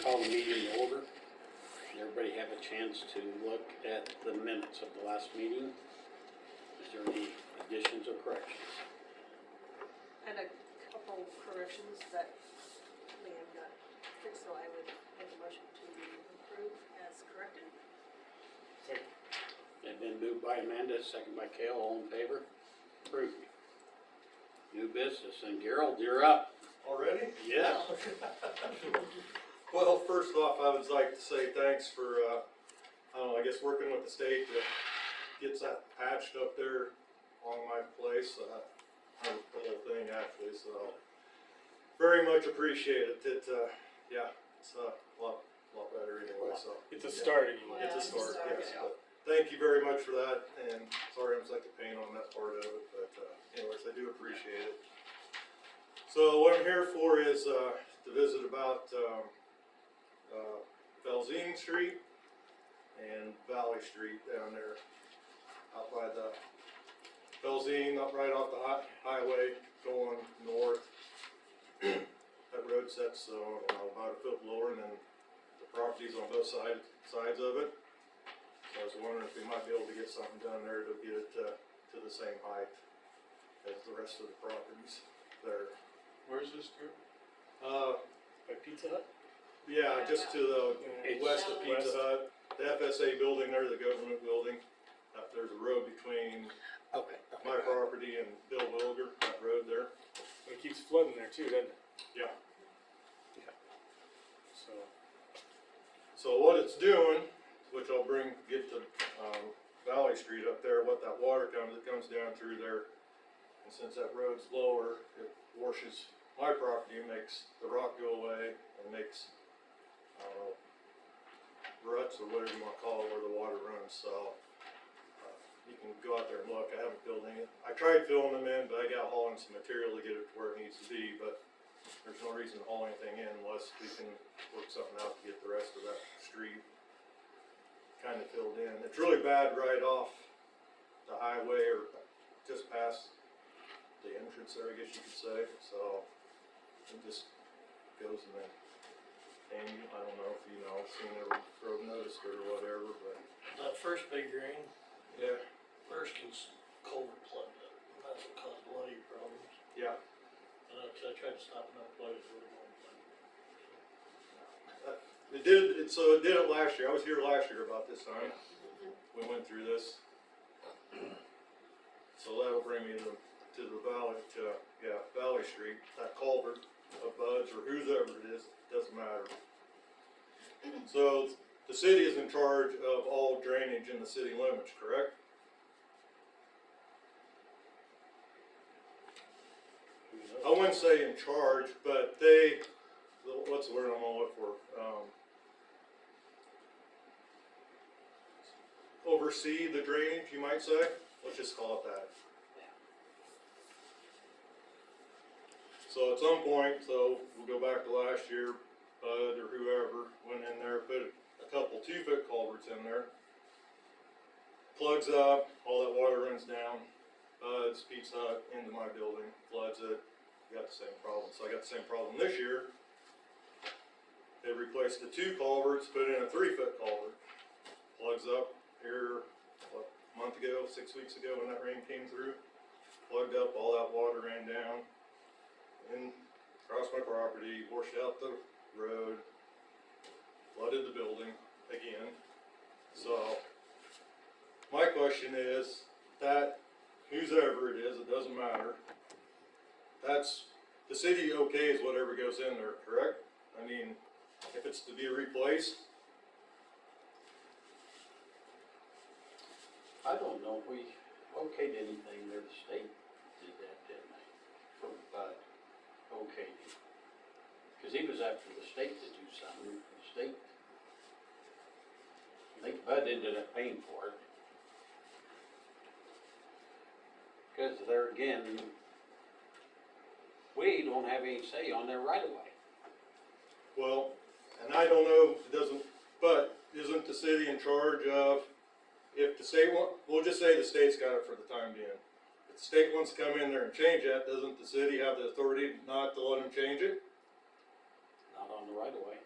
call the meeting to order. Everybody have a chance to look at the minutes of the last meeting. Is there any additions or corrections? And a couple corrections that may have got fixed, so I would make a motion to approve as corrected. They've been moved by Amanda, second by Cale, all in favor? Approved. New business, and Gerald, you're up. Already? Yeah. Well, first off, I would like to say thanks for, I guess working with the state that gets that patched up there on my place, the whole thing actually, so very much appreciate it. It's a lot better anyway, so. It's a start anyway. It's a start, start, yes, yeah. but thank you very much for that, and sorry I'm such a pain on that part of it, but anyways, I do appreciate it. So what I'm here for is to visit about Belzine Street and Valley Street down there, out by the Belzine, up right off the highway going north. That road sets about a foot lower, and then the property's on both sides of it. So I was wondering if we might be able to get something done there to get it to the same height as the rest of the properties there. Where's this group? By Pizza Hut? Yeah, just to the west of Pizza West. Hut, the FSA building there, the government building. There's a road between Okay. my property and Bill Wilger, that road there. It keeps flooding there too, doesn't it? Yeah. So, So what it's doing, which I'll get to Valley Street up there, what that water it comes down through there. And since that road's lower, it washes my property, makes the rock go away, and makes, ruts or whatever you want to call it, where the water runs. So you can go out there and look. I haven't filled any. I tried filling them in, but I got hauling some material to get it to where it needs to be. But there's no reason to haul anything in unless we can work something out to get the rest of that street kind of filled in. It's really bad right off the highway, or just past the entrance there, I guess you could say. So it just goes in there. And I don't know if you know, seen it or noticed it or whatever, but That first big rain, yeah, first gets culvert plugged up, and that's what caused a lot of your problems. yeah. And I tried to stop enough places where it won't. It did it last year. I was here last year about this time. We went through this. So that'll bring me to the Valley, Valley Street, that culvert of Bud's or whoever it is, doesn't matter. So the city is in charge of all drainage in the city limits, correct? I wouldn't say in charge, but what's the word I'm gonna look for? Oversee the drainage, you might say. Let's just call it that. So at some point, we'll go back to last year, Bud or whoever went in there, put a couple 2-foot culverts in there. Plugs up, all that water runs down. Bud's, Pizza Hut, into my building, floods it. Got the same problem. So I got the same problem this year. They replaced the 2 culverts, put in a 3-foot culvert. Plugs up here, a month ago, 6 weeks ago when that rain came through. Plugged up, all that water ran down. And across my property, washed out the road, flooded the building again. So my question is that whoever it is, it doesn't matter. That's the city okays whatever goes in there, correct? I mean, if it's to be replaced. I don't know if we okayed anything there. The state did that, didn't they? For Bud. Okay. Because he was after the state to do something. The state, I think Bud ended up paying for it. Because there again, we don't have any say on their right of way. Well, and I don't know, but isn't the city in charge of, if the state we'll just say the state's got it for the time being. If the state wants to come in there and change that, doesn't the city have the authority not to let them change it? Not on the right of way.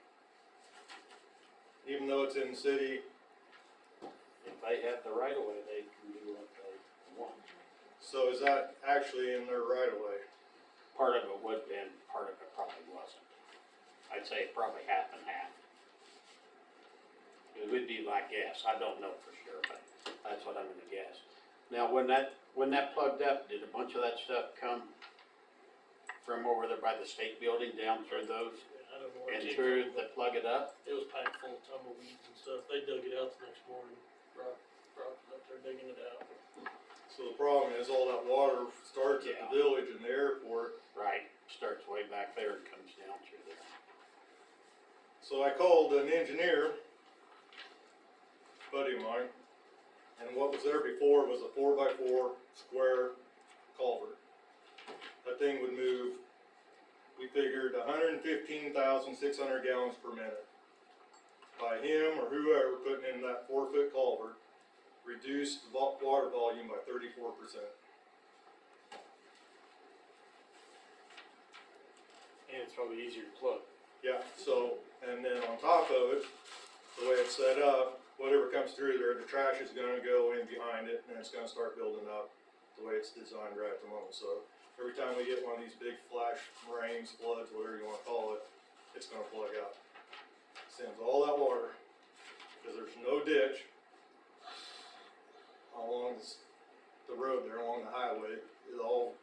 in the city, If they have the right of way, they can do what they want. so is that actually in their right of way? Part of it would be, and part of it probably wasn't. I'd say probably half and half. It would be my guess, I don't know for sure, but that's what I'm gonna guess. Now, when that plugged up, did a bunch of that stuff come from over there by the state building down through those I don't know where it and came through from, the but plug it up? it was packed full of tumbleweeds and stuff. They dug it out the next morning. Brock was up there digging it out. So the problem is all that water starts at Yeah. the village and the airport. Right, starts way back there and comes down through there. So I called an engineer, buddy of mine, and what was there before was a 4x4 square culvert. That thing would move, we figured 115,600 gallons per minute. By him or whoever putting in that 4-foot culvert, reduced the water volume by 34%. And it's probably easier to plug. Yeah, so, and then on top of it, the way it's set up, whatever comes through there, the trash is gonna go in behind it, and it's gonna start building up the way it's designed right at the moment. So every time we get one of these big flash rains, floods, whatever you wanna call it, it's gonna plug out. Sends all that water, because there's no ditch along the road there, along the highway. It all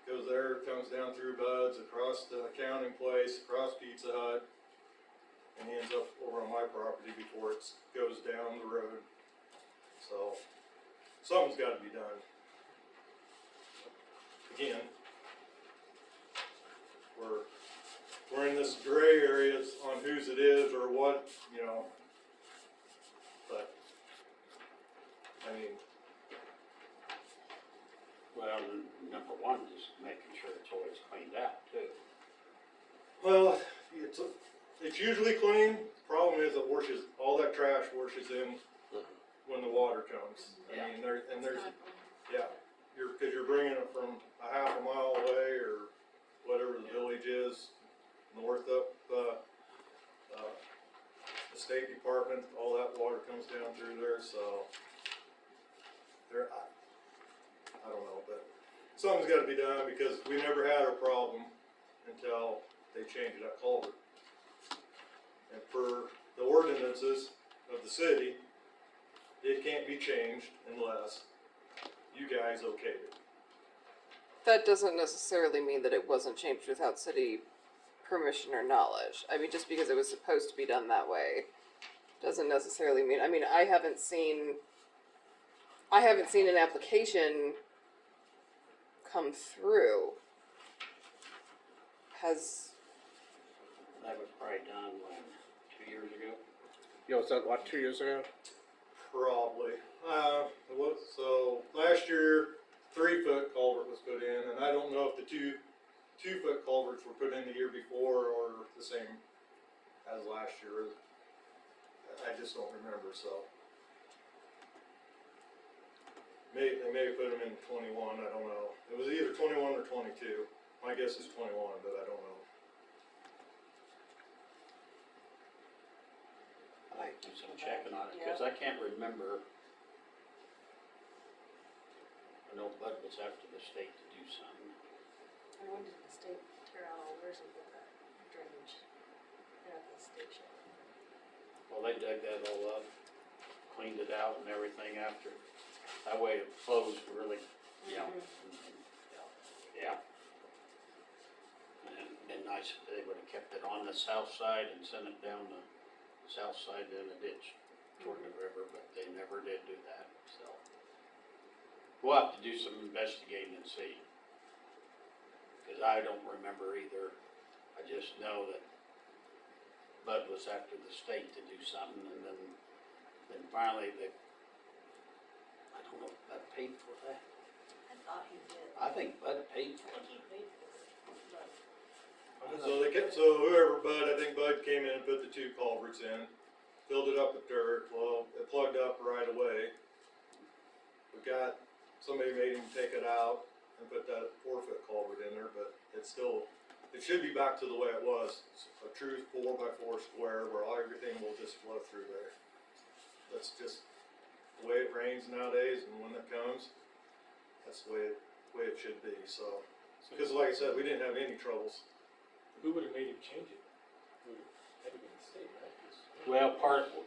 goes there, comes down through Bud's, across the accounting place, across Pizza Hut, and ends up over on my property before it goes down the road. So, something's gotta be done. Again, we're in this gray areas on whose it is or what, you know, but, I mean, Well, number one is making sure it's always cleaned out too. well, it's usually clean. Problem is it washes, all that trash washes in when the water comes. Yeah. I mean, there's, yeah, cause you're bringing it from a half a mile away or whatever the village is, north up, the State Department, all that water comes down through there, so. I don't know, but something's gotta be done because we never had a problem until they changed that culvert. And per the ordinances of the city, it can't be changed unless you guys okayed it. That doesn't necessarily mean that it wasn't changed without city permission or knowledge. I mean, just because it was supposed to be done that way doesn't necessarily mean, I mean, I haven't seen an application come through. That was probably done, when, 2 years ago? You know, was that, what, 2 years ago? Probably. So last year, 3-foot culvert was put in, and I don't know if the two-foot culverts were put in the year before or the same as last year. I just don't remember, so. They may have put them in 21, I don't know. It was either 21 or 22. My guess is 21, but I don't know. I'd like to do some checking on it, cause I can't remember. I know Bud was after the state to do something. And when did the state tear out all theirs and put that drainage at the station? Well, they dug that all up, cleaned it out and everything after. That way it flows really, you know. Yeah. And it'd been nice if they would've kept it on the south side and sent it down the south side in a ditch toward the river, but they never did do that, so. We'll have to do some investigating and see. Cause I don't remember either. I just know that Bud was after the state to do something, and then finally they, I don't know if Bud paid for that. I thought he did. I think Bud paid for I it. think he paid for it, but So whoever Bud, I think Bud came in and put the 2 culverts in, filled it up with dirt. Well, it plugged up right away. Somebody made him take it out and put that 4-foot culvert in there, but it it should be back to the way it was, a true 4x4 square where everything will just flow through there. That's just the way it rains nowadays, and when it comes, that's the way it should be, so. Because like I said, we didn't have any troubles. Who would have made him change it? Would have had to be the state, right? 'Cause- Well,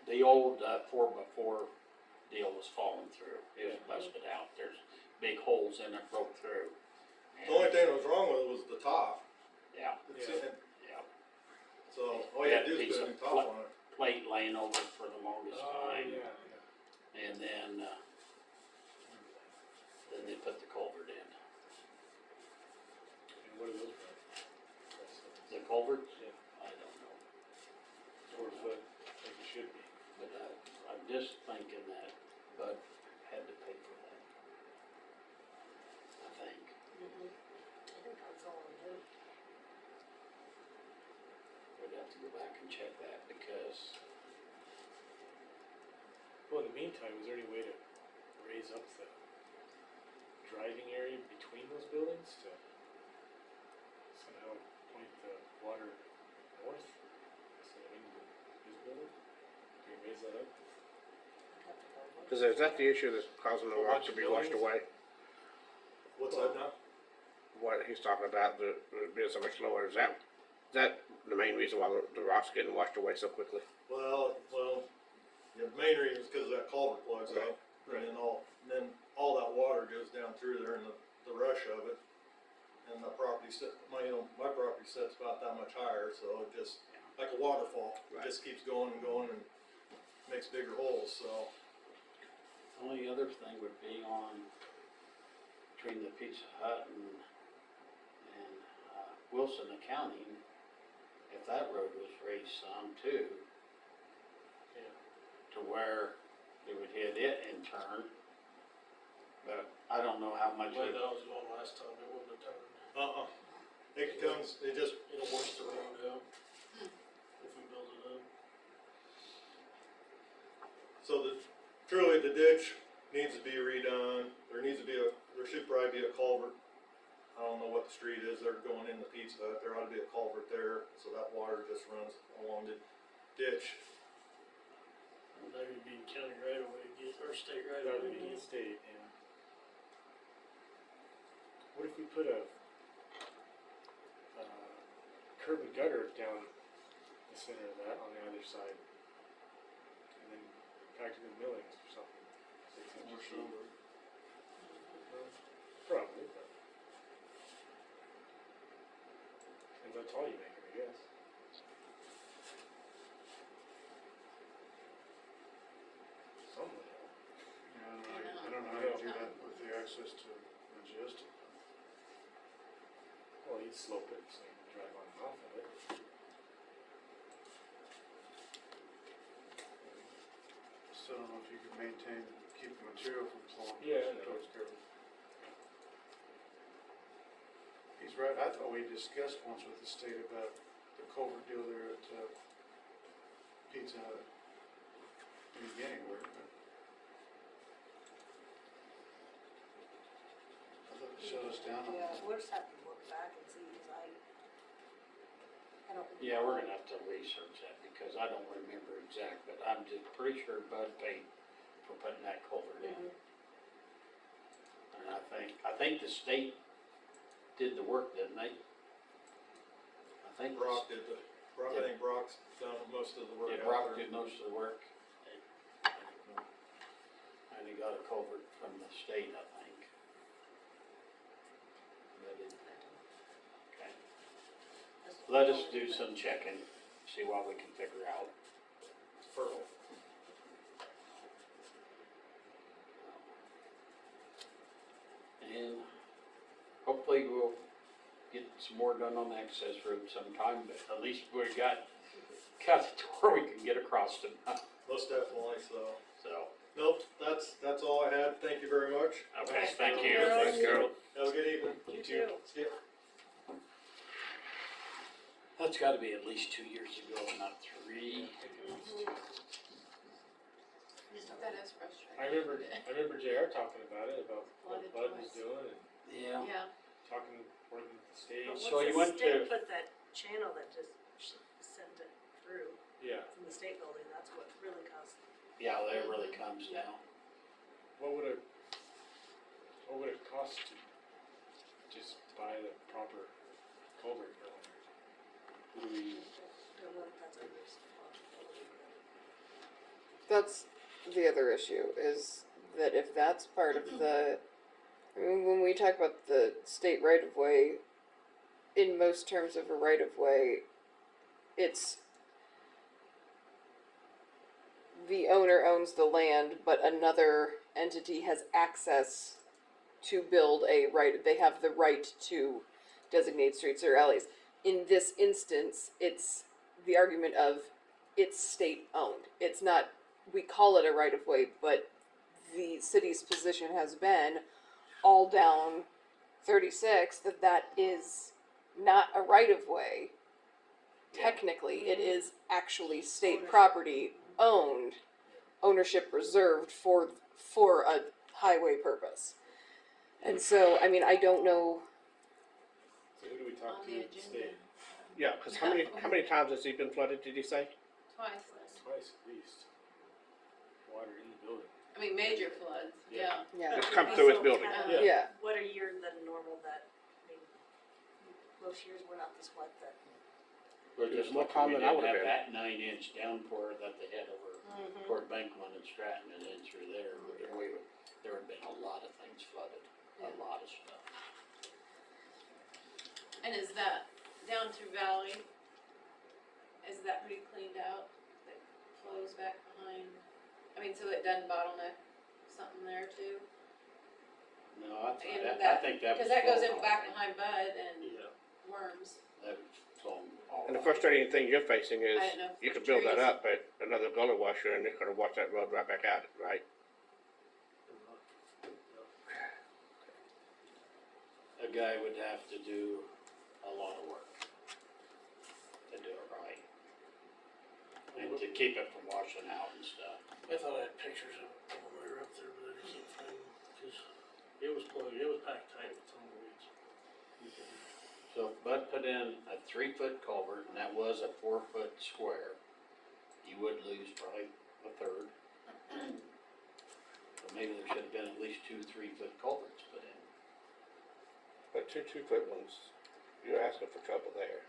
the old 4x4 deal was falling through, it was busted out, there's big holes in it, broke through. The only thing that was wrong with it was the top. Yeah, yeah, So, all you had to do is put a new top on it. plate laying over it for the longest Oh, time, yeah. and then they put the culvert in. And what are those for? The culvert? Yeah. I don't know, 4 foot, like it should be. but I'm just thinking that Bud had to pay for that. I think. I think that's all I did. We'd have to go back and check that because, Well, in the meantime, is there any way to raise up the driving area between those buildings to somehow point the water north instead of into his building? Can you raise that up? I'd have to go look. Cause is that the issue that's causing the For rock to be washed buildings? away? What's that now? What he's talking about, the being so much lower, is that the main reason why the rock's getting washed away so quickly? Well, yeah, the main reason is because that culvert plugs up, and then all that water goes down through there, and the rush of it, and the property my property sits about that much higher, so it just, like a waterfall, Right. it just keeps going and going and makes bigger holes, so. only other thing would be on between the Pizza Hut and Wilson Accounting, if that road was raised some too, Yeah. to where it would hit it in turn. But I don't know how much. Way that was going last time, it wouldn't have turned. It comes, it just, It'll wash the road out if we build it up. so truly the ditch needs to be redone, there should probably be a culvert. I don't know what the street is, they're going in the Pizza Hut, there ought to be a culvert there, so that water just runs along the ditch. That would be county right away, or state right That away. would be the state, yeah. What if we put a curb and gutter down the center of that on the other side? And then back to the millings or something? 6 inches deep. Probably, but. And that's all you make it, I guess. Some would help. I don't know how you do that with the access to Majestic. Well, you'd slope it so you can drive on and off of it. Still don't know if you could keep the material from flowing. Yeah, I know. towards curb. He's right, I thought we discussed once with the state about the culvert deal there at, Pizza Hut. In the beginning, but. I thought they shut us down on Yeah, that. we'll just have to look back and see, cause I don't. Yeah, we're gonna have to research that because I don't remember exact, but I'm just pretty sure Bud paid for putting that culvert in. Mhm. And I think the state did the work, didn't they? I think Brock I think Brock's done most of the work Yeah, out Brock there. did most of the work. And he got a culvert from the state, I think. Okay. Let us do some checking, see what we can figure out. Perfect. And hopefully we'll get some more done on the access road sometime, but at least we got it to where we can get across them, Most definitely, so. so. Nope, that's all I had, thank you very much. Okay, thank you. Thank you. Carol. Have a good evening. You too. See ya. That's gotta be at least 2 years ago, not 3. That is frustrating. I remember JR talking about it, about what Flooded Bud was twice. doing and Yeah. Yeah. talking working with the state. But So you once went the state to- put that channel that just sent it through Yeah, from the state building, that's what really caused. Yeah, that really comes down. what would it cost to just buy the proper culvert going? Who do we, Don't know if that's our responsibility. That's the other issue, is that if that's part of the, I mean, when we talk about the state right of way, in most terms of a right of way, it's the owner owns the land, but another entity has access to build a right, they have the right to designate streets or alleys. In this instance, it's the argument of it's state owned. It's not, we call it a right of way, but the city's position has been all down 36 that that is not a right of way. Technically, it is actually state Ownership. property owned, ownership reserved for a highway purpose. And so, I mean, I don't know. so who do we talk On to the at the state? Yeah, cause how many times has he been flooded, did you say? Twice. Twice at least. Water in the building. I mean, major floods, yeah. Yeah. It's come through his building. Yeah. Yeah. What are years that are normal that, I mean, most years we're not this wet that. We're It was just more lucky common we than I didn't would've have been. that 9-inch downpour that they had over toward Banquan and Stratton and in through there. There had been a lot of things flooded, a lot of stuff. And is that down through Valley? Is that pretty cleaned out? That flows back behind? I mean, so it doesn't bottleneck something there too? No, And I think that was. Cause that goes in flowing back all behind Bud and Yeah. Worms. right. That was flowing all And the right. frustrating thing you're facing is, I don't know if you there's could build that trees. up, but another gully washer and it's gonna wash that road right back out, right? A guy would have to do a lot of work to do it right. And to keep it from washing out and stuff. I thought I had pictures of it when we were up there, but I can't find them, cause it was plugged, it was packed tight with tumbleweeds. So if Bud put in a 3-foot culvert and that was a 4-foot square, you would lose probably a third. So maybe there should have been at least 2 3-foot culverts put in. But 2 2-foot ones, you're asking for trouble there.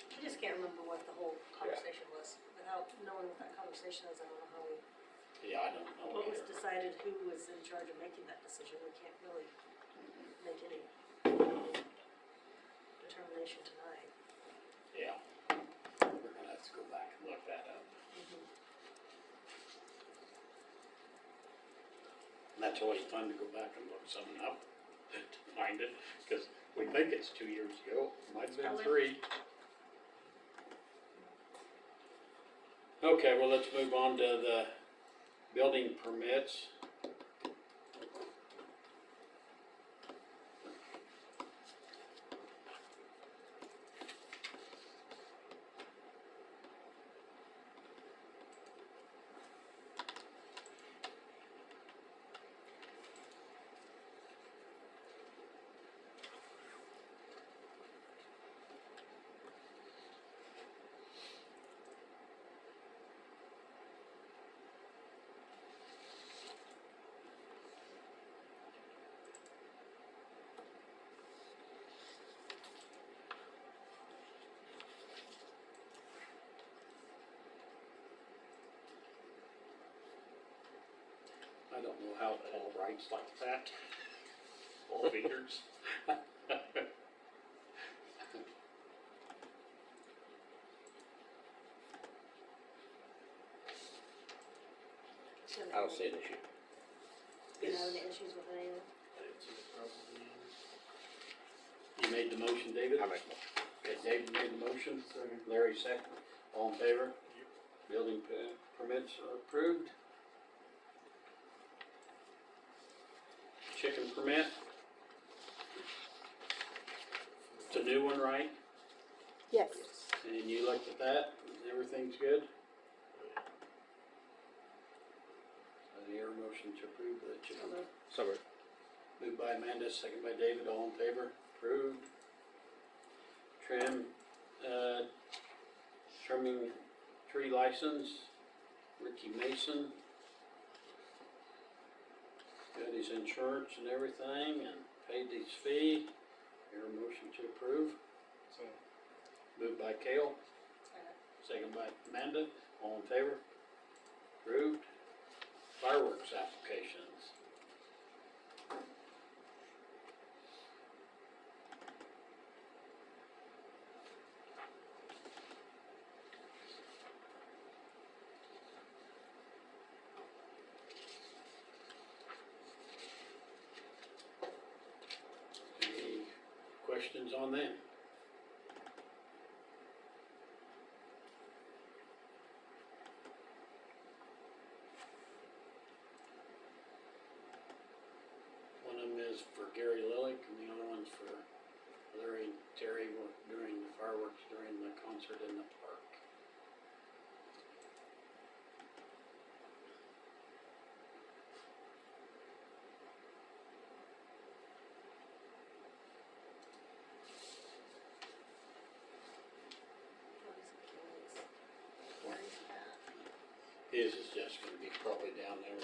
I just can't remember what the whole conversation was. Without knowing what that conversation is, I don't know how we, Yeah, I don't know what was either. decided, who was in charge of making that decision. We can't really make any determination tonight. Yeah. We're gonna have to go back and look that up. And that's always fun to go back and look something up to find it, cause we think it's 2 years ago, might have been 3. Okay, well, let's move on to the building permits. I don't know how Paul writes like that. Paul figures. I don't see an issue. You know, any issues with any of it? I didn't see the problem. You made the motion, David? I make one. Okay, David made the motion, Larry second, all in favor? Building permits are approved. Chicken permit. It's a new one, right? Yes. And you looked at that, everything's good? I hear a motion to approve the chicken. Summer. Moved by Amanda, second by David, all in favor? approved. Trimming tree license, Ricky Mason. Got his insurance and everything and paid his fee. Your motion to approve. So, Moved by Kale, second by Amanda, all in favor? Approved. Fireworks applications. Any questions on them? One of them is for Gary Lillick and the other one's for Larry and Terry during the fireworks during the concert in the park. His is just gonna be probably down there.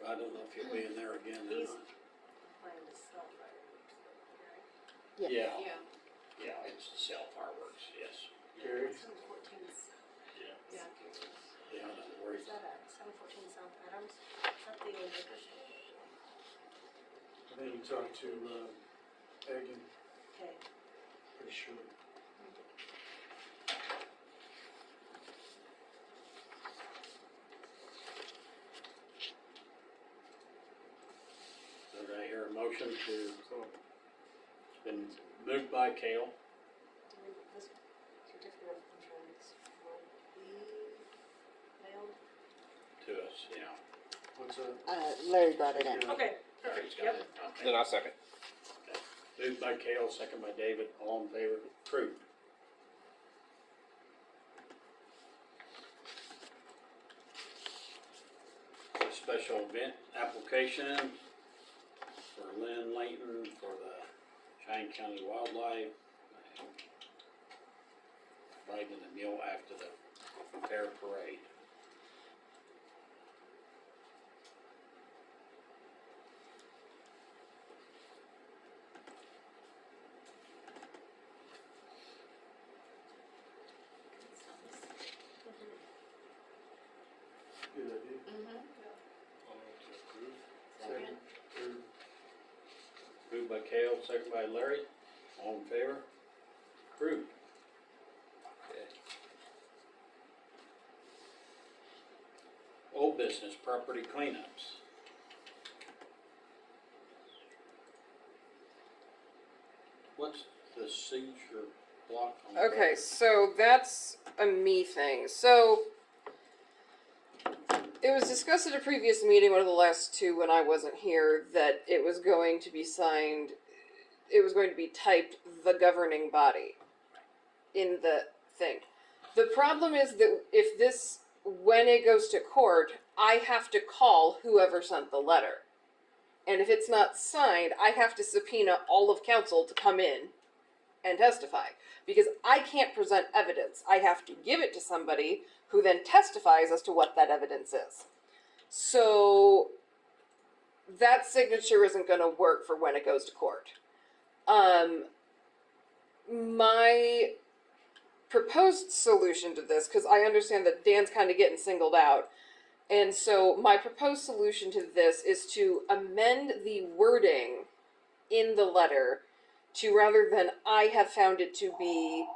I don't know if he'll be in there again or He's not. planning to sell fireworks, right? Yeah, Yeah, yeah, it's the cell fireworks, yes. Gary? 714, Yeah. yeah. Yeah, no worries. is that at 714 South Adams? Is that the liquor store? I think you talked to, Egan, Okay. pretty sure. So did I hear a motion to, so, it's been moved by Kale, This certificate of insurance will be mailed? to us, yeah. What's that? Larry brought it in. Yeah. Okay, Larry's perfect, got yep. it, okay. Then I'll second. Moved by Kale, second by David, all in favor, approved. A special event application for Lynn Layton for the Cheyenne County Wildlife. Providing a meal after the fair parade. Good idea. Mm-hmm. I'll move to approve. Second. Moved by Kale, second by Larry, all in favor? Approved. Okay. Old business property cleanups. What's the signature block on? the Okay, back? so that's a me thing. So it was discussed at a previous meeting, one of the last two when I wasn't here, that it was going to be signed, it was going to be typed the governing body in the thing. The problem is that if this, when it goes to court, I have to call whoever sent the letter. And if it's not signed, I have to subpoena all of council to come in and testify. Because I can't present evidence. I have to give it to somebody who then testifies as to what that evidence is. So that signature isn't going to work for when it goes to court. My proposed solution to this, because I understand that Dan's kind of getting singled out, and so my proposed solution to this is to amend the wording in the letter to, rather than I have found it to be.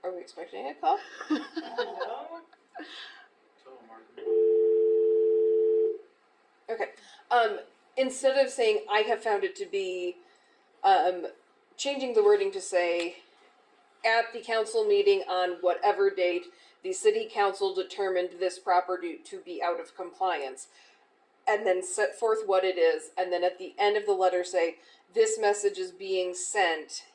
Are we expecting a call? No? Tell him, Mark. Okay. Instead of saying I have found it to be, changing the wording to say, at the council meeting on whatever date, the city council determined this property to be out of compliance, and then set forth what it is, and then at the end of the letter say, this message is being sent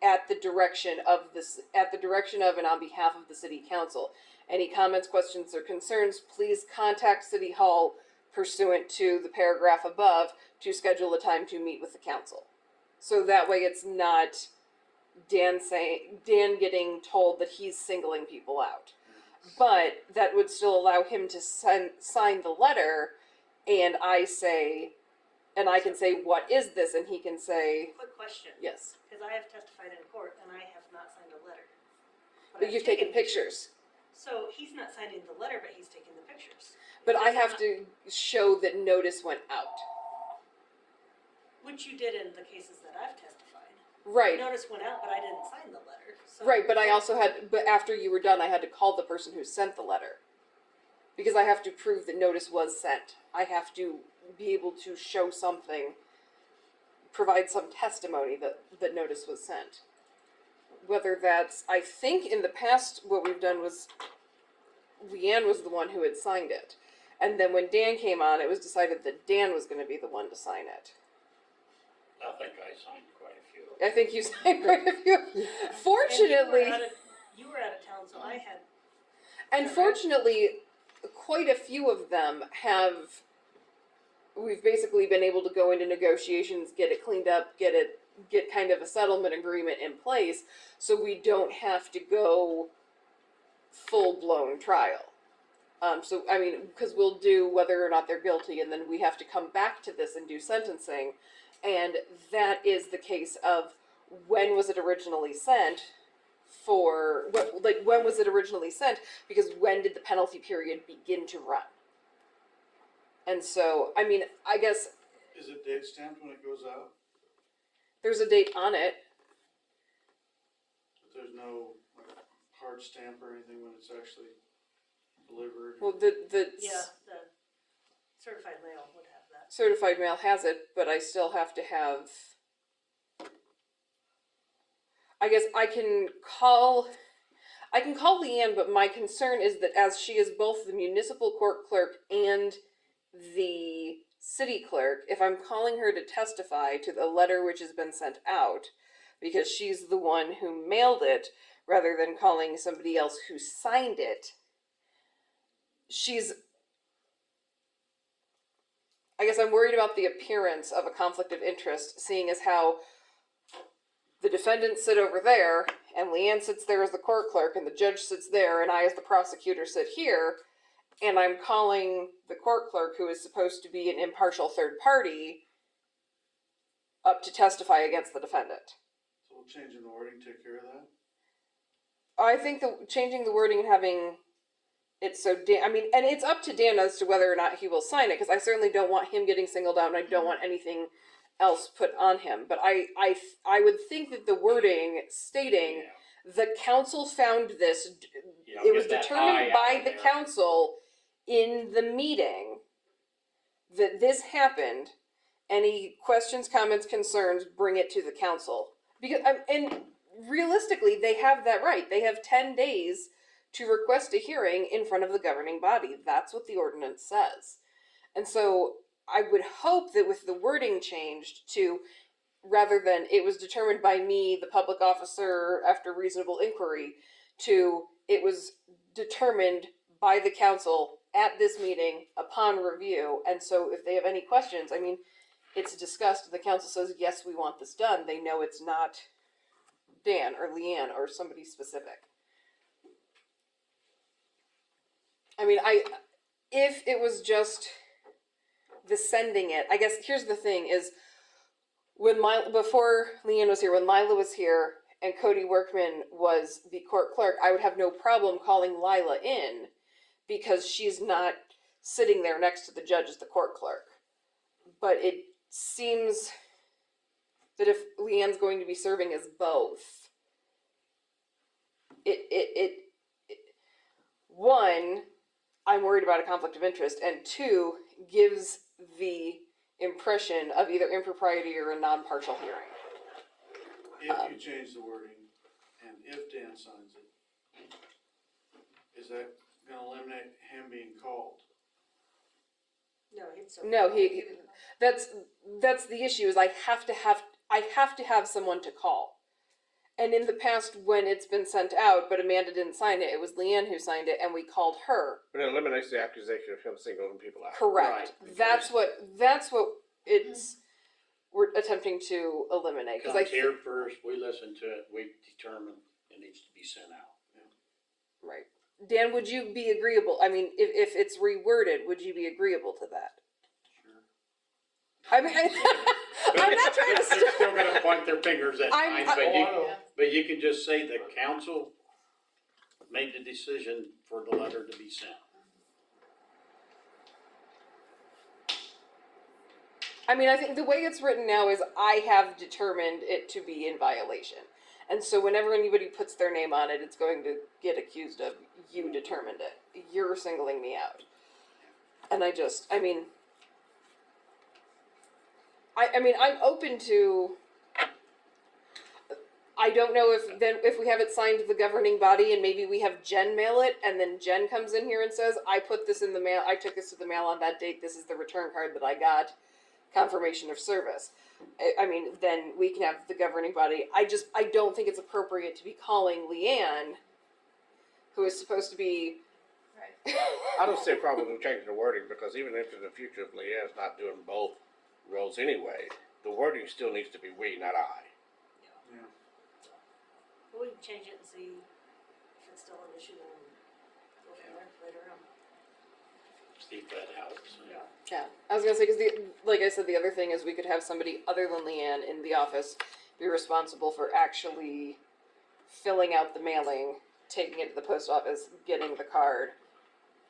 at the direction of and on behalf of the city council. Any comments, questions, or concerns, please contact City Hall pursuant to the paragraph above to schedule a time to meet with the council. So that way it's not Dan getting told that he's singling people out. But that would still allow him to sign the letter, and I can say, what is this? And he can say, Quick question, yes. because I have testified in court and I have not signed a letter. But I've you've taken pictures. So he's not signing the letter, but he's taking the pictures. But I It's have not- to show that notice went out. Which you did in the cases that I've testified. Right. Notice went out, but I didn't sign the letter, so. Right, but I also but after you were done, I had to call the person who sent the letter. Because I have to prove that notice was sent. I have to be able to show something, provide some testimony that notice was sent. Whether that's, I think in the past, what we've done was, Leanne was the one who had signed it. And then when Dan came on, it was decided that Dan was going to be the one to sign it. I think I signed quite a few. I think you signed quite a few. Fortunately, And you were out of town, so I had. and fortunately, quite a few of them we've basically been able to go into negotiations, get it cleaned up, get kind of a settlement agreement in place, so we don't have to go full-blown trial. So, I mean, because we'll do whether or not they're guilty, and then we have to come back to this and do sentencing, and that is the case of when was it originally sent, when was it originally sent, because when did the penalty period begin to run? And so, I mean, I guess Is it date stamped when it goes out? there's a date on it. But there's no like hard stamp or anything when it's actually delivered? Well, Yeah, the certified mail would have that. certified mail has it, but I still have to have. I guess I can call Leanne, but my concern is that as she is both the municipal court clerk and the city clerk, if I'm calling her to testify to the letter which has been sent out, because she's the one who mailed it, rather than calling somebody else who signed it, I guess I'm worried about the appearance of a conflict of interest, seeing as how the defendants sit over there, and Leanne sits there as the court clerk, and the judge sits there, and I as the prosecutor sit here, and I'm calling the court clerk, who is supposed to be an impartial third party, up to testify against the defendant. So changing the wording take care of that? I think that changing the wording and having it so and it's up to Dan as to whether or not he will sign it, because I certainly don't want him getting singled out, and I don't want anything else put on him. But I would think that the wording stating the council found this, it was determined by the council in the meeting that this happened. Any questions, comments, concerns, bring it to the council. Because and realistically, they have that right. They have 10 days to request a hearing in front of the governing body. That's what the ordinance says. And so I would hope that with the wording changed to, rather than it was determined by me, the public officer, after reasonable inquiry, to it was determined by the council at this meeting upon review. And so if they have any questions, I mean, it's discussed, the council says, yes, we want this done. They know it's not Dan or Leanne or somebody specific. I mean, if it was just the sending it, I guess here's the thing is, before Leanne was here, when Lila was here and Cody Workman was the court clerk, I would have no problem calling Lila in, because she's not sitting there next to the judge as the court clerk. But it seems that if Leanne's going to be serving as both, one, I'm worried about a conflict of interest, and two, gives the impression of either impropriety or a non-partial hearing. If you change the wording, and if Dan signs it, is that gonna eliminate him being called? No, that's the issue, is I have to have someone to call. And in the past, when it's been sent out, but Amanda didn't sign it, it was Leanne who signed it, and we called her. But it eliminates the accusation of him singling people out. Correct. Right, That's what it's we're attempting to eliminate. Because Comes here first, we listen to it, we determine it needs to be sent out. Right. Dan, would you be agreeable? I mean, if it's reworded, would you be agreeable to that? I mean, I'm not trying to. They're still gonna point their fingers at I'm- mine, I- but you can just say the council made the decision for the letter to be sent. I mean, I think the way it's written now is I have determined it to be in violation. And so whenever anybody puts their name on it, it's going to get accused of, you determined it. You're singling me out. And I mean, I'm open to, I don't know if we have it signed to the governing body and maybe we have Jen mail it and then Jen comes in here and says, I put this in the mail, I took this to the mail on that date, this is the return card that I got, confirmation of service. I mean, then we can have the governing body. I don't think it's appropriate to be calling Leanne, who is supposed to be. Right. I don't see a problem with changing the wording, because even if in the future, if Leanne's not doing both roles anyway, the wording still needs to be we, not I. We can change it and see if it's still an issue and go from there later on. See if that helps. Yeah, I was gonna say, because like I said, the other thing is we could have somebody other than Leanne in the office be responsible for actually filling out the mailing, taking it to the post office, getting the card,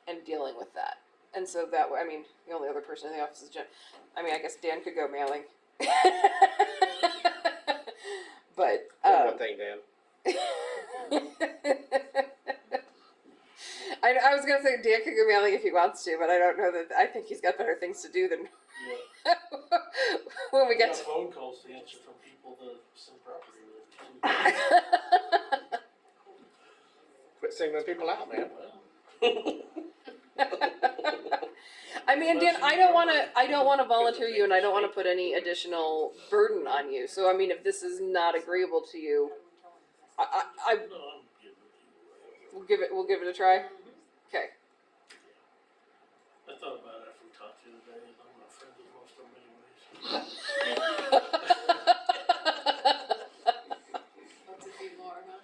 and dealing with that. And so that way, I mean, the only other person in the office is Jen. I mean, I guess Dan could go mailing. But One thing, Dan. I was gonna say Dan could go mailing if he wants to, but I don't know that. I think he's got better things to do than Yeah. when we I get got to. phone calls to answer from people that some property with. Quit singling people out, man. I mean, Dan, I don't want to volunteer you, and I don't want to put any additional burden on you. So, I mean, if this is not agreeable to you, No, I'm good with you. we'll give it a try. Okay. I thought about it after we talked the other day, and I'm not friends with most of them anyways. Lots of few more, huh?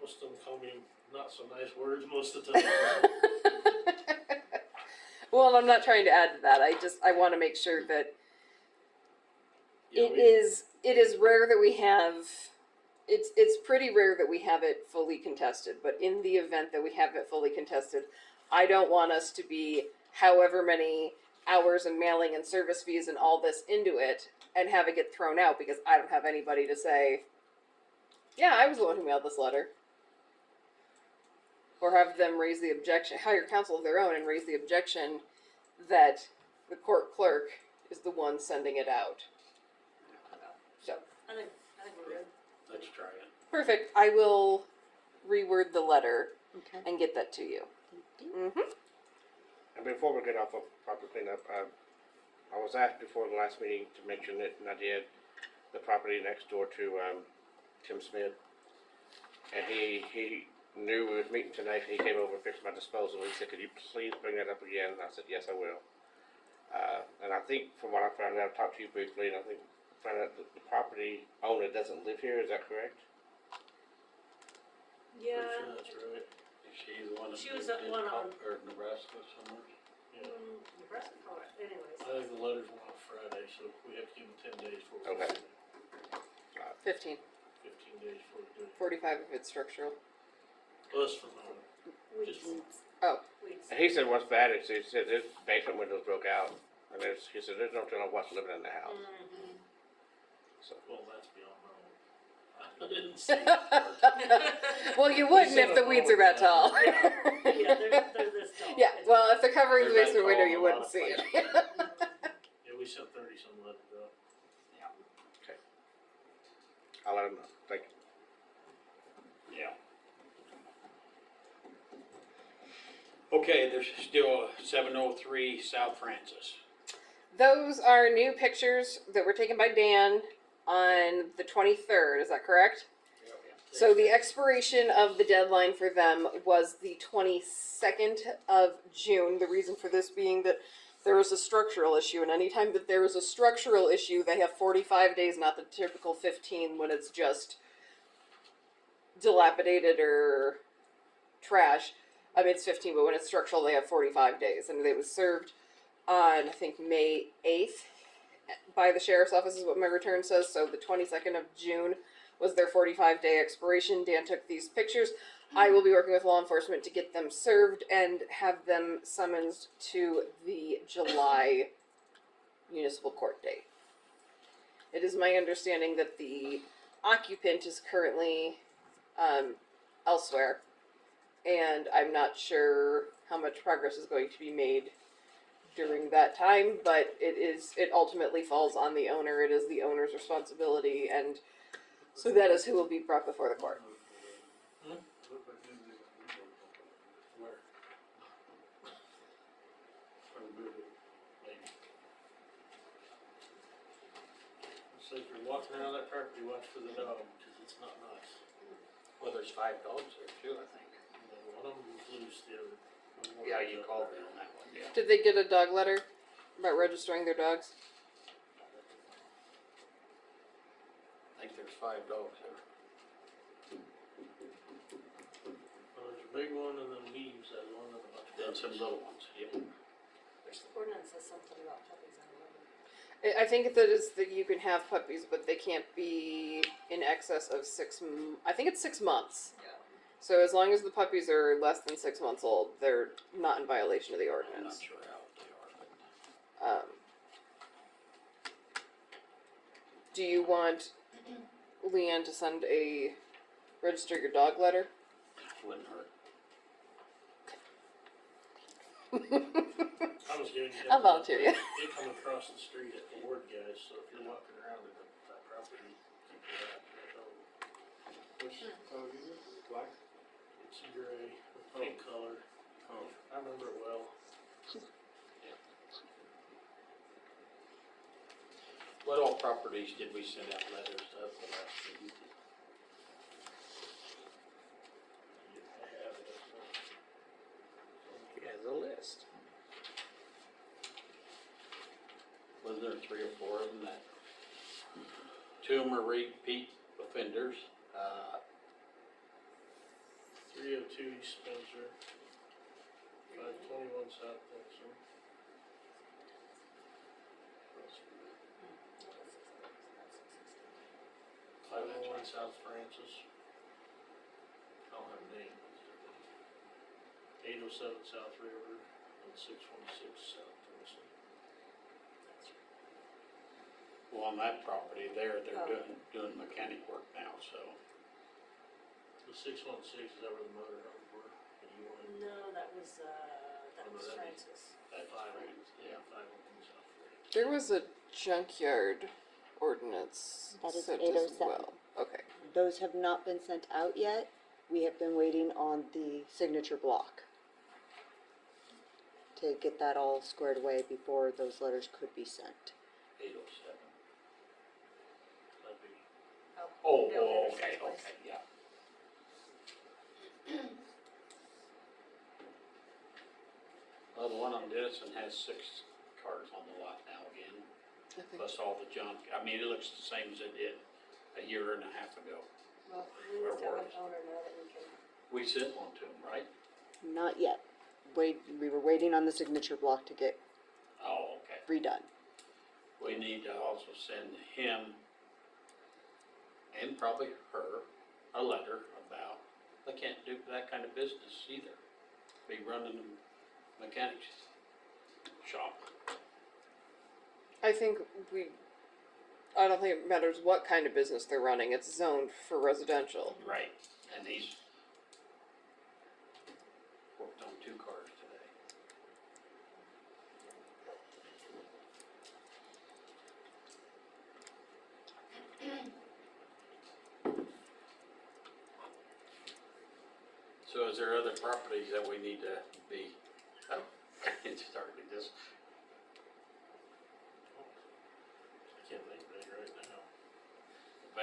Most of them call me not so nice words most of the time. Well, I'm not trying to add to that. I want to make sure that Yeah, it is rare that we have. It's pretty rare that we have it fully contested, but in the event that we have it fully contested, I don't want us to be however many hours and mailing and service fees and all this into it and have it get thrown out because I don't have anybody to say, yeah, I was the one who mailed this letter. Or have them raise the objection, hire counsel of their own and raise the objection that the court clerk is the one sending it out. So. I think we're good. Let's try it. Perfect. I will reword the letter Okay. and get that to you. Mm-hmm. And before we get off of proper cleanup, I was asked before the last meeting to mention it, and I did, the property next door to Tim Smith. And he knew we was meeting tonight, and he came over and fixed my disposal. He said, could you please bring that up again? And I said, yes, I will. And I think from what I found out, I talked to you briefly, and I think found out that the property owner doesn't live here, is that correct? Yeah. Pretty sure that's right. She's the one that She was lived the in one on- Or Nebraska somewhere. Yeah. Nebraska, Colorado, anyways. I think the letters went on Friday, so we have to give them 10 days for it. Okay. 15. 15 days for it. 45 if it's structural. Plus for the, Weeds. just, Oh. Weeds. And he said what's bad is, he said his basement windows broke out, and he said there's no telling what's living in the house. Mm-hmm. So, well, that's beyond my own. I didn't see that part. Well, you wouldn't if the weeds are that tall. Yeah, they're this tall. Yeah, well, if they're covering the They're that basement window, tall you in a wouldn't lot of see it. Yeah, we sent 30 some letters out. I'll let him know. Thank you. Yeah. Okay, there's still 703 South Francis. Those are new pictures that were taken by Dan on the 23rd, is that correct? So the expiration of the deadline for them was the 22nd of June. The reason for this being that there was a structural issue, and anytime that there is a structural issue, they have 45 days, not the typical 15 when it's just dilapidated or trash. I mean, it's 15, but when it's structural, they have 45 days. And it was served on, I think, May 8th by the sheriff's office, is what my return says. So the 22nd of June was their 45-day expiration. Dan took these pictures. I will be working with law enforcement to get them served and have them summoned to the July municipal court date. It is my understanding that the occupant is currently elsewhere, and I'm not sure how much progress is going to be made during that time, but it ultimately falls on the owner. It is the owner's responsibility, and so that is who will be brought before the court. Where? Or move it, maybe. So if you're walking around that property, watch for the dog, cause it's not nice. Well, there's 5 dogs there too, I think. You know, one of them was loose, the other. Yeah, you called me on that one, yeah. Did they get a dog letter about registering their dogs? I think there's 5 dogs there. Well, there's a big one and then a medium sized one and a bunch of And some others. little ones, yeah. There's the ordinance says something about puppies, I remember. I think that is that you can have puppies, but they can't be in excess of I think it's 6 months. Yeah. So as long as the puppies are less than 6 months old, they're not in violation of the I'm not ordinance. sure how they are, but Do you want Leanne to send a register your dog letter? wouldn't hurt. I was giving you. I'll volunteer you. They come across the street at the ward guys, so if you're walking around in that property, keep your eye on that dog. Which dog is it? Black? It's a gray, with pink color. Oh. I remember it well. What all properties did we send out letters of the last meeting? I have it. He has a list. Was there 3 or 4 of them that? 2 of them are repeat offenders. 302 East Spencer. 521 South Dixon. 501 South Francis. I don't have a name. 807 South River and 616 South Tennessee. Well, on that property there, they're doing mechanic work now, so. The 616 is that where the motor homes were? And you wanted No, that was that'd be- Francis. That's right, yeah. 501 South River. There was a junkyard ordinance That is sent as 807. well. Okay. Those have not been sent out yet. We have been waiting on the signature block to get that all squared away before those letters could be sent. 807. That'd be, Oh, Bill Henderson's okay, place. okay, yeah. Well, the one on Denison has 6 cars on the lot now again, I think plus all the junk. I mean, it looks the same as it did a year and a half ago. Well, we Where need to tell was? the owner now that we can. We sent one to him, right? Not yet. We were waiting on the signature block to get Oh, okay. redone. We need to also send him and probably her a letter about they can't do that kind of business either. Be running a mechanics shop. I don't think it matters what kind of business they're running. It's zoned for residential. Right. And he's worked on 2 cars today. So is there other properties that we need to be, it's starting to just, I can't think of it right now.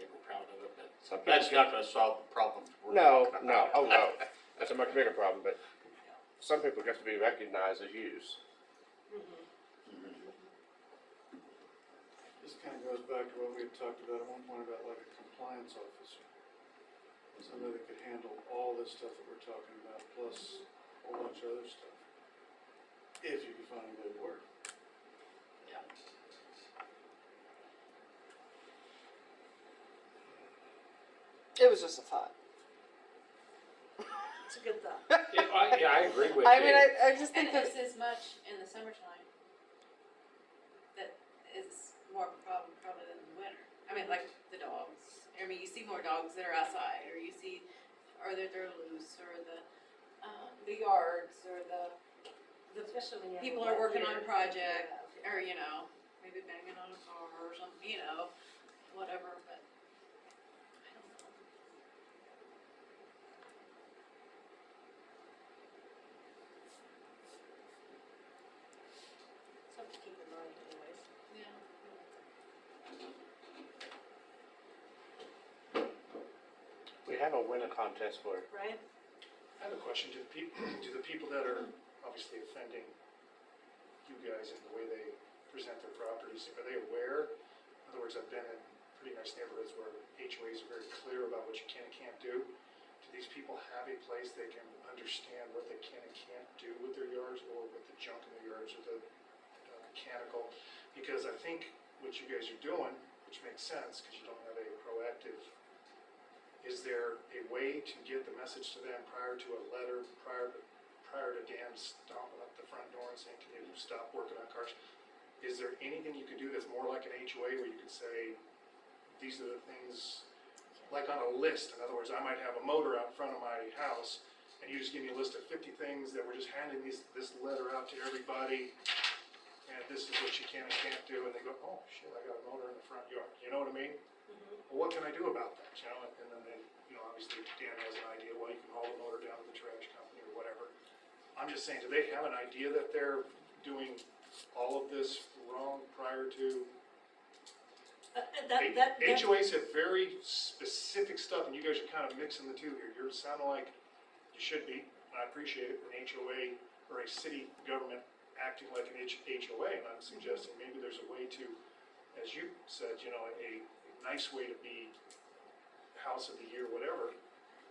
they were proud of it, but Some people, that's not gonna solve the problem we're no, talking no, about. oh no, that's a much bigger problem, but some people just to be recognized as used. This kinda goes back to what we had talked about at one point about like a compliance officer. Somebody that could handle all this stuff that we're talking about, plus a whole bunch of other stuff. If you could find a good work. Yeah. It was just a thought. It's a good thought. Yeah, I agree with you. I mean, I just think And that, it's as much in the summertime that is more of a problem probably than the winter. I mean, like the dogs, I mean, you see more dogs that are outside, or you see, or they're loose, or the yards, or the Especially when you have. people a are wet working year. on a project, Yeah. or, you know, maybe banging on a car or something, you know, whatever, but I don't know. Something to keep in mind anyways. Yeah. We have a winner contest for Ryan? I have a question, do the people that are obviously offending you guys in the way they present their properties, are they aware? In other words, I've been in pretty nice neighborhoods where HOAs are very clear about what you can and can't do. Do these people have a place they can understand what they can and can't do with their yards, or with the junk in their yards, or the mechanical? Because I think what you guys are doing, which makes sense, because you don't have a proactive, is there a way to get the message to them prior to a letter, prior to Dan stomping up the front door and saying, can you stop working on cars? Is there anything you can do that's more like an HOA where you could say, these are the things, like on a list? In other words, I might have a motor out in front of my house, and you just give me a list of 50 things that we're just handing this letter out to everybody, and this is what you can and can't do, and they go, oh shit, I got a motor in the front yard, you know what I mean? Well, what can I do about that, you know? And then they, you know, obviously Dan has an idea, well, you can haul the motor down to the trash company or whatever. I'm just saying, do they have an idea that they're doing all of this wrong prior to? HOAs have very specific stuff, and you guys are kind of mixing the two here. You're sounding like you should be, and I appreciate it, an HOA or a city government acting like an HOA, and I'm suggesting maybe there's a way to, as you said, you know, a nice way to be house of the year, whatever.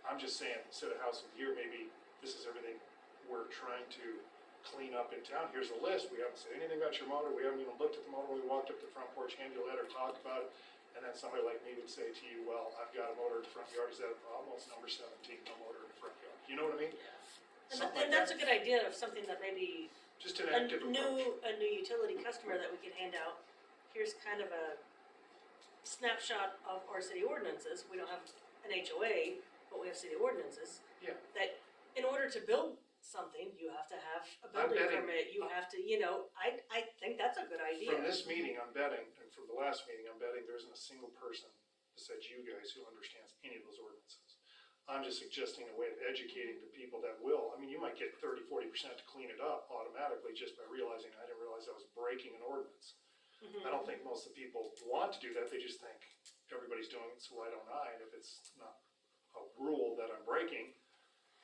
I'm just saying, instead of house of the year, maybe this is everything we're trying to clean up in town. Here's a list. We haven't said anything about your motor. We haven't even looked at the motor. We walked up to the front porch, hand you a letter, talked about it, and then somebody like me would say to you, well, I've got a motor in the front yard. Is that a problem? Well, it's number 17, no motor in the front yard. You know what I mean? Something And like that's a good idea of something that maybe Just an a active approach. new utility customer that we could hand out. Here's kind of a snapshot of our city ordinances. We don't have an HOA, but we have city ordinances. Yeah. That in order to build something, you have to have a I'm building betting- permit. You have to, you know, I think that's a good idea. From this meeting, I'm betting, and from the last meeting, I'm betting there isn't a single person besides you guys who understands any of those ordinances. I'm just suggesting a way of educating the people that will. I mean, you might get 30–40% to clean it up automatically just by realizing, I didn't realize I was breaking an ordinance. Mhm. I don't think most of the people want to do that. They just think everybody's doing it, so why don't I? And if it's not a rule that I'm breaking,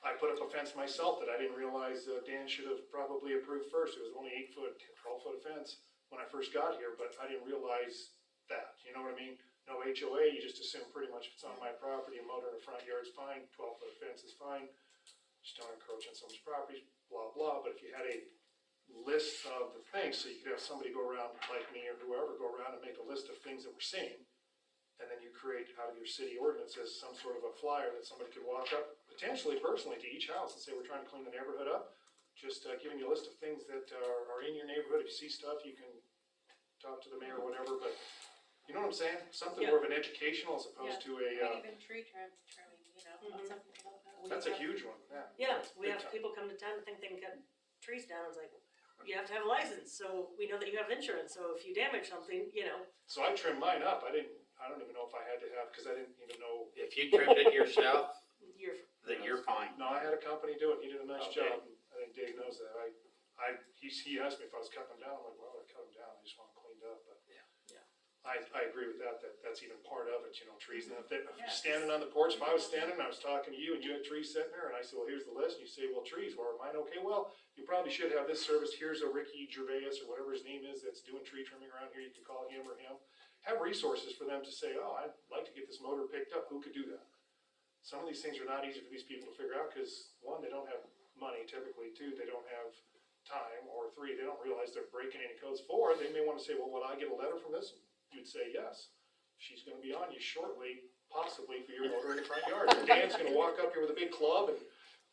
I put up a fence myself that I didn't realize Dan should have probably approved first. It was only 8 foot, 12 foot fence when I first got here, but I didn't realize that. You know what I mean? No HOA, you just assume pretty much if it's on my property, a motor in the front yard's fine, 12 foot fence is fine. Just don't encroach on someone's property, blah, blah. But if you had a list of the things, so you could have somebody go around like me or whoever, go around and make a list of things that we're seeing. And then you create out of your city ordinances some sort of a flyer that somebody could walk up, potentially personally to each house and say, we're trying to clean the neighborhood up. Just giving you a list of things that are in your neighborhood. If you see stuff, you can talk to the mayor or whatever, but you know what I'm saying? Something more of an educational as opposed to a, And even tree trimming, you know, Mhm. something about that. that's a huge one, yeah. Yeah, That's we big have time. people come to town and think they can cut trees down. It's like, you have to have a license, so we know that you have insurance, so if you damage something, you know. So I trimmed mine up. I don't even know if I had to have, because I didn't even know. If you trimmed it yourself, You're, then you're fine. No, I had a company do it. He did a nice Okay. job. I think Dave knows that. He asked me if I was cutting them down. I'm like, well, I cut them down. I just want them cleaned up, but. Yeah. Yeah. I agree with that, that's even part of it, you know, trees, and if Yeah. you're standing on the porch, if I was standing, and I was talking to you, and you had trees sitting there, and I said, well, here's the list, and you say, well, trees, well, are mine okay? Well, you probably should have this service, here's a Ricky Gervais, or whatever his name is, that's doing tree trimming around here, you can call him or him. Have resources for them to say, oh, I'd like to get this motor picked up, who could do that? Some of these things are not easy for these people to figure out, because one, they don't have money typically, two, they don't have time, or three, they don't realize they're breaking any codes, four, they may wanna say, well, would I get a letter from this? You'd say yes. She's gonna be on you shortly, possibly for your motor in the front yard. Dan's gonna walk up here with a big club and,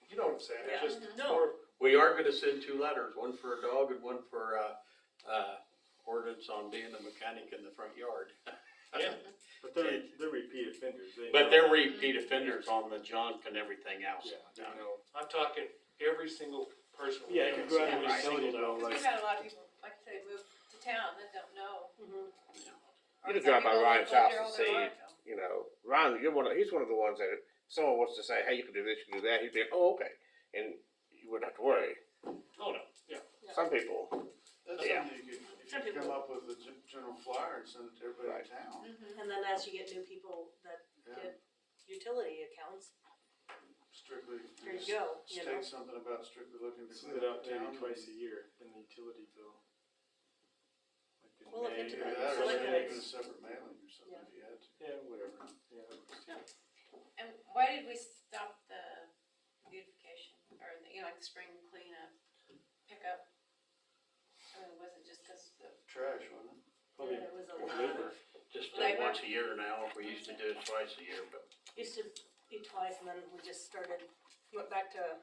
you know what I'm saying, Yeah. it's just No. more, We are gonna send 2 letters, one for a dog and one for, ordinance on being a mechanic in the front yard. yeah. But they're repeat offenders. But they're repeat offenders on the junk and everything else. Yeah, they know. I'm talking every single person. Yeah, you could go out Every and single utility bill, dog. Cause like, we've had a lot of people, like I say, move to town that don't know. Mhm. Or You just some drive by people Ryan's live house there and all their see, life. you know, Ryan, he's one of the ones that if someone wants to say, hey, you can do this, you can do that, he'd be like, oh, okay. And you wouldn't have to worry. Oh, no, yeah. Some people, That's Yeah. something you Some could people- come up with a general flyer and send it to everybody in town. Mhm. And then as you get new people that Yeah, get utility accounts, strictly. there you go, you know. State something about strictly looking to send it clean out up maybe town. twice a year in the utility bill. Like in We'll look May into Do that. that, So or like maybe a- even a separate mailing or something Yeah. if you had to. Yeah, whatever, yeah. that works too. And why did we stop the beautification, or, you know, like the spring cleanup, pickup? I mean, was it just cause the, Trash, wasn't it? Probably Yeah, it was a lot labor. of, Just Labor. once a year now, we used to do it twice a year, but used to be twice and then we just went back to,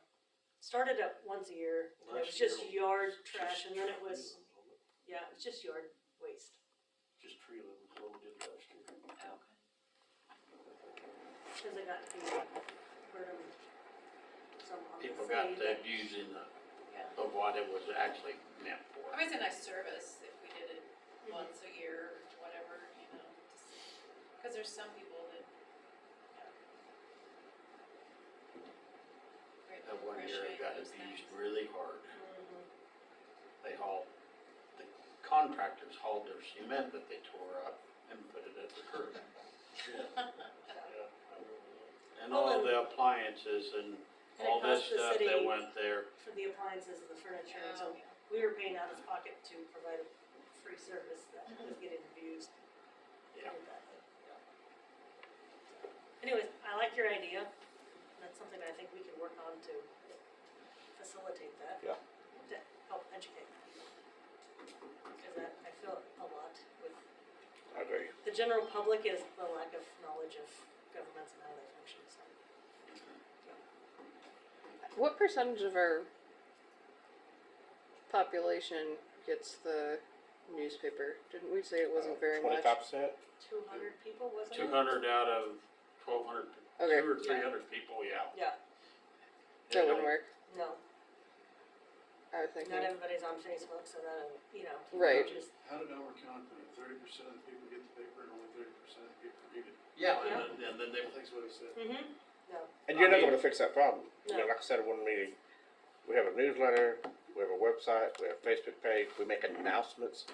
started at once a year. And it was just yard trash and then it was, yeah, it was just yard waste. Just tree limit, is what we did last year. oh, okay. Cause it got to be burden some on the people city got the that- abusing Yeah. of what it was actually meant for. I mean, it's a nice service if we did it once a year or whatever, you know, cause there's some people that, That one year it got abused really hard. Mhm. They the contractors hauled their cement that they tore up and put it at the curb. And Well, all and- the appliances and And all it this cost the stuff that city went there. for the appliances and the furniture, and so Oh, yeah. we were paying out of pocket to provide a free service that was getting abused. Yeah. pretty badly, yeah. Anyways, I like your idea, that's something I think we can work on to facilitate that. Yeah. To help educate. Cause I feel a lot with, I agree. the general public is the lack of knowledge of governments and how they function, so. What percentage of our population gets the newspaper? Didn't we say it wasn't very much? 25%? 200 people, wasn't it? 200 out of 1,200, Okay. 200 or 300 people, yeah. Yeah, That wouldn't work. no, I was thinking. not everybody's on Facebook, so that, you know. Right. Just, How did Elmer County put it? 30% of the people get the paper and only 30% of the people read it. Yeah, Yeah. and then they, I think's what he said. no, And you're I not mean- gonna fix that problem. I No. mean, like I said at one meeting, we have a newsletter, we have a website, we have a Facebook page, we make announcements,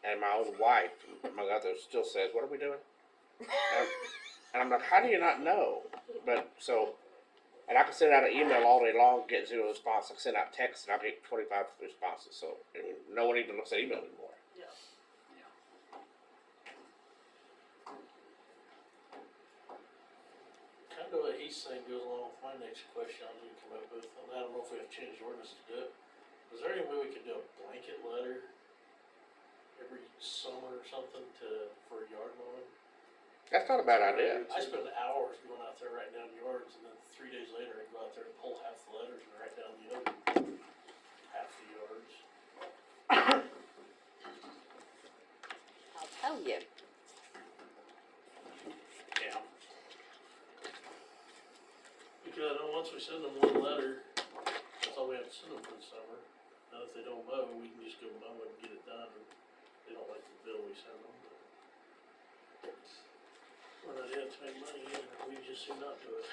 and my own wife, among others, still says, what are we doing? And I'm like, how do you not know? But, so, and I can send out an email all day long, get 0 response, I can send out texts, and I'll get 25 responses, so, I mean, no one even looks at email anymore. yeah. Kind of what he's saying goes along with my next question I was gonna come up with, and I don't know if we have changed ordinance to do it. Is there any way we could do a blanket letter every summer or something for yard mowing? That's not a bad idea. I spend hours going out there writing down yards, and then 3 days later, I go out there and pull half the letters and write down the other half the yards. I'll tell you. yeah. Because I know once we send them one letter, that's all we have to send them for the summer. And if they don't mow, we can just go mow it and get it done. They don't like the bill we send them, but we're not here to make money either, we just do not do it.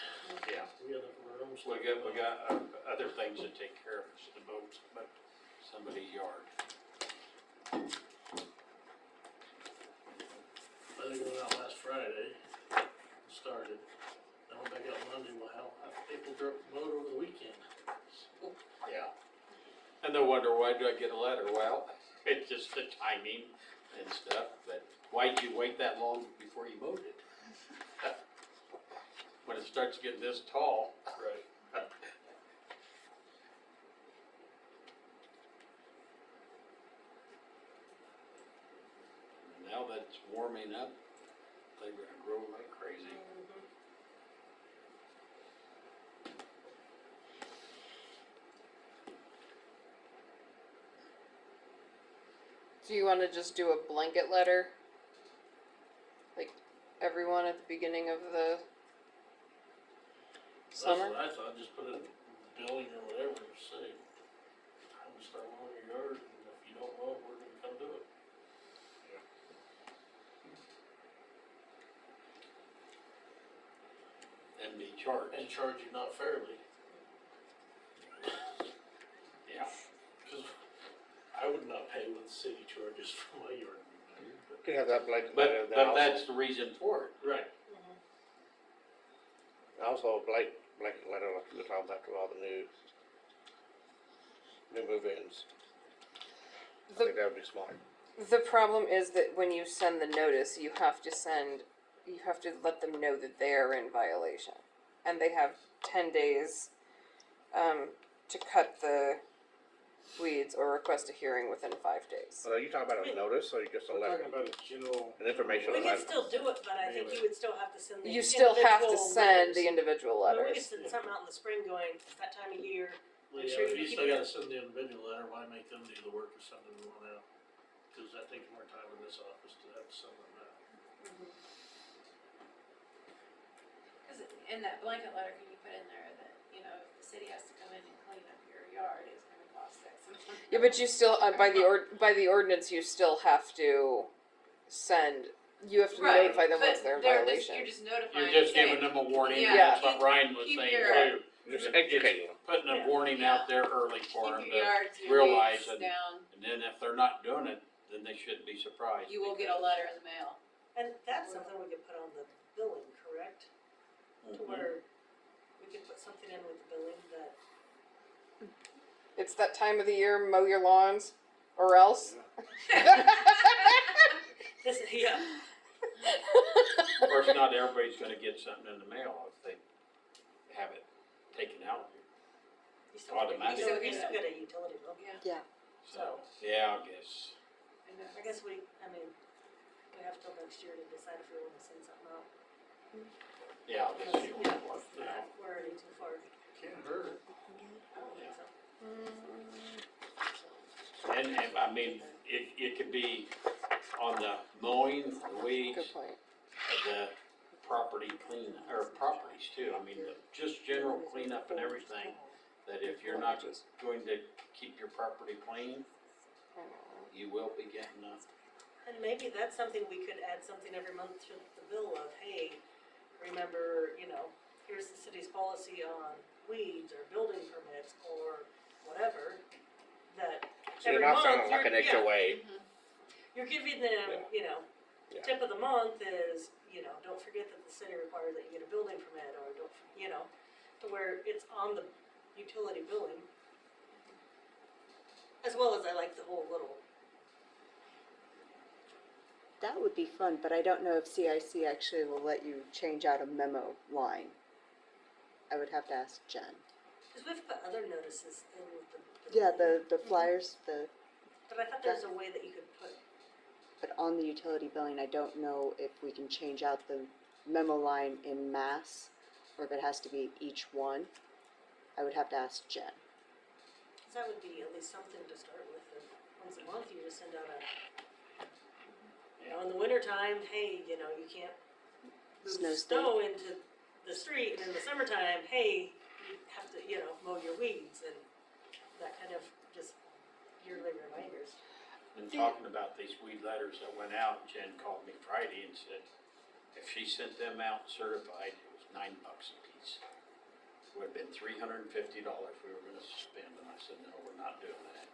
Yeah. We got enough of our own stuff. We got other things to take care of, it's the boats, but somebody's yard. Well, they went out last Friday, started, I went back out Monday, well, how people mowed over the weekend. Yeah. And they'll wonder, why do I get a letter? Well, it's just the timing and stuff, but why'd you wait that long before you mowed it? When it starts getting this tall. Right. Now that it's warming up, they're gonna grow like crazy. Do you wanna just do a blanket letter? Like, everyone at the beginning of the That's summer? what I thought, just put it in billing or whatever, say, time to start mowing your yard, and if you don't mow, we're gonna come do it. And be charged. And charge you not fairly, Yeah. cause I would not pay what the city charges for my yard repair, but. You can have that blanket letter, But, then but that's also, the reason for it. Right. also a blanket letter like the top after all the new move-ins. I think that would be smart. The problem is that when you send the notice, you have to let them know that they are in violation. And they have 10 days to cut the weeds or request a hearing within 5 days. So are you talking about a notice or just a We're letter? talking about a general. An informational We can letter? still do it, but I think you would still have to send the You still have to individual send letters. the individual I mean, we could letters. send something out in the spring going, it's that time of year. Well, Make yeah, sure if you you keep still it- gotta send the individual letter, why make them do the work of sending one out? Cause that takes more time in this office to have to send them out. Cause in that blanket letter, can you put in there that, you know, if the city has to come in and clean up your yard, it's gonna cost X amount. Yeah, but you still by the ordinance you still have to send. You have to Right, notify them but once they're in You're violation. just notifying. You're just saying, giving them a warning, and Yeah. that's what Ryan was Keep saying your- too. Just It's educating them. Putting a Yeah. warning Yeah. out there early for them Keep your to yards, your realize weeds and- down, and then if they're not doing it, then they shouldn't be surprised. you will get a because- letter in the mail. And that's something we could put on the billing, correct? To Mhm. where we could put something in with the billing that, It's that time of the year, mow your lawns, or else. this, yeah, Of course, not everybody's gonna get something in the mail if they have it taken out. you still get a Automatic. utility, you still get a utility bill. Yeah. So, yeah, I guess. I guess we have till next year to decide if we wanna send something out. Yeah, I'll just see what it was now. Yeah, we're already too far, Can't hurt. I don't think so. And I mean, it could be on the mowing, the weeds, Good point. the property clean, or properties too. I mean, just general cleanup and everything. That if you're not going to keep your property clean, you will be getting And maybe that's something we could add something every month to the bill of, hey, remember, here's the city's policy on weeds or building permits or whatever, that So you're every not month, sounding like an HOA. you're giving them, Yeah. tip of the month is, don't forget that the city requires that you get a building permit or don't, to where it's on the utility billing. As well as I like the whole little, That would be fun, but I don't know if CIC actually will let you change out a memo line. I would have to ask Jen. cause we've put other notices in with the. Yeah, the flyers, But I thought there was a way that you could put, but on the utility billing, I don't know if we can change out the memo line in mass, or if it has to be each one. I would have to ask Jen. cause that would be at least something to start with, and once a month you just send out in the winter time, hey, you can't Snow move snow into the street, and in the summertime, hey, you have to, mow your weeds, and that kind of just yearly reminders. And talking about these weed letters that went out, Jen called me Friday and said, if she sent them out certified, it was $9 a piece. Would've been $350 we were gonna spend, and I said, no, we're not doing that.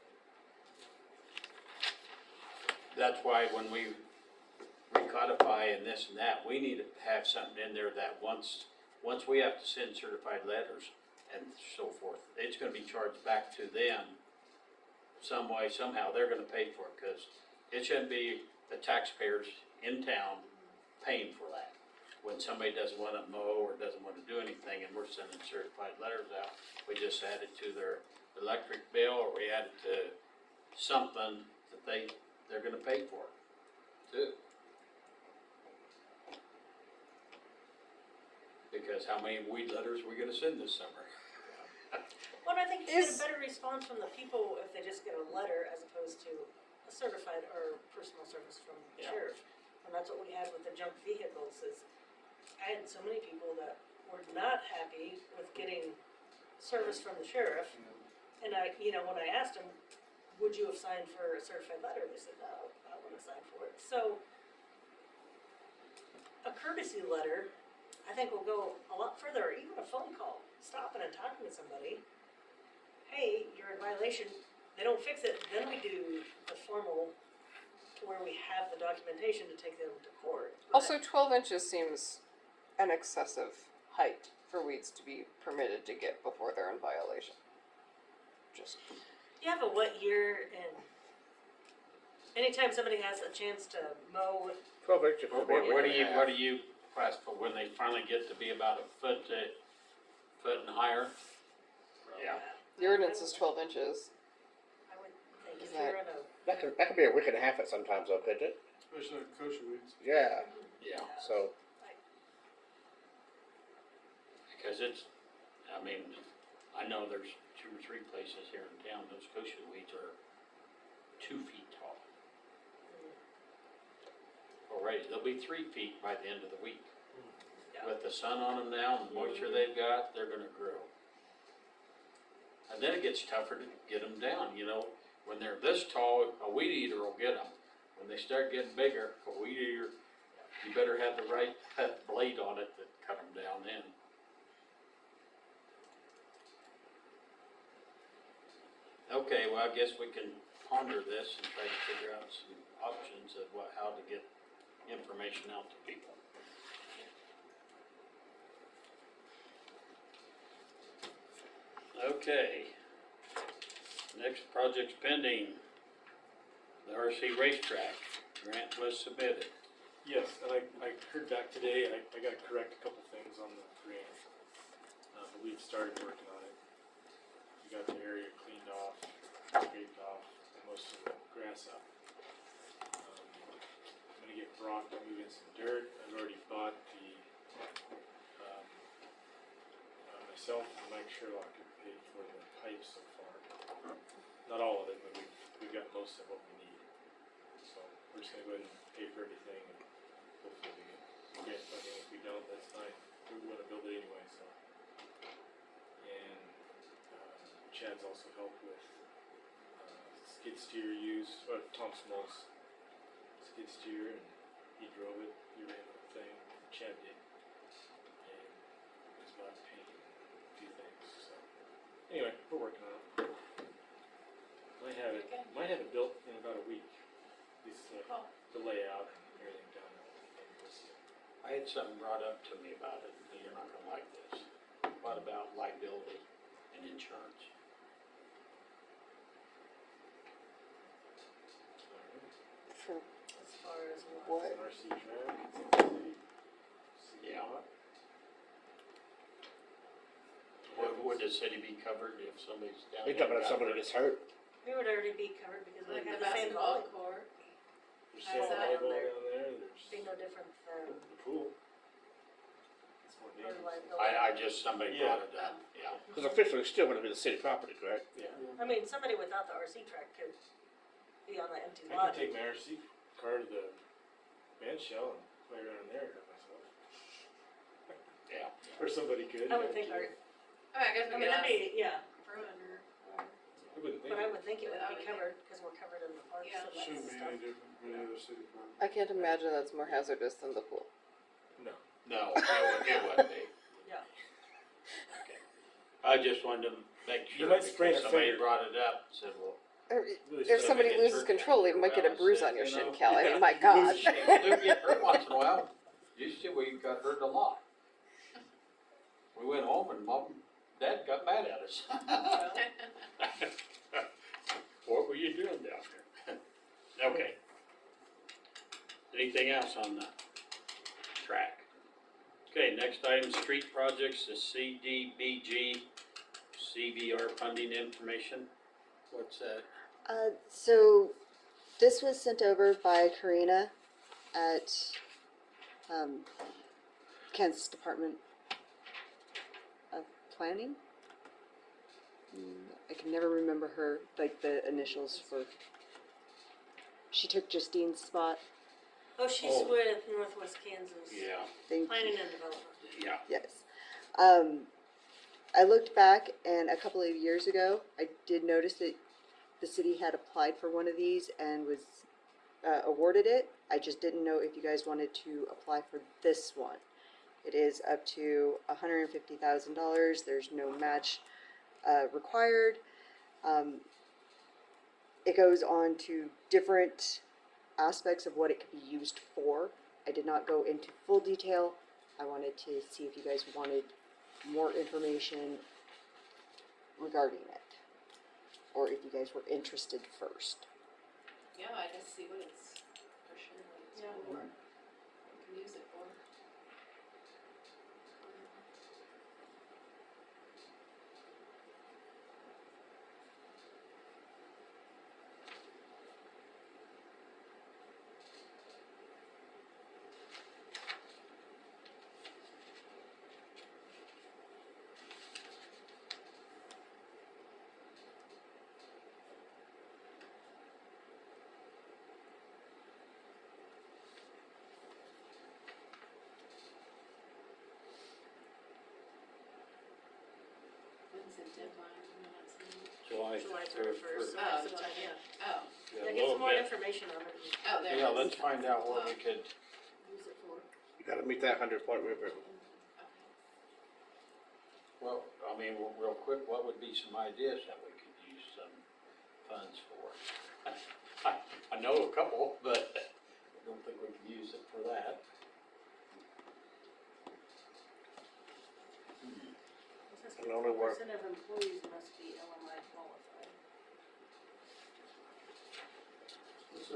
That's why when we recodify and this and that, we need to have something in there that once we have to send certified letters and so forth, it's gonna be charged back to them some way, somehow, they're gonna pay for it, cause it shouldn't be the taxpayers in town paying for that. When somebody doesn't wanna mow or doesn't wanna do anything and we're sending certified letters out, we just add it to their electric bill or we add it to something that they're gonna pay for too. Because how many weed letters are we gonna send this summer? Well, and I think you get a Is- better response from the people if they just get a letter as opposed to a certified or personal service from the Yeah. sheriff. And that's what we had with the junk vehicles is, I had so many people that were not happy with getting service from the sheriff. And I, when I asked them, would you have signed for a certified letter? They said, no, I wouldn't have signed for it. So, a courtesy letter, I think will go a lot further, or even a phone call, stopping and talking to somebody. Hey, you're in violation, they don't fix it, then we do the formal, to where we have the documentation to take them to court. But- Also, 12 inches seems an excessive height for weeds to be permitted to get before they're in violation. Just, You have a wet year and anytime somebody has a chance to mow, 12 inches would be a What week and a half. do you classify when they finally get to be about a foot and higher? Yeah. the ordinance is 12 inches. I would think Is if you're in a, That could be a week and a half at sometimes though, couldn't it? Especially on kosher weeds. Yeah, Yeah, so, because it's, I mean, I know there's 2 or 3 places here in town, those kosher weeds are 2 feet tall. Already, they'll be 3 feet by the end of the week. Yeah. With the sun on them now and the moisture they've got, they're gonna grow. And then it gets tougher to get them down, when they're this tall, a weed eater will get them. When they start getting bigger, a weed eater, you better have the right blade on it to cut them down then. Okay, well, I guess we can ponder this and try to figure out some options of how to get information out to people. Okay. Next project's pending. The RC racetrack grant was submitted. Yes, and I heard back today, I gotta correct a couple things on the grant. But we've started working on it. We got the area cleaned off, scraped off, and most of the grass up. I'm gonna get Brock to move in some dirt. I've already bought myself and Mike Sherlock have paid for the pipes so far. Not all of it, but we've got most of what we need. So we're just gonna go ahead and pay for everything and hopefully we get funding. If we don't, that's fine. We wanna build it anyway, so. And Chad's also helped with skid steer use, Tom Small's skid steer, and he drove it, he ran the thing, Chad did. And it was about paint and a few things, so. Anyway, we're working on it. Might have it built in about a week. At least Cool. the layout and everything done. And we'll see. I had something brought up to me about it, and you're not gonna like this. What about liability and insurance? For as far as what. what? It's an RC track, it's a city Yeah. lot. Would the city be covered if somebody's down? you're talking about somebody gets hurt. We would already be covered because we Like have the the same basketball volume. court. There's How's still that? volleyball down there, there's Be no different than the pool. It's more our dangerous. liability. Somebody Yeah. brought it up, yeah. Because officially it's still gonna be the city property, correct? Yeah. I mean, somebody without the RC track could be on the empty I lot. can take my RC car to the band shell and play around there and hurt myself. Yeah. Or somebody could. I would think our, I guess I we mean, could that'd ask be, yeah, Verlander. I wouldn't think. but I it. would think it would I be would covered because we're covered in the parks Yeah. and that Shouldn't be stuff. any different from any other city park. I can't imagine that's more hazardous than the pool. No. No, it would be. Yeah. Okay. I just wanted to make You sure, might sprain because a somebody finger. brought it up, and said, well, Really If start somebody Get loses hurt control, you down might there get a where I bruise sit, on your you shin, know? Cal. I Yeah. mean, my God. You do get hurt once in a while. Used to, we got hurt a lot. We went home and mom, dad got mad at us. What were you doing down there? Okay. Anything else on the track? Okay, next item, street projects, the CDBG, CBR funding information. What's that? So this was sent over by Karina at Kansas Department of Planning. I can never remember her, like the initials for. She took Justine's spot. Oh, she's Oh. with Northwest Kansas. Yeah, Thank Planning you. and Development. yeah. Yes. I looked back, and a couple of years ago, I did notice that the city had applied for one of these and was awarded it. I just didn't know if you guys wanted to apply for this one. It is up to $150,000. There's no match required. It goes on to different aspects of what it could be used for. I did not go into full detail. I wanted to see if you guys wanted more information regarding it, or if you guys were interested first. Yeah, I just see what it's, for sure, what it's Yeah. for, what we can use it for. When's the deadline? I'm not seeing it. July July first. 31st. Oh, Sometime, July. yeah. Oh, Yeah, Yeah, a get some little more bit. information on it and oh, there it is. Yeah, let's find out what we Oh, could, use it for. You gotta meet that 100-point rubric. okay. well, I mean, real quick, what would be some ideas that we could use some funds for? I know a couple, but I don't think we can use it for that. And only work- Percent of employees must be LMI qualified.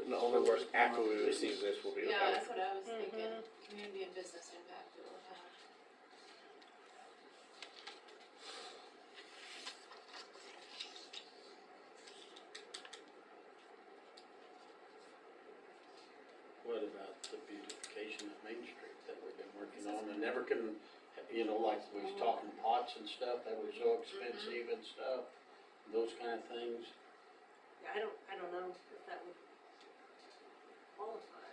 And the only work after we receive this will be. Yeah, that's what I was Mhm. thinking, community and business impact it will have. What about the beautification of Main Street that we've been working on and never can, you know, like we was talking pots and stuff, that were so expensive and stuff, those kind of things. Yeah, I don't know if that would qualify.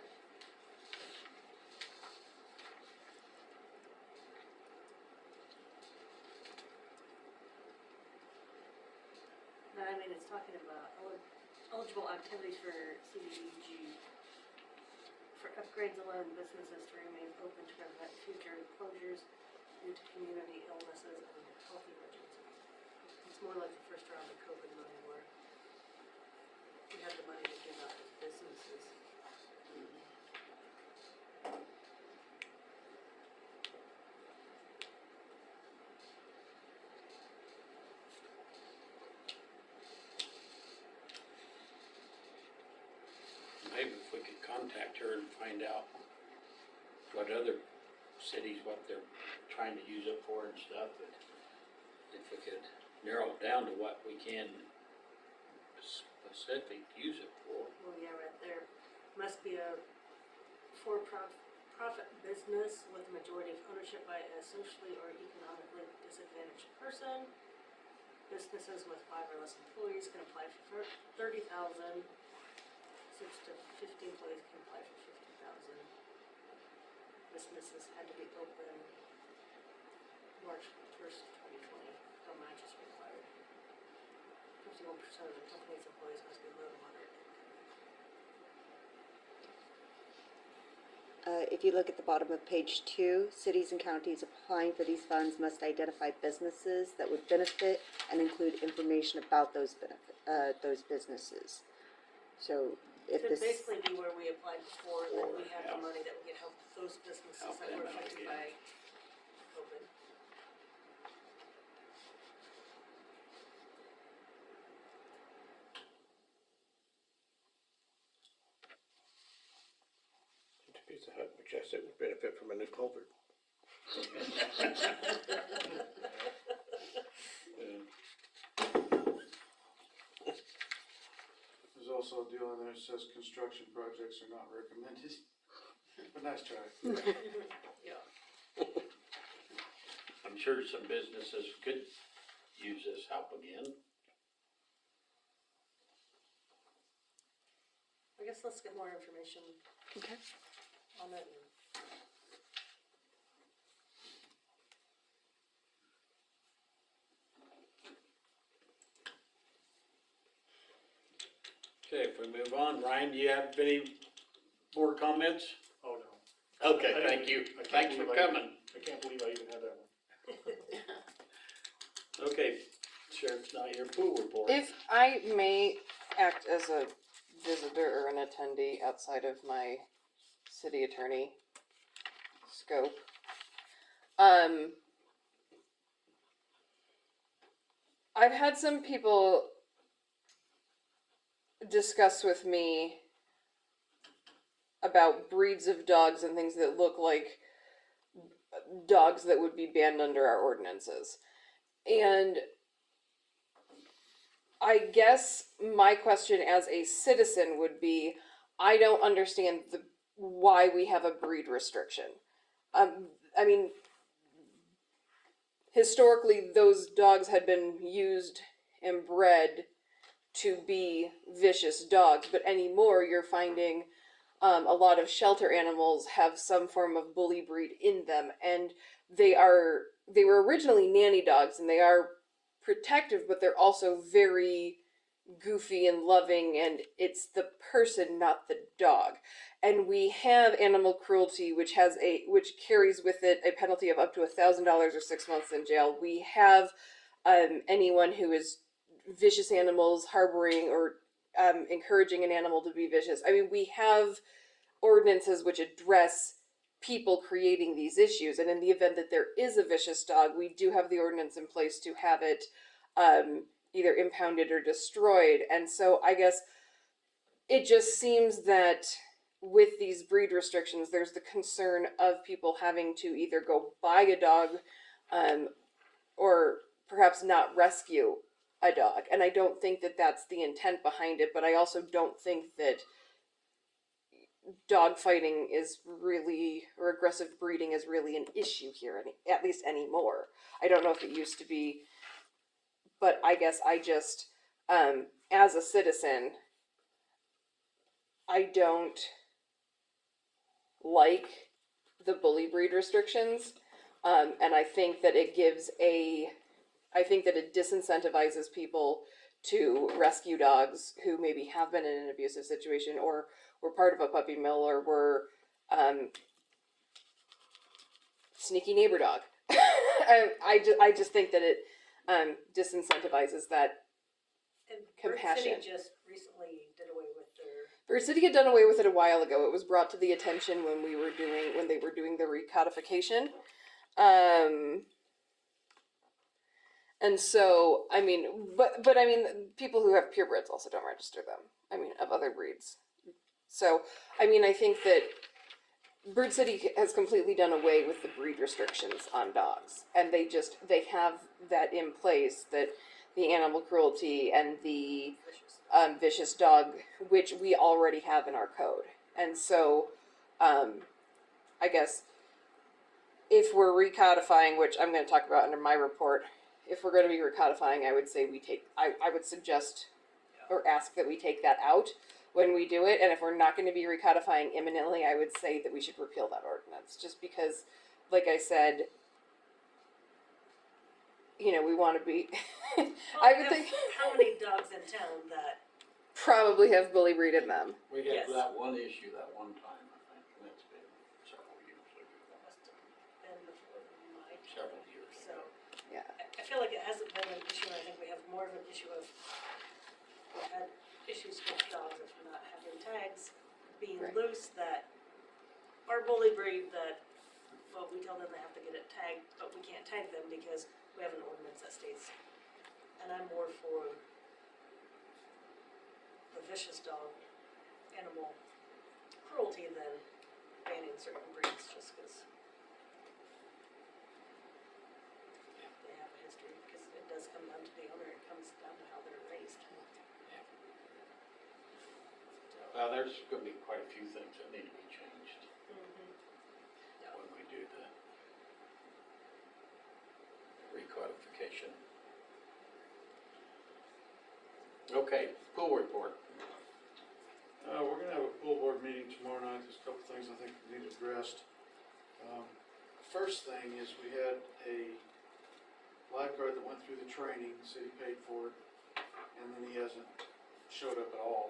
No, I mean, it's talking about eligible activities for CDBG. For upgrades alone, businesses to remain open to prevent future closures due to community illnesses and health emergencies. It's more like the first round of COVID money where we had the money to give out to businesses. Maybe if we could contact her and find out what other cities, what they're trying to use it for and stuff, but if we could narrow it down to what we can specific use it for. Well, yeah, right there. Must be a for-profit business with a majority of ownership by a socially or economically disadvantaged person. Businesses with 5 or less employees can apply for 30,000. 6 to 50 employees can apply for 50,000. Businesses had to be open March 1st, 2020. No match is required. 51% of the company's employees must be low to moderate income. if you look at the bottom of page 2, cities and counties applying for these funds must identify businesses that would benefit and include information about those businesses. So if Could this, basically be where we applied before, and then we have Yeah. the money that we could help those businesses Help that them were out, affected yeah. by COVID. Pizza Hut, which I said would benefit from a new culvert. There's also a deal in there that says construction projects are not recommended, but nice try. Yeah. I'm sure some businesses could use this help again. I guess let's get more information okay. on it. Okay, if we move on, Ryan, do you have any more comments? Oh, no. Okay, I thank you. I can't Thanks for believe I- coming. I can't believe I even had that one. Okay, Sheriff's not here, pool report. If I may act as a visitor or an attendee outside of my city attorney scope, I've had some people discuss with me about breeds of dogs and things that look like dogs that would be banned under our ordinances. And I guess my question as a citizen would be, I don't understand why we have a breed restriction. I mean, historically, those dogs had been used and bred to be vicious dogs, but anymore you're finding a lot of shelter animals have some form of bully breed in them, and they were originally nanny dogs, and they are protective, but they're also very goofy and loving, and it's the person, not the dog. And we have animal cruelty, which carries with it a penalty of up to $1,000 or 6 months in jail. We have anyone who is vicious animals harboring or encouraging an animal to be vicious. I mean, we have ordinances which address people creating these issues, and in the event that there is a vicious dog, we do have the ordinance in place to have it either impounded or destroyed. And so I guess it just seems that with these breed restrictions, there's the concern of people having to either go buy a dog or perhaps not rescue a dog. And I don't think that that's the intent behind it, but I also don't think that dog fighting is really, or aggressive breeding is really an issue here, at least anymore. I don't know if it used to be, but I guess I just, as a citizen, I don't like the bully breed restrictions, and I think that it disincentivizes people to rescue dogs who maybe have been in an abusive situation or were part of a puppy mill or were sneaky neighbor dog. I just think that it disincentivizes that And compassion. Bird City just recently did away with their. Bird City had done away with it a while ago. It was brought to the attention when they were doing the recodification. And so, I mean, but I mean, people who have purebreds also don't register them. I mean, of other breeds. So, I mean, I think that Bird City has completely done away with the breed restrictions on dogs. And they have that in place, that the animal cruelty and the vicious dog, which we already have in our code. And so, I guess, if we're recodifying, which I'm going to talk about under my report, if we're going to be recodifying, I would say I would suggest or ask that we take that out when we do it. And if we're not going to be recodifying imminently, I would say that we should repeal that ordinance. Just because, like I said, we want to be, I would think, How many dogs in town that, probably have bully breed in them. We Yes. had that one issue that one time, I think, and it's been I think we have more of an issue of, we've had issues with dogs of not having tags, being Right. loose, that are bully breed, that, well, we tell them they have to get it tagged, but we can't tag them because we have an ordinance that states. And I'm more for the vicious dog, animal cruelty than banning certain breeds just because they have a history, because it does come down to the owner, it comes down to how they're raised. Well, there's gonna be quite a few things that need to be changed Mm-hmm. when we do the recodification. Okay, pool report. We're gonna have a pool board meeting tomorrow night, there's a couple things I think need addressed. First thing is we had a lifeguard that went through the training, the city paid for it, and then he hasn't showed up at all.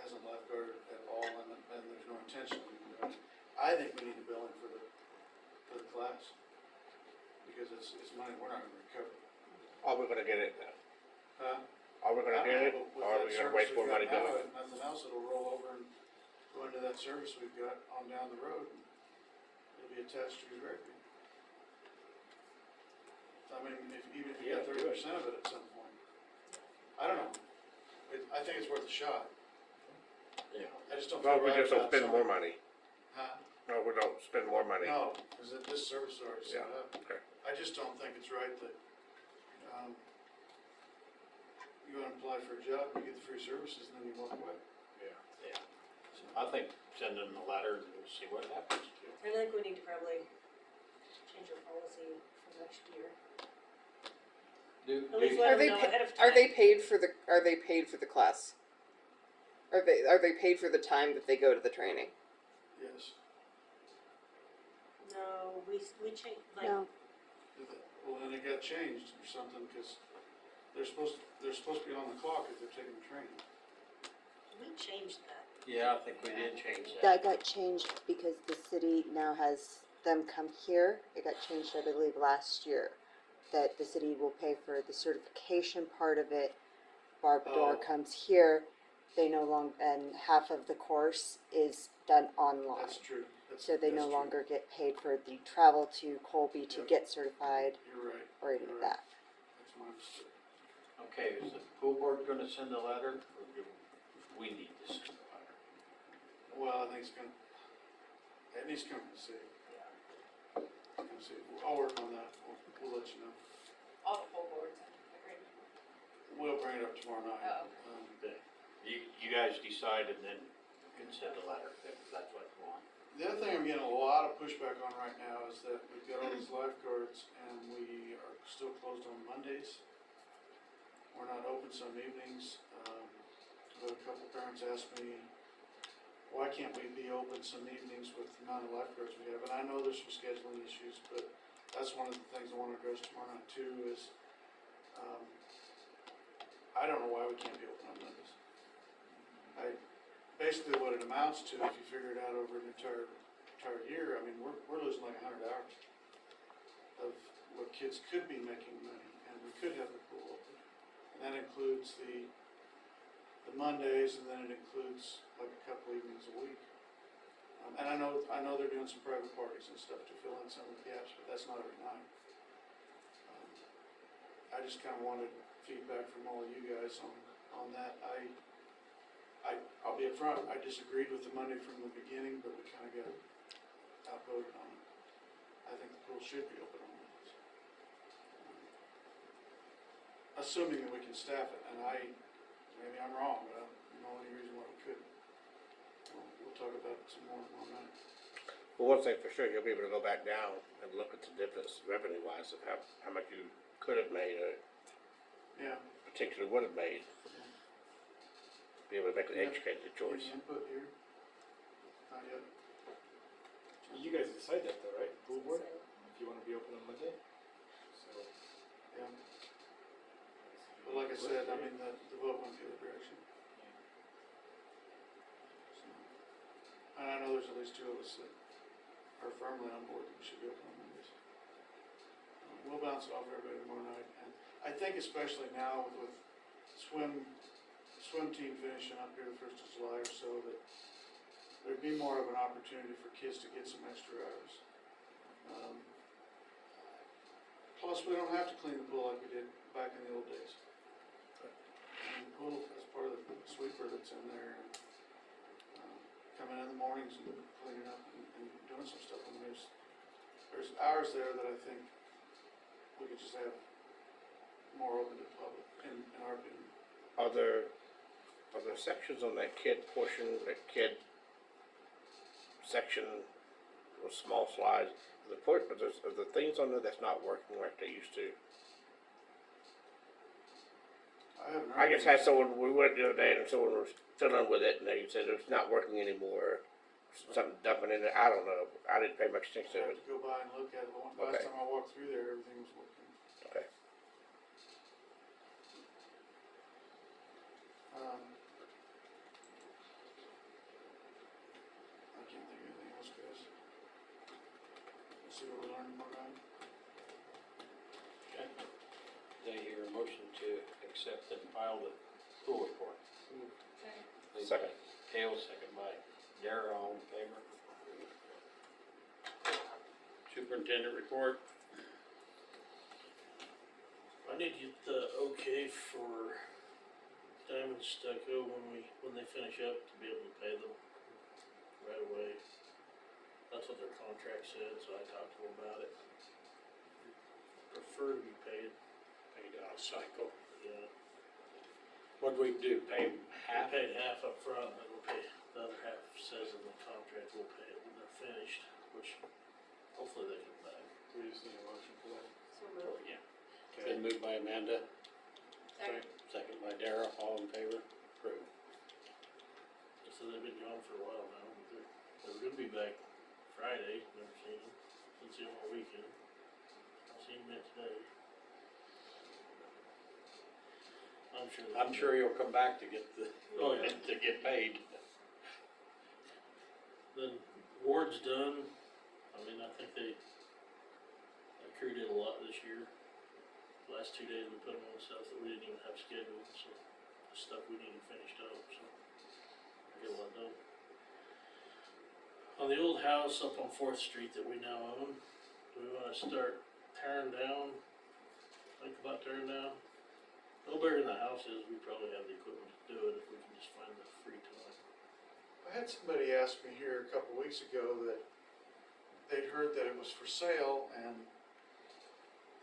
Hasn't lifeguarded at all, and there's no intention of him doing it. I think we need to bill him for the class, because it's money we're not gonna recover. Are we gonna get it then? Huh? Are we gonna get it, With or are that we gonna service waste more we've money got doing now, it? Nothing else, it'll roll over and go into that service we've got on down the road, and it'll be attached to his record. I mean, even if you Yeah, get do it. 30% of it at some point. I don't know, I think it's worth a shot. Yeah. I just don't feel Well, we right just don't about spend more someone- money. Huh? No, we don't spend more money. No, because this service is already set Yeah, up. okay. I just don't think it's right that, you wanna apply for a job, you get the free services, and then you walk away. Yeah. I think send them a letter and we'll see what happens. I think we need to probably change our policy for next year. At least Do, let Are them they know pa- ahead of are time. they paid for the class? Are they paid for the time that they go to the training? Yes. No, we changed, like, No, Well, then it got changed or something, because they're supposed to be on the clock if they're taking training. we changed that. yeah, I think we did change that. that got changed because the city now has them come here. It got changed, I believe, last year, that the city will pay for the certification part of it. Barb Door Oh. comes here, they no longer, and half of the course is done online. That's true. So they no That's true. longer get paid for the travel to Colby to Yep. get certified You're right. or any You're of right. that. That's my mistake. Okay, is the pool board gonna send a letter, or do we need to send a letter? Well, I think it needs to come from the city. Come see. I'll work on that. We'll let you know. All the poll boards, agreed. We'll bring it up tomorrow night. Oh. Okay. You guys decide and then you can send a letter if that's what you want. The other thing I'm getting a lot of pushback on right now is that we've got all these lifeguards and we are still closed on Mondays. We're not open some evenings. But a couple parents asked me, why can't we be open some evenings with the amount of lifeguards we have? And I know there's some scheduling issues, but that's one of the things I want to address tomorrow night too is, I don't know why we can't be open on Mondays. Basically what it amounts to, if you figure it out over an entire year, I mean, we're losing like 100 hours of what kids could be making money, and we could have the pool open. And that includes the Mondays, and then it includes like a couple evenings a week. And I know they're doing some private parties and stuff to fill in some of the gaps, but that's not every night. I just kind of wanted feedback from all of you guys on that. I'll be upfront, I disagreed with the Monday from the beginning, but we kind of got outvoted on it. I think the pool should be open on Mondays. Assuming that we can staff it, and maybe I'm wrong, but I don't know any reason why we couldn't. We'll talk about it some more tomorrow night. Well, one thing for sure, you'll be able to go back down and look at the difference revenue wise of how much you could have made or Yeah. potentially would have made. Be able to make an educated choice. Any input here? Not yet. You guys decide that though, right? Pool board, if you wanna be open on Monday? So, Yeah. But like I said, I mean, the vote went the other direction. So, and I know there's at least two of us that are firmly on board that we should be open on Mondays. We'll bounce it off everybody tomorrow night, and I think especially now with swim team finishing up here the 1st of July or so, that there'd be more of an opportunity for kids to get some extra hours. Plus, we don't have to clean the pool like we did back in the old days. And the pool is part of the sweeper that's in there, and coming in the mornings and cleaning up and doing some stuff. I mean, there's hours there that I think we could just have more open to the public, in our opinion. Are there sections on that kid portion, that kid section with small slides? Are the things on there that's not working like they used to? I haven't heard. I just had someone, we went the other day and someone was fiddling with it and they said it's not working anymore. Something dumping in it, I don't know, I didn't pay much attention I to have it. to go by and look at it. Last Okay. time I walked through there, everything was working. Okay. I can't think of anything else, guys. Let's see what we learned more on. Okay. Do I hear a motion to accept and file the pool report? Moved by Second. Kale, second by Dara, all in favor? Superintendent report? I need to get the okay for Diamond Stucco when they finish up to be able to pay them right away. That's what their contract said, so I talked to them about it. Prefer to be paid, Paid out of cycle. yeah. What'd we do, pay half? We paid half up front, and we'll pay, the other half says in the contract we'll pay it when they're finished, which hopefully they come back. We just need a motion for that. So moved. Yeah. Been moved by Amanda, Second. second by Dara, all in favor? Approved. So they've been gone for a while now, but they're gonna be back Friday, never seen them, since the whole weekend. I seen them today. I'm sure you'll come back to get the, Oh, yeah. to get paid. Then Ward's done, I mean, I think the crew did a lot this year. Last 2 days we put them on stuff that we didn't even have scheduled, so the stuff we needed finished up, so I get a lot done. On the old house up on 4th Street that we now own, do we wanna start tearing down? Think about tearing down? No bigger than the house is, we probably have the equipment to do it if we can just find the free time. I had somebody ask me here a couple weeks ago that they'd heard that it was for sale and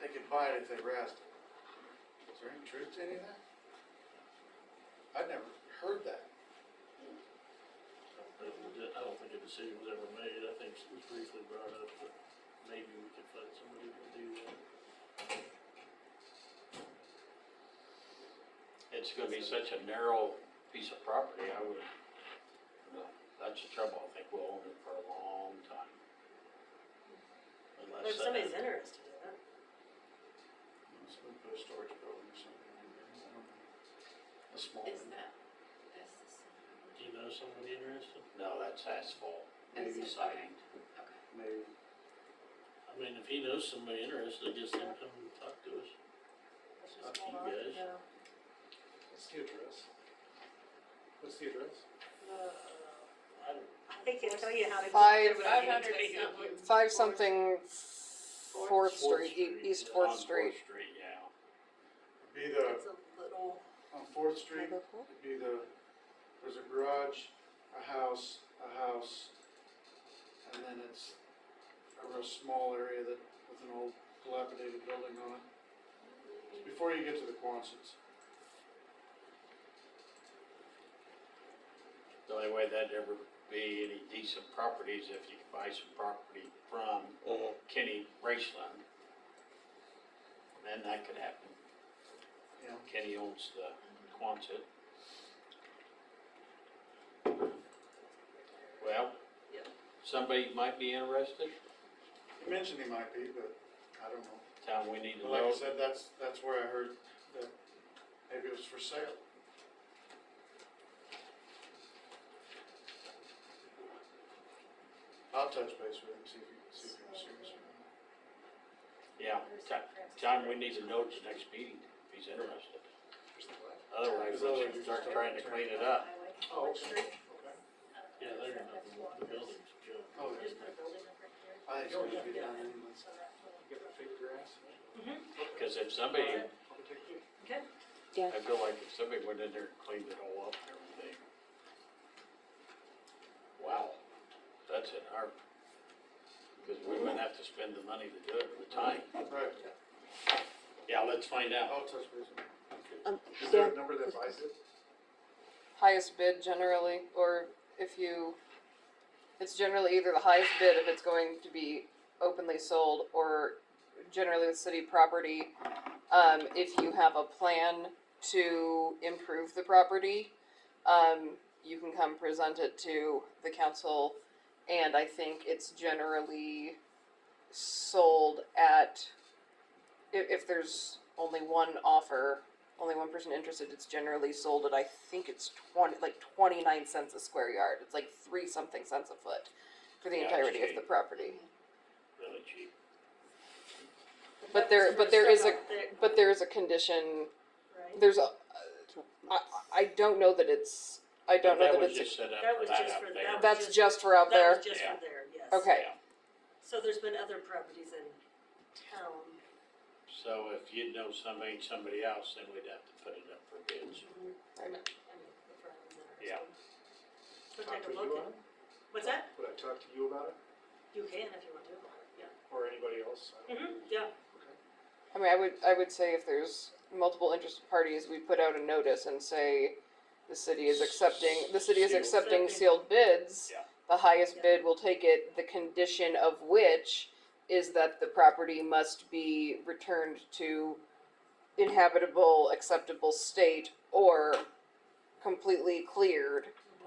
they could buy it if they razzed it. Is there any truth to any of that? I'd never heard that. I don't think a decision was ever made, I think it was briefly brought up that maybe we could find somebody who would do that. It's gonna be such a narrow piece of property, that's the trouble, I think we'll own it for a long time. Unless But if somebody's interested in it, Somebody put a storage building or something in there. I don't know. A small Is one. that, this is. Do you know somebody interested? No, that's asphalt, Is maybe it? siding. Okay. Maybe. I mean, if he knows somebody interested, just then come and talk to us. let's Up just to hold you on, guys. no. What's the address? What's the address? I don't, I can't tell you how to. Five- get everybody to 500 tell you. something. 5 something 4th Street, East on 4th Street. yeah. Be the, It's a little, on 4th Street, it'd be there's a garage, a house, and then it's a real small area that, with an old dilapidated building on it. It's before you get to the Quonsets. The only way that'd ever be any decent properties if you could buy some property from Kenny Raceland. Then that could happen. Yeah. Kenny owns the Quonset. Well, Yep. somebody might be interested, He mentioned he might be, but I don't know. tell him we need to But like I know. said, that's where I heard that maybe it was for sale. I'll touch base with him, see if he was serious or not. Yeah, John, we need to know at the next meeting if he's interested. Otherwise, we'll just start trying to clean it up. Oh, okay. Yeah, they're nothing, the building's good. Oh, Just put a building up right here. I think it should be done anyway. Get the fake grass. Cause if somebody, Okay, Yeah. I feel like if somebody went in there and cleaned it all up and everything. Wow, that's an art. Because we wouldn't have to spend the money to do it, the time. Right, Yeah, let's find out. I'll touch base with you. Is there a number that buys it? Highest bid generally, or if you, it's generally either the highest bid if it's going to be openly sold, or generally the city property. If you have a plan to improve the property, you can come present it to the council, and I think it's generally sold at, if there's only one offer, only one person interested, it's generally sold at, I think it's 29 cents a square yard. It's like 3 something cents a foot for the Yeah, it's entirety of cheap. the property. Really cheap. But that was for there is stuff a, out there, but there is a condition, right? there's a, I don't know that it's, I don't know that was it's, just set up That for was that just out for- there. that was that's just for out That there? was just Yeah. for there, yes. Okay. Yeah. So there's been other properties in town. So if you'd know somebody else, then we'd have to put it up for bids. I mean, the firms that are. Yeah. So Talk take to a you look on at, it? what's that? Would I talk to you about it, You can if you want to, yeah. or anybody else? I don't know. Yeah, I mean, I would say if there's multiple interested parties, we put out a notice and say the city is accepting Sealed. accepting sealed bids. Yeah. The highest Yeah. bid will take it, the condition of which is that the property must be returned to inhabitable, acceptable state, or completely cleared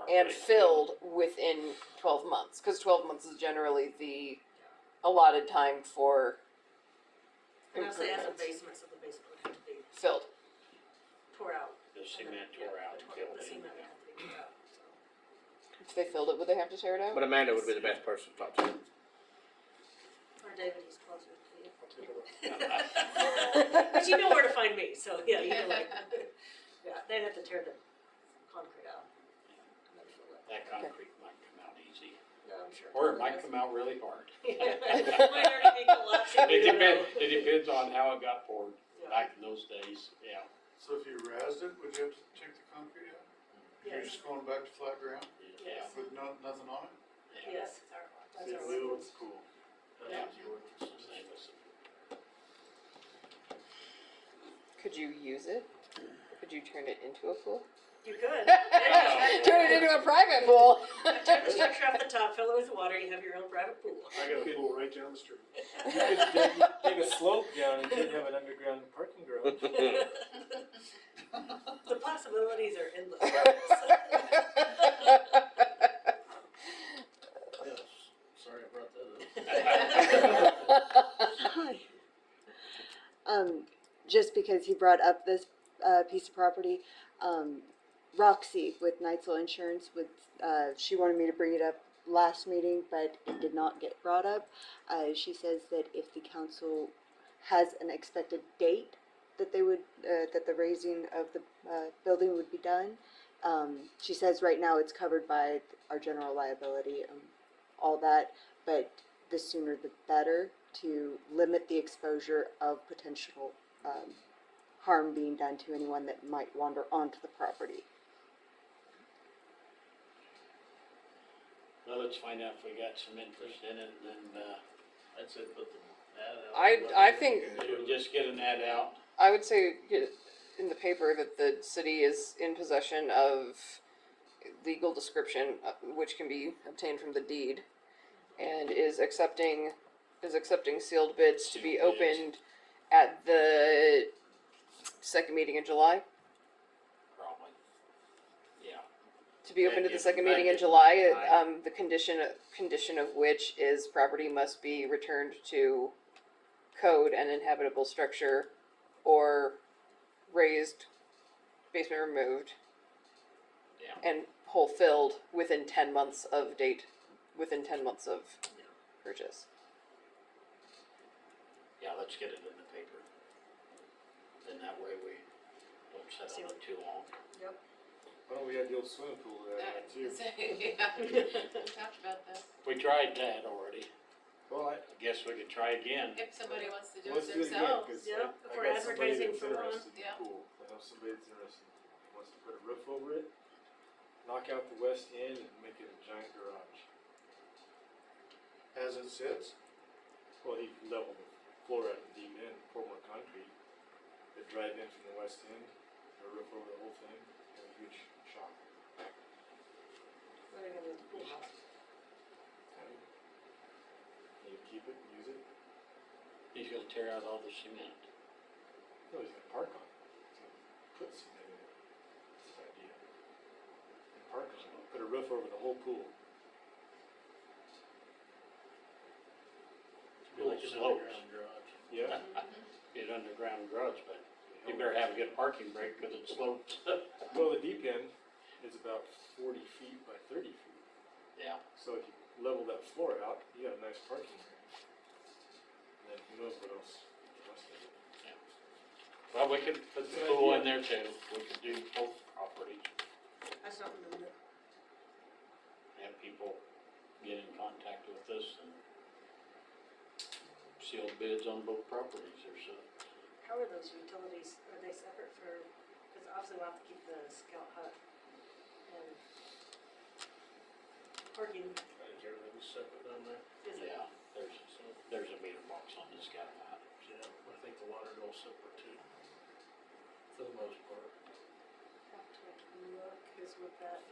and Properly. filled within 12 months, because 12 months is generally the allotted time for and I'll say as a improvements. basement, so the basement would have to be Filled. tore out. The and then, cement yeah, tore out the and tor- filled The in. cement would have to be tore out, so. If they filled it, would they have to tear it out? But Amanda would be the best person to talk to. Or David, he's closer to you. I'll take a look. But you know where to find me, so yeah, you know, like, yeah, they'd have to tear the concrete out. And then fill it. That concrete might come out easy, No, I'm sure. or it might come out really hard. Might already be collapsing, we don't know. It depends on how it got poured Yeah. back in those days, yeah. So if you razzed it, would you have to take the concrete out? You're Yes, just going back to flat ground Yeah. with nothing on it? Yeah. yes, that's It our will, ordinance. cool. Yeah. That's the ordinance. Same as- Could you use it? Could you turn it into a pool? You could. Turn it into a private pool. Turn the structure off the top, fill it with water, you have your own private pool. I got a pool right down the street. You could dig a slope down and you'd have an underground parking garage. The possibilities are endless. Yes, sorry I brought that up. Hi. Just because he brought up this piece of property, Roxy with Knightsville Insurance would, she wanted me to bring it up last meeting, but it did not get brought up. She says that if the council has an expected date that they would, that the raising of the building would be done, she says right now it's covered by our general liability and all that, but the sooner the better to limit the exposure of potential harm being done to anyone that might wander onto the property. Well, let's find out if we got some interest in it, and then, I'd say put the ad out. I think we'll just get an ad out. I would say get in the paper that the city is in possession of legal description, which can be obtained from the deed, and is accepting sealed bids to be Sealed bids. opened at the second meeting in July. Probably. Yeah. To be opened That at the gives- second that meeting in gives July, time. the condition of which is property must be returned to code and inhabitable structure, or raised, basement removed, Yeah. and hole filled within 10 months of date, within 10 months of purchase. Yeah, let's get it in the paper. Then that way we don't sit on it too long. Yep. Why don't we add the old swimming pool to that too? Yeah, we talked about that. We tried that already. Well, I guess we could try again. If somebody wants to do let's it do it again, themselves. cause Yeah, I if we're got somebody advertising that's for one. interested in Yeah. the pool. I know somebody that's interested, wants to put a roof over it, knock out the west end and make it a giant garage. As it sits, Well, he leveled the floor out and deep in, pour more concrete. They drive in from the west end, a roof over the whole thing, and a huge shop. What are you gonna do with the pool house? And you keep it, use it. He's gonna tear out all the cement. No, he's gonna park on it. He's gonna put cement in it. That's his idea. And park on it, put a roof over the whole pool. Pool Like an slopes. underground garage. Yeah. Be an underground garage, but you better have a good parking brake, cause it slopes. Well, the deep end is about 40 feet by 30 feet. Yeah. So if you level that floor out, you got a nice parking area. And then who knows what else the rest of it. Well, we could put the pool in there too. We could do both properties. That's something to, Have people get in contact with us and seal bids on both properties or so. how are those utilities, are they separate for, cause obviously we'll have to keep the scout hut and parking, I think everything's separate down there. is it? Yeah, there's a meter box on this guy. Yeah, I think the water goes separate too, for the most part. Have to look, cause with that,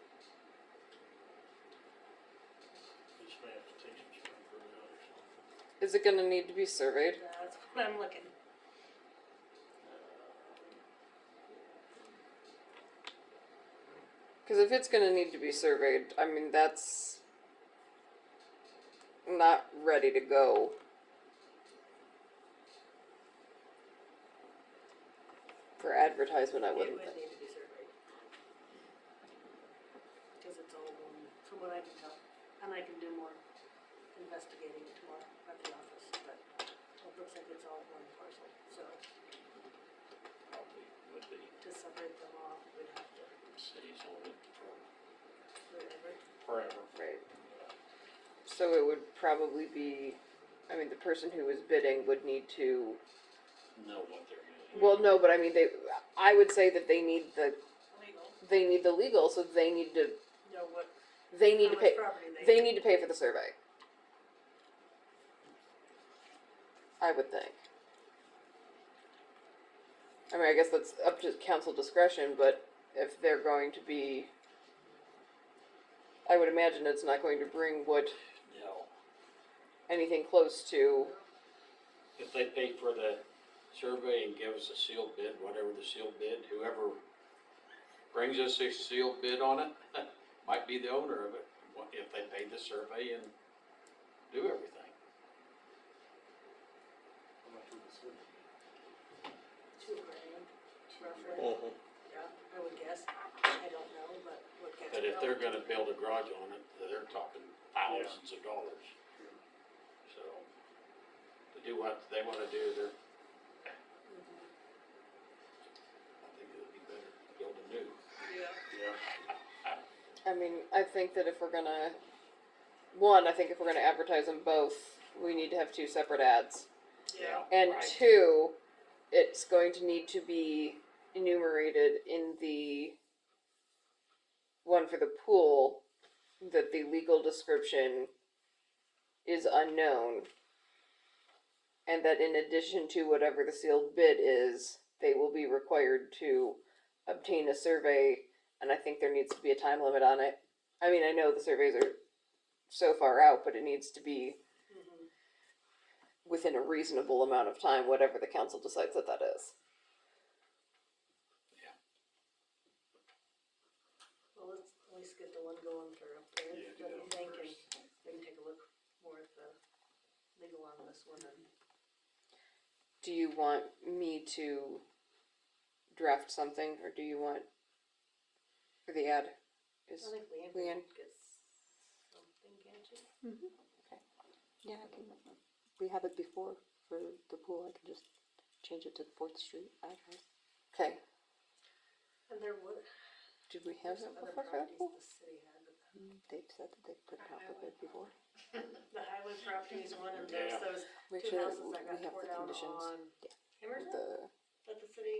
You just may have to take some sprinklers out or something. Is it gonna need to be surveyed? that's what I'm looking. Cause if it's gonna need to be surveyed, I mean, that's not ready to go. For advertisement, I It wouldn't would think. need to be surveyed. Cause it's all one, from what I can tell, and I can do more investigating tomorrow at the office, but it looks like it's all one parcel, so Probably would be. to separate them off, we'd have to, Cities own it whatever. forever. Right. So it would probably be, I mean, the person who was bidding would need to, Know what they're gonna do. well, no, but I mean, I would say that they need the Legal, legal, so they need to, know what, they how need to much pay, property they need to pay for the survey. I would think. I mean, I guess that's up to council discretion, but if they're going to be, I would imagine it's not going to bring what, No. anything close to, If they pay for the survey and give us a sealed bid, whatever the sealed bid, whoever brings us a sealed bid on it, might be the owner of it, if they pay the survey and do everything. How much would this would be? $2,000, roughly, yeah, I would guess, I don't know, but what gets. But if they're gonna build a garage on it, they're talking thousands of dollars. So, to do what they wanna do, Mhm. I think it would be better to build a new. Yeah. Yeah. I mean, I think that if we're gonna, one, I think if we're gonna advertise them both, we need to have two separate ads. Yeah. And Right. two, it's going to need to be enumerated in the one for the pool that the legal description is unknown. And that in addition to whatever the sealed bid is, they will be required to obtain a survey, and I think there needs to be a time limit on it. I mean, I know the surveys are so far out, but it needs to be Mhm. within a reasonable amount of time, whatever the council decides that that is. Well, let's at least get the one going for up there, Yeah, do what do you that think, one and first. maybe take a look more at the legal on this one, and Do you want me to draft something, or do you want for the ad? I Is think Leanne Leanne? can get something, can't you? Yeah, we have it before for the pool, I can just change it to the 4th Street address. Okay, And there would, did we have there's that some other before for the properties pool? the city had, but They've said that they've put it out for bid before. the highway properties one, and there's Yeah. those Make two sure houses that we got have tore the down conditions, on Emerson, the that the city,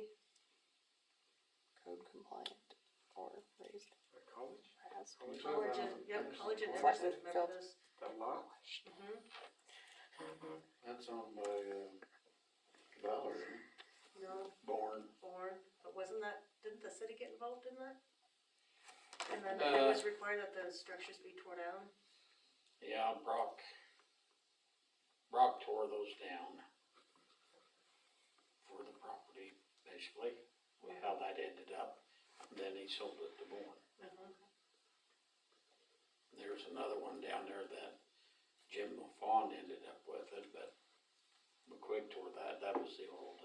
code compliant or raised At college? as. College? College and, yep, College and Flat Emerson, roof remember felt. those? That lot? Mm-hmm. That's owned by, Valerie. No, Born. but wasn't that, didn't the city get involved in that? And then it was required that the structures be tore down? Yeah, Brock tore those down for the property, basically, how that ended up. Then he sold it to Bourne. Mm-hmm. There's another one down there that Jim LaFawn ended up with it, but McQuigg tore that. That was the old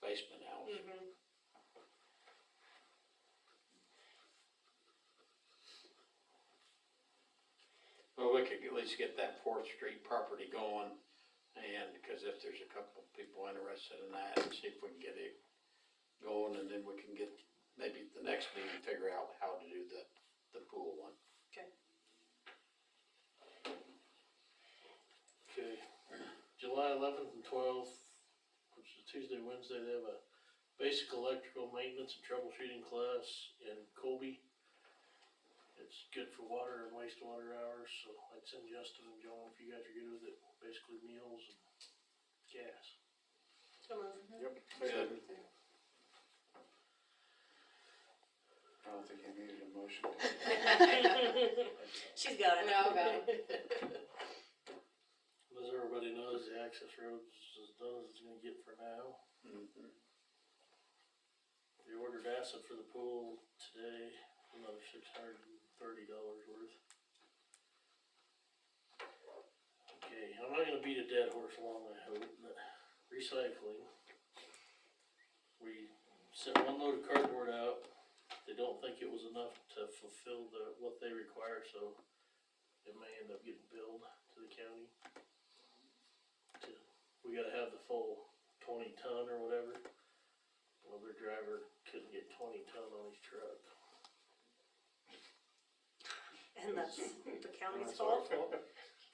basement house. Mm-hmm. Well, we could at least get that 4th Street property going, and, because if there's a couple people interested in that, and see if we can get it going, and then we can get, maybe at the next meeting, figure out how to do the pool one. Okay. Okay, July 11th and 12th, which is Tuesday, Wednesday, they have a basic electrical maintenance and troubleshooting class in Colby. It's good for water and wastewater hours, so I'd send Justin and John if you guys are good with it, basically meals and gas. So moved. Yep. Good. I don't think I needed a motion. She's got it. We all got As everybody knows, the access roads is as done as it's gonna get for now. Mhm. We ordered acid for the pool today, another $630 worth. Okay, I'm not gonna beat a dead horse along, I hope, but recycling. We sent one load of cardboard out. They don't think it was enough to fulfill what they require, so it may end up getting billed to the county. We gotta have the full 20 ton or whatever. Well, their driver couldn't get 20 ton on his truck. And that's the county's That's our fault?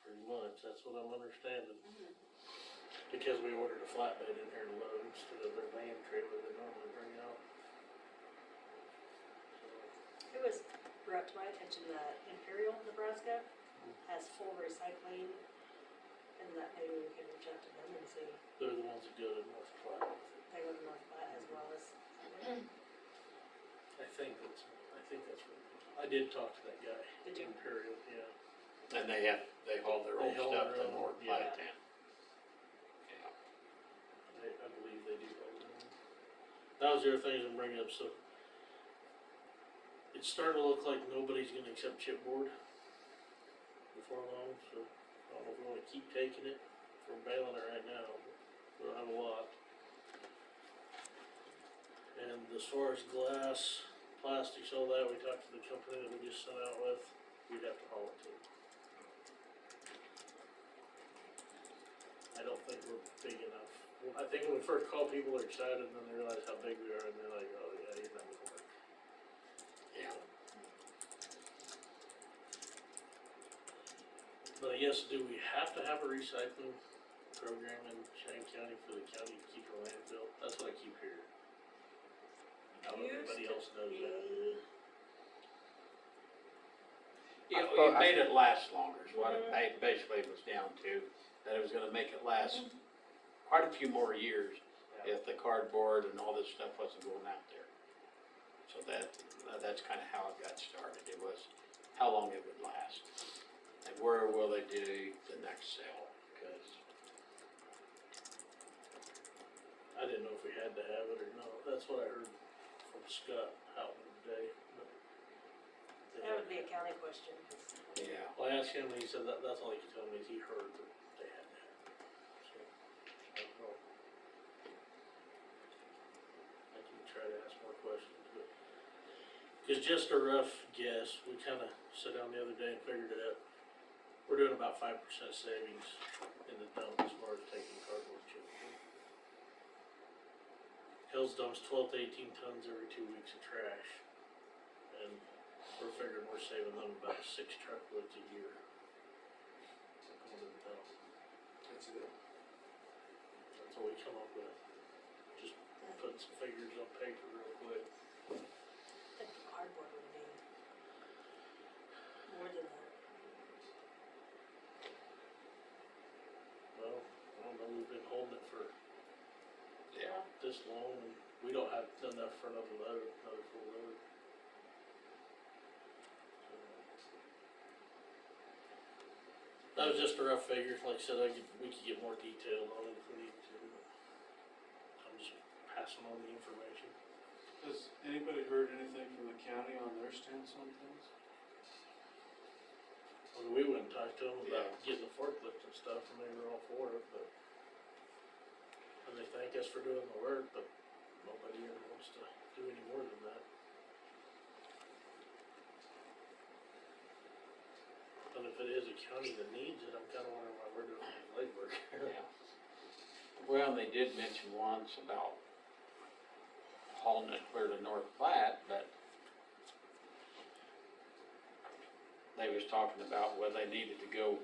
Pretty much, that's what I'm understanding. Because we ordered a flatbed in here to load instead of their van trailer they normally bring out. It was brought to my attention that Imperial, Nebraska has full recycling, and that maybe we can reach out to them and see, They're the ones that go to North Platte. they go to North Platte as well as. I think that's what, I did talk to that guy. Did you? Imperial, yeah. And they haul their They own haul stuff their to own, North yeah. Platte then. Yeah. I believe they do all of them. That was the other thing I'm bringing up, so. It's starting to look like nobody's gonna accept chipboard before long, so I don't know if we wanna keep taking it. We're bailing it right now, but we don't have a lot. And as far as glass, plastics, all that, we talked to the company that we just sent out with, we'd have to haul it to them. I don't think we're big enough. I think when we first call people, they're excited, and then they realize how big we are, and they're like, oh yeah, you're not gonna work. Yeah. But I guess, do we have to have a recycling program in Cheyenne County for the county to keep our landfill? That's what I keep hearing. How everybody else knows that. You know, it made it last longer, is what it basically was down to, that it was gonna make it last quite a few more years if the cardboard and all this stuff wasn't going out there. So that's kinda how it got started, it was how long it would last. And where will they do the next sale, because I didn't know if we had to have it or not. That's what I heard from Scott Houghton today. but they That would had- be a county question, 'cause yeah. Well, I asked him, and he said that's all he could tell me is he heard that they had to have it. So, I don't know. I can try to ask more questions, but, cause just a rough guess, we kinda sat down the other day and figured it out. we're doing about 5% savings in the dump as far as taking cardboard chips. Hills dumps 12 to 18 tons every 2 weeks of trash, and we're figuring we're saving them about 6 truckloads a year. Going to the dump. That's it. That's what we come up with. Just putting some figures on paper real quick. I think the cardboard would be more than that. Well, I don't know, we've been holding it for Yeah. this long, and we don't have enough for another load, another full load. So, that was just a rough figure, like I said, we could get more detailed on it if we need to. I'm just passing on the information. Has anybody heard anything from the county on their stance on things? I mean, we went and talked to them about Yeah. getting the forklift and stuff, and they were all for it, but, and they thank us for doing the work, but nobody ever wants to do any more than that. But if it is a county that needs it, I'm kinda wondering why we're doing the legwork. Yeah. Well, they did mention once about hauling it clear to North Platte, but they was talking about whether they needed to go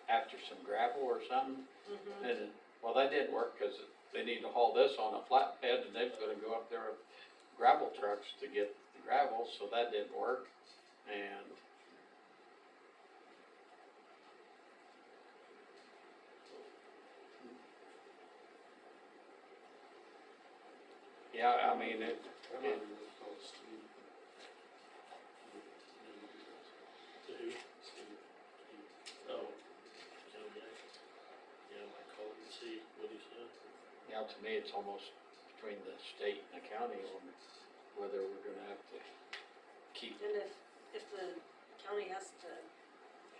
after some gravel or something. Mm-hmm. And, well, that didn't work, cause they need to haul this on a flatbed, and they're gonna go up there with gravel trucks to get the gravel, so that didn't work. And yeah, I mean, I don't know who was called Steve. To who? Oh, county guy. Yeah, I might call him and see what he said. yeah, to me, it's almost between the state and the county on whether we're gonna have to keep. And if the county has to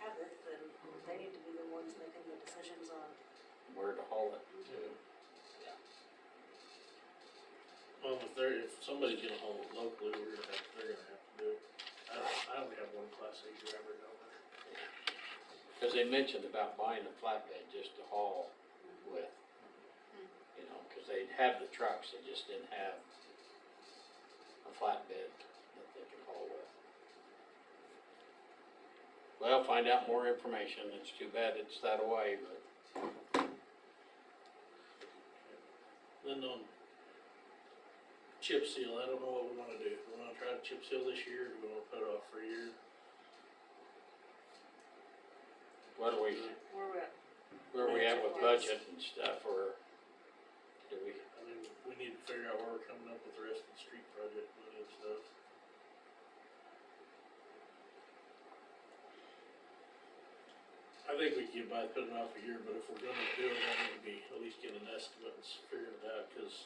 have it, then they need to be the ones making the decisions on. Where to haul it to. Well, if somebody's gonna haul it locally, they're gonna have to do it. I only have one Class A driver down there. Cause they mentioned about buying a flatbed just to haul with, you know, cause they'd have the trucks, they just didn't have a flatbed that they could haul with. Well, find out more information, it's too bad it's that way, but Then on chip seal, I don't know what we wanna do. We wanna try to chip seal this year, or do we wanna put it off for a year? what do we, Where we're at. where are we at with budget and stuff, or do we? I mean, we need to figure out where we're coming up with the rest of the street project money and stuff. I think we can get by putting it off a year, but if we're gonna do it, I need to be, at least get an estimate and figure it out, cause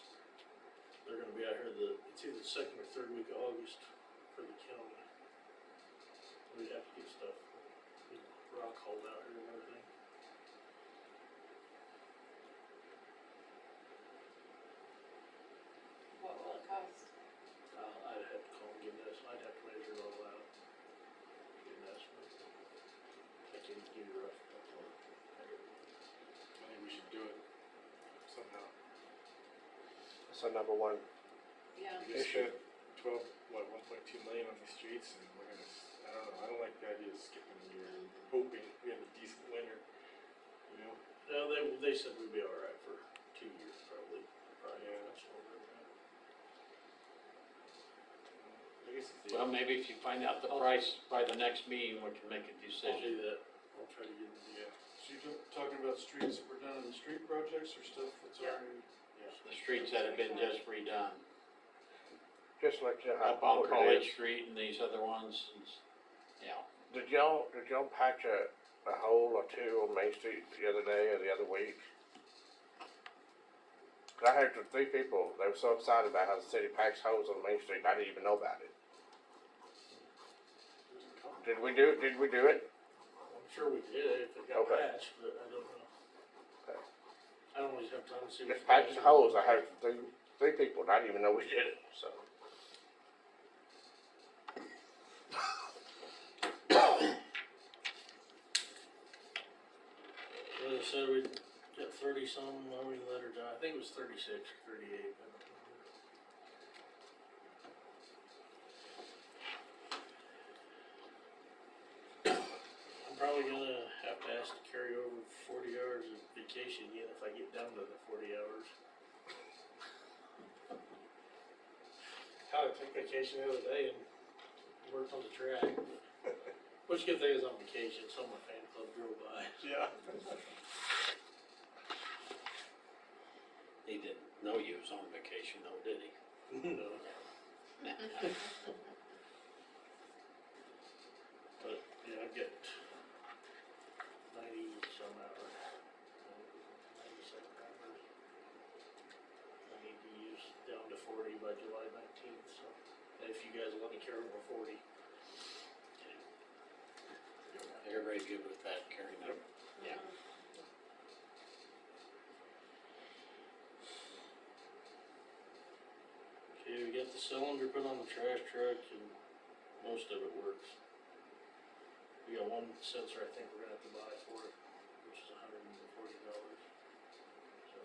they're gonna be out here it's either the second or third week of August for the county. We have to get stuff, rock hauled out here and everything. What will it cost? I'd have to call and get this, I'd have to measure it all out. Get an estimate. I can give you a rough. I think we should do it somehow. So number one, Yeah. We just spent 1.2 million on these streets, and we're gonna, I don't know, I don't like the idea of skipping a year and hoping we have a decent winter, you know? No, they said we'd be alright for 2 years probably, Yeah. that's what we're at. I guess it's Well, maybe if you find out the price by the next meeting, we can make a I'll decision. do that, I'll try to get it, yeah, So you're talking about streets that were done in the street projects or stuff that's Yeah. already? The streets that have been just redone, just like you up on College Street and these other ones, and yeah. Did y'all patch a hole or two on Main Street the other day or the other week? 'Cause I heard from 3 people, they were so excited about how the city patched holes on Main Street, I didn't even know about it. Did we do it? I'm sure we did if it got Okay. patched, but I don't know. Okay. I don't always have time to see. Just what's patching patched. holes, I heard from three people, and I didn't even know we did it, so. said we got 30 some, how many letters, I think it was 36 or 38. I don't remember. I'm probably gonna have to ask to carry over 40 hours of vacation again if I get down to the 40 hours. I took vacation the other day and worked on the track. Which good thing is on vacation, some of my fan club drove by. Yeah. He didn't know you was on vacation though, did he? No. But, yeah, I get 90 some hours. 97 hours. I need to use down to 40 by July 19th, so if you guys let me carry over 40. Everybody good with that, carrying over? Yeah. Okay, we got the cylinder put on the trash truck and most of it works. We got one sensor I think we're gonna have to buy for it, which is $140. So.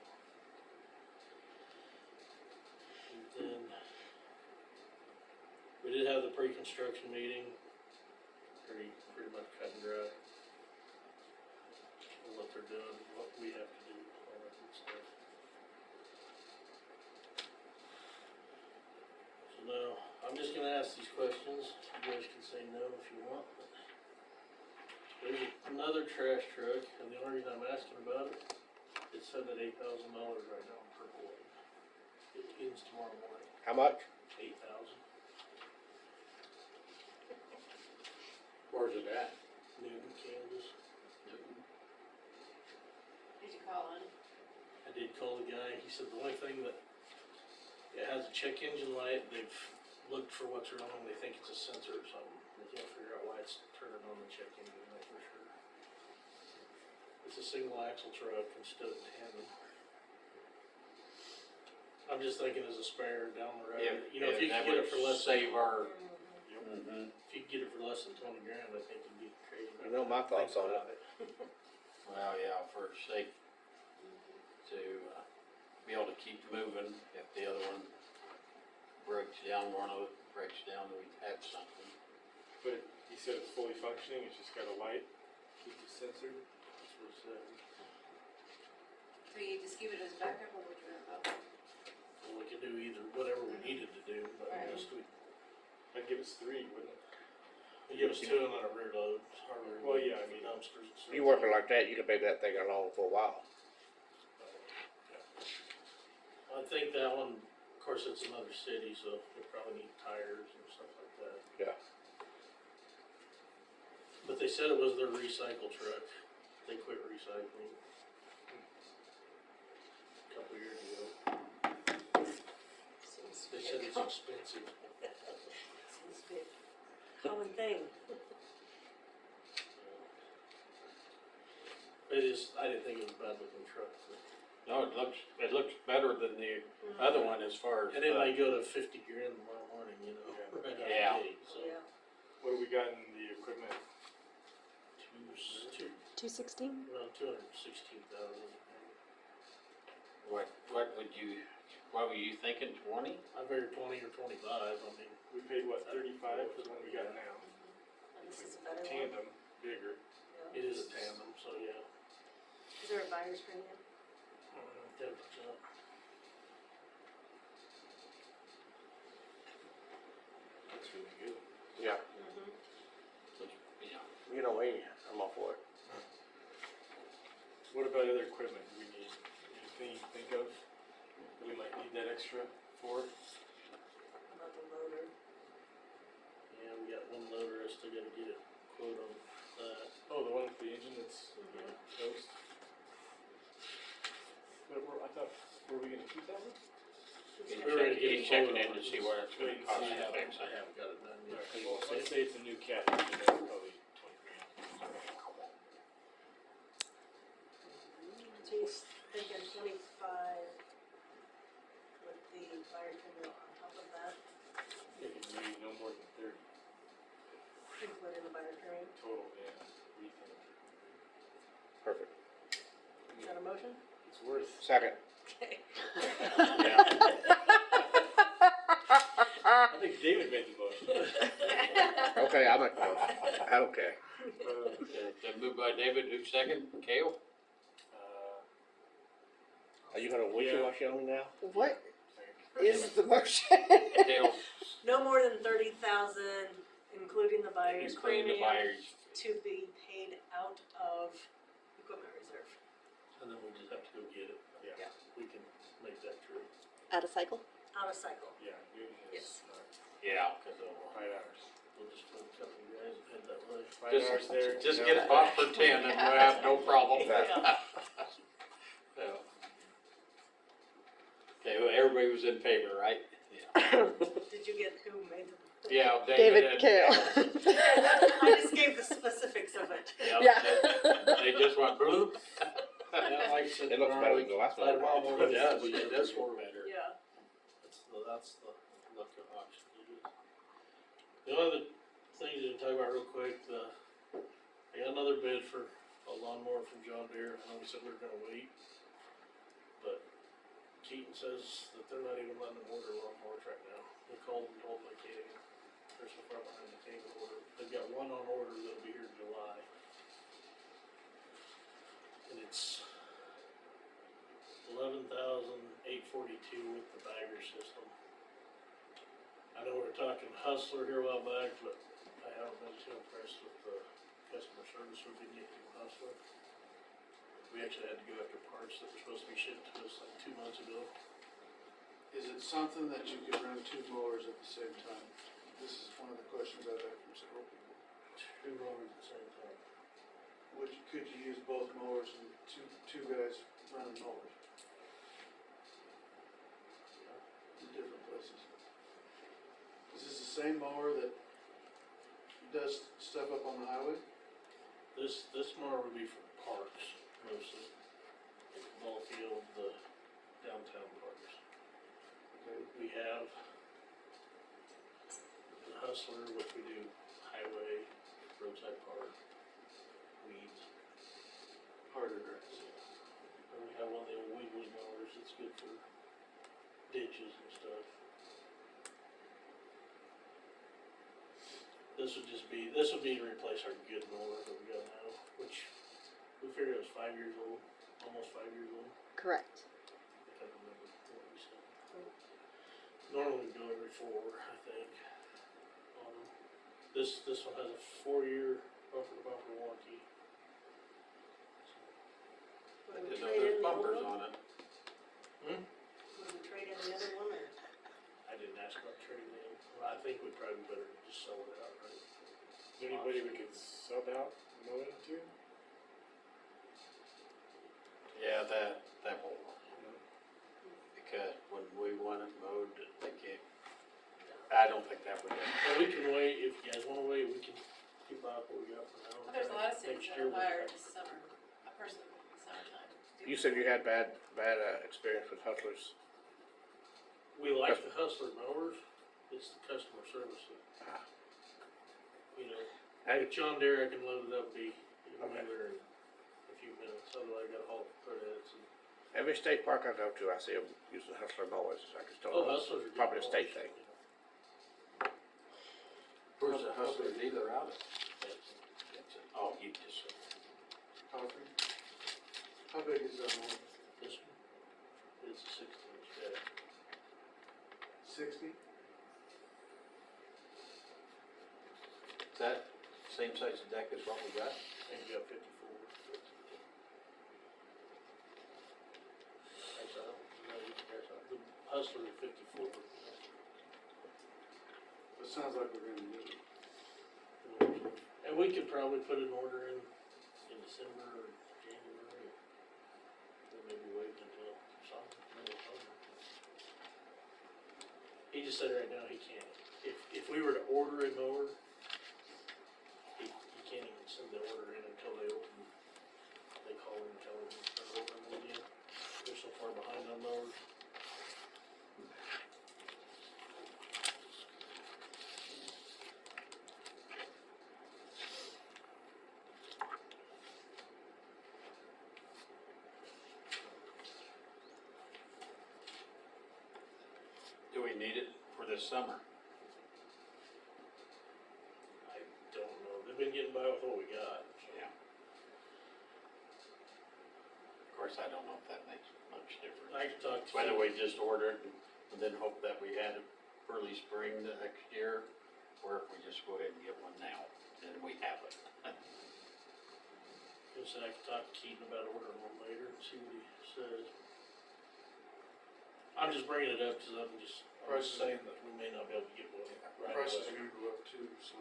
And then, we did have the pre-construction meeting, pretty much cut and dry. On what they're doing, what we have to do, all that good stuff. So now, I'm just gonna ask these questions, you guys can say no if you want. There's another trash truck, and the only reason I'm asking about it, it's set at $8,000 right now in Purple Lake. It ends tomorrow morning, How much? 8,000, Where's it at? Newton, Kansas. Did you call in? I did call the guy, he said the only thing that, it has a check engine light, they've looked for what's wrong, they think it's a sensor or something. They can't figure out why it's turning on the check engine light for sure. It's a single axle truck instead of tandem. I'm just thinking as a spare down the road, you know, if you that could get it would for less save than, our, if you could get it for less than 20 grand, I think it'd be crazy. You know my thoughts on it. well, yeah, for safe to, be able to keep moving if the other one breaks down, one of it breaks down, we'd have something. But you said it's fully functioning, it's just got a light, keep it censored? That's what it said. So you just keep it as backup or would you have both? Well, we could do either, whatever we needed to do, but Right. just we I'd give us 3, wouldn't it? They give us 2 and then a rear load, our rear Well, load yeah, I for mean, dumpsters and stuff. You working like that, you could make that thing along for a while. I think that one, of course, it's another city, so they probably need tires and stuff like that. Yeah. But they said it was their recycle truck. They quit recycling a couple years ago. Seems to They be said a it's expensive. seems to be a common thing. I didn't think it was a bad looking truck. No, it looks better than the other one as far as. And it might go to 50 grand tomorrow morning, you know, right out of the Yeah. gate, so. Yeah. What do we got in the equipment? 216? 216,000. What were you thinking, 20? I figured 20 or 25, I mean. We paid what, 35 for the one we got now? And this is a better one. Tandem, bigger. Yeah. It is a tandem, so yeah, Is there a buyer's premium? 10%. That's really good. Yeah. Yeah. You know me, I'm all for it. What about other equipment do we need? Anything you think of that we might need that extra for? About the loader? Yeah, we got one loader, I still gotta get a quote on that. Oh, the one with the engine that's Mhm. toast? I thought, were we gonna 2,000? He's checking in to see what it's gonna cost I to haven't, fix I it. haven't got it done yet. Well, let's say it's a new cat engine, that's probably 20 grand. Geez, thinking 25 with the buyer's premium on top of that, Maybe no more than 30 including the buyer's premium. total, yeah. Retail. Perfect. a motion? It's worth. Second. Okay. Yeah. I think David made the motion. Okay, I'll make the motion. Okay. That moved by David, who's second? Kale? Are you gonna wishy-washy on me now? What is the motion? Kale, No more than 30,000, including the buyer's including the premium, buyers. to be paid out of equipment reserve. And then we just have to go get it. Yeah. We can make that true. Out of cycle? Out of cycle. Yeah, usually Yes. it's, Yeah. 5 hours. We'll just put a couple of guys head that way. 5 Just- hours there. Just 10 get hours it bought back. for 10 and we'll have no problem. Yeah. So. Okay, well, everybody was in favor, right? Did you get who made the? Yeah, David and- Kale. I just gave the specifics of it. Yeah. They just went bloop. Yeah, like I said, It looks better than the last one. Slide a while more. It does, it does work better. Yeah. That's the look of option. The only other thing to talk about real quick, I got another bid for a lawnmower from John Deere. I know we said we were gonna wait, but Keaton says that they're not even letting them order lawnmowers right now. They called and told them they can't even, they're so far behind they can't even order. They've got one on order that'll be here in July. And it's 11,842 with the bagger system. I know we were talking Hustler here a while back, but I haven't been too impressed with the customer service we've been getting from Hustler. We actually had to go after parts that were supposed to be shipped to us like 2 months ago. Is it something that you could run two mowers at the same time? This is one of the questions I've had from several people. 2 mowers at the same time. Could you use both mowers and two guys running mowers? In different places. Is this the same mower that does stuff up on the highway? This mower would be for parks mostly. Like the ball field, the downtown parks. Okay. We have the Hustler, which we do highway, roadside park, weeds. Harder grass. And we have one of the old wiggly mowers that's good for ditches and stuff. This would be to replace our good mower that we got now, which we figured it was 5 years old, almost 5 years old. Correct. I can't remember what we said. Normally we go every 4, I think. This one has a 4-year bumper to bumper warranty. I Would we didn't know trade there's in the old bumpers one? on it. Would we trade in the other one, or? I didn't ask about trading in. Well, I think we'd probably better just sell it outright. Is there anybody we could sub out mowing to? Yeah, that won't work. Because when we want it mowed, they can't. I don't think that would. Well, we can wait, if you guys wanna wait, we can keep out what we got for now. Well, there's a lot of cities Next that year will we'll- hire this summer, a person in the summertime. You said you had bad experience with Hustlers. We like the Hustler mowers, it's the customer service that, you know, And with John Deere, I can load it up, be Okay. there in a few minutes, otherwise I gotta haul the heads and. every state park I go to, I see them using Hustler mowers. I just don't Oh, know. Hustlers are good Probably a mowers, state thing. you know. Where's the Hustler dealer out of? Oh, you just. Concrete? How big is that mower? This one, it's a 16-inch bed. 60? Is that same size deck as what we got? And you got 54. Actually, I don't know, you can guess, the Hustler is 54. It sounds like we're gonna need it. And we could probably put an order in December or January. Or maybe wait until middle of summer. He just said right now he can't. If we were to order a mower, he can't even send the order in until they open. They call him and tell him to start opening again. They're so far behind on mowers. we need it for this summer? I don't know, they've been getting by with what we got. Yeah. Of course, I don't know if that makes much difference. I could talk to. Whether we just order it and then hope that we had it early spring the next year, or if we just go ahead and get one now, then we have it. Guess I could talk to Keaton about ordering one later and see what he says. I'm just bringing it up because I'm just Prices. saying that we may not be able to get one right Prices are away. gonna go up too, so.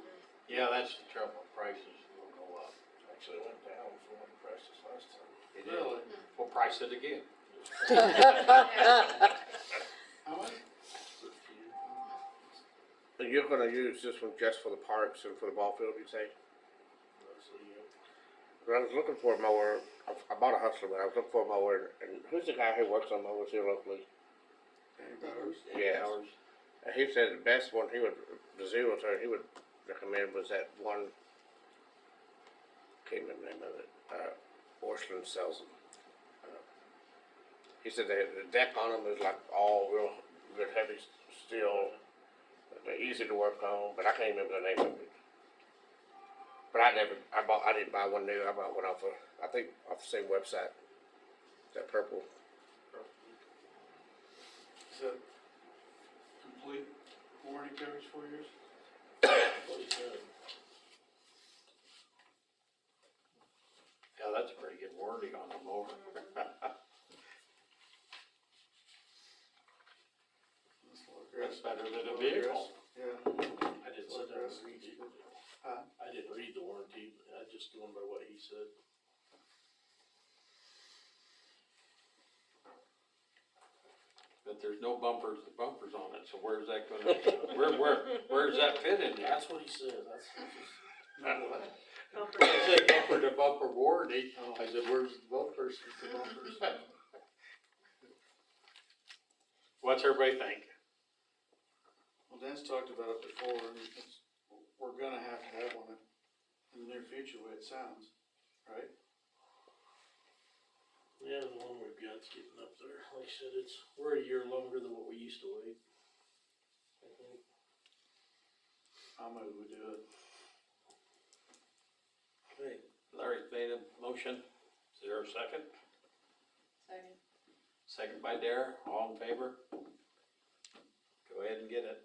Yeah, that's the trouble, prices will go up. Actually, it went down from when the prices last time. It is. We'll price it again. How much? And you're gonna use this one just for the parks and for the ball field, you say? Mostly, yeah. But I was looking for a mower, I bought a Hustler, but I was looking for a mower, and who's the guy who works on mowers here locally? Yeah. And he said the best one he would, the zero turn, he would recommend was that one, can't remember the name of it, Orscheln sells them. He said the deck on them is like all real good heavy steel, they're easy to work on, but I can't remember the name of it. But I didn't buy one new, I bought one off I think off the same website, that purple. Is that complete warranty covers 4 years? What he said. Yeah, that's a pretty good warranty on a mower. That's better than a vehicle. Yeah. I didn't sit down and read it. Huh? I didn't read the warranty, I just going by what he said. But there's no bumpers on it, so where's that gonna, where's that fit in there? That's what he said, that's. Bumper. I said bumper to bumper warranty, I said, where's the bumpers? What's everybody think? Well, Dan's talked about it before, and we're gonna have to have one in the near future, the way it sounds, right? Yeah, the one we've got's getting up there, like I said, we're a year longer than what we used to wait. I think. I'll move we do it. Okay, Larry's made a motion, is there a second? Second. Second by Dare, all in favor? Go ahead and get it.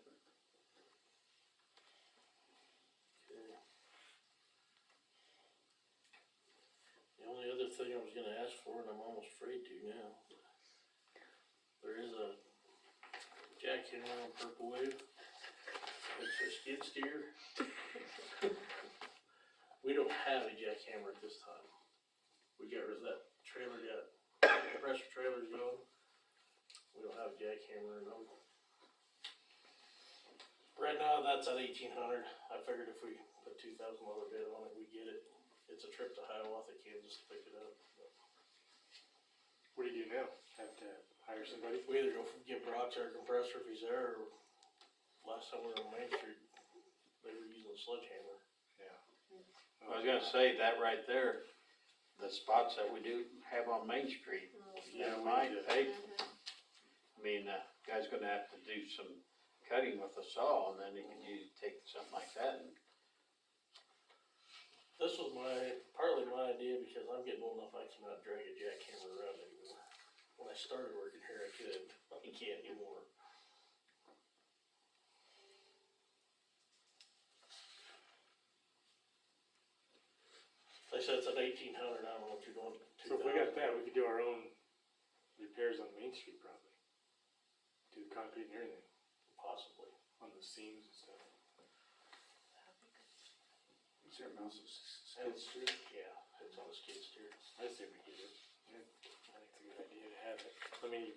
The only other thing I was gonna ask for, and I'm almost afraid to now, there is a jackhammer on Purple Wave. It's a skid steer. We don't have a jackhammer at this time. We got rid of that trailer, compressor trailer's going. We don't have a jackhammer, and right now, that's at 1,800. I figured if we put $2,000 bid on it, we get it. It's a trip to Hiawatha, Kansas to pick it up. What do you do now? Have to hire somebody? We either go get Brock's our compressor if he's there, or last time we were on Main Street, they were using a sledgehammer. I was gonna say that right there, the spots that we do have on Main Street, Yeah, you we might did. take, I mean, guy's gonna have to do some cutting with a saw, and then he can take something like that and. This was partly my idea because I'm getting old enough I cannot drag a jackhammer around anymore. When I started working here, I could, I can't anymore. They said it's at 1,800, I don't know what you're doing. So if we got that, we could do our own repairs on Main Street probably. Do the concrete and everything, Possibly. on the seams and stuff. What's your mouse's? Skid steer? Yeah, it's on a skid steer. I say we could do it. Yeah, I think it's a good idea to have it. I mean,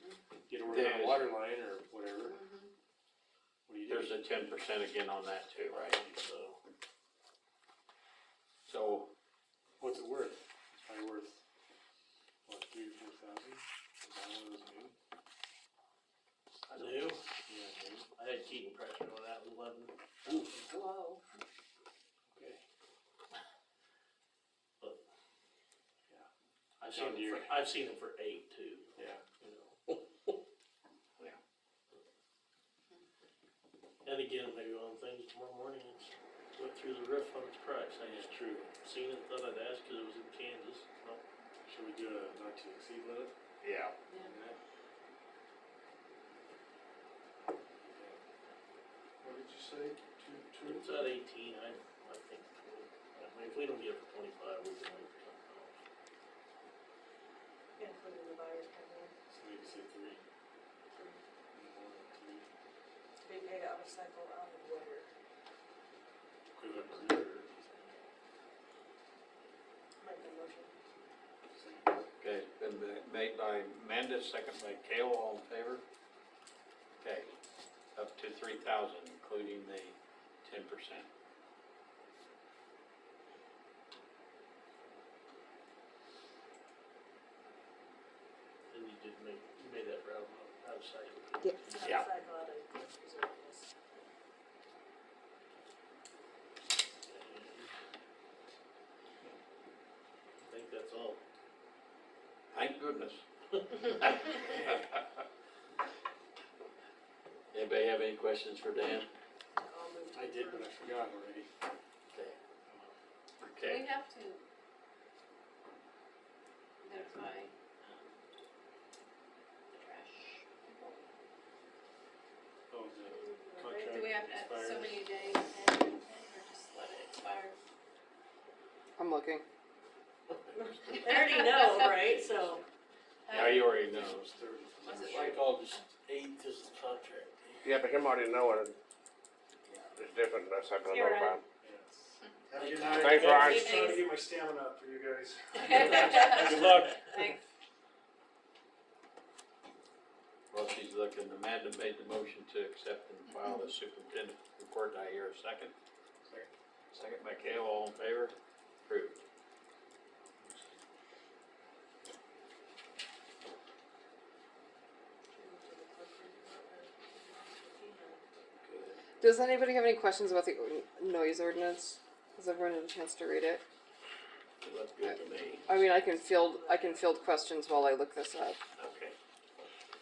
get over on There's- a water line or whatever. What do you do? There's a 10% again on that too, right? So, So, What's it worth? It's probably worth, what, 3,000 or 4,000? Is that one of those new? new, Yeah, new. I had Keaton pressure on that, 11. Whoa. Okay. But Yeah. I've John seen Deere. I've seen them for 8 too. Yeah. You know. And again, maybe one thing tomorrow morning, it's went through the roof on its price. I just True. seen it, thought I'd ask, cause it was in Kansas. No, Should we do a not to exceed limit? Yeah. Yeah. on that? What did you say, two? it's at 18, I think, I mean, if we don't get it for 25, we can wait for something else. Including the buyer's premium, So maybe say three. No more than three. to be paid out of cycle out of where, Equivalent to zero. make the motion. Second. Okay, it's been made by Amanda, second by Kale, all in favor? Okay, up to 3,000, including the 10%. And you made that route out of cycle. Yep. Out of Yeah. cycle out of reserve, yes. I think that's all. Thank goodness. Anybody have any questions for Dan? I'll move to I did, but approve. I forgot already. Okay. Do Okay, we have to notify, the trash people? Oh, the Right. contract Do we have to add so expires. many days and, or just let it expire? I'm looking. They already know, right, so, yeah, you already It know. was 30. Was it It's like August 8th is the contract date. Yeah, but him already knowing it's different, that's not gonna You're notify right. him. Yes. Have a good Thanks. night. Thanks, Ryan. Just trying to get my stamina up for you guys. Good luck. Thanks. While she's looking, Amanda made the motion to accept and file the superintendent report. I hear a second. Second. Second by Kale, all in favor? Approved. Does anybody have any questions about the noise ordinance? Has everyone had a chance to read it? It looked good to me. I mean, I can field questions while I look this up Okay.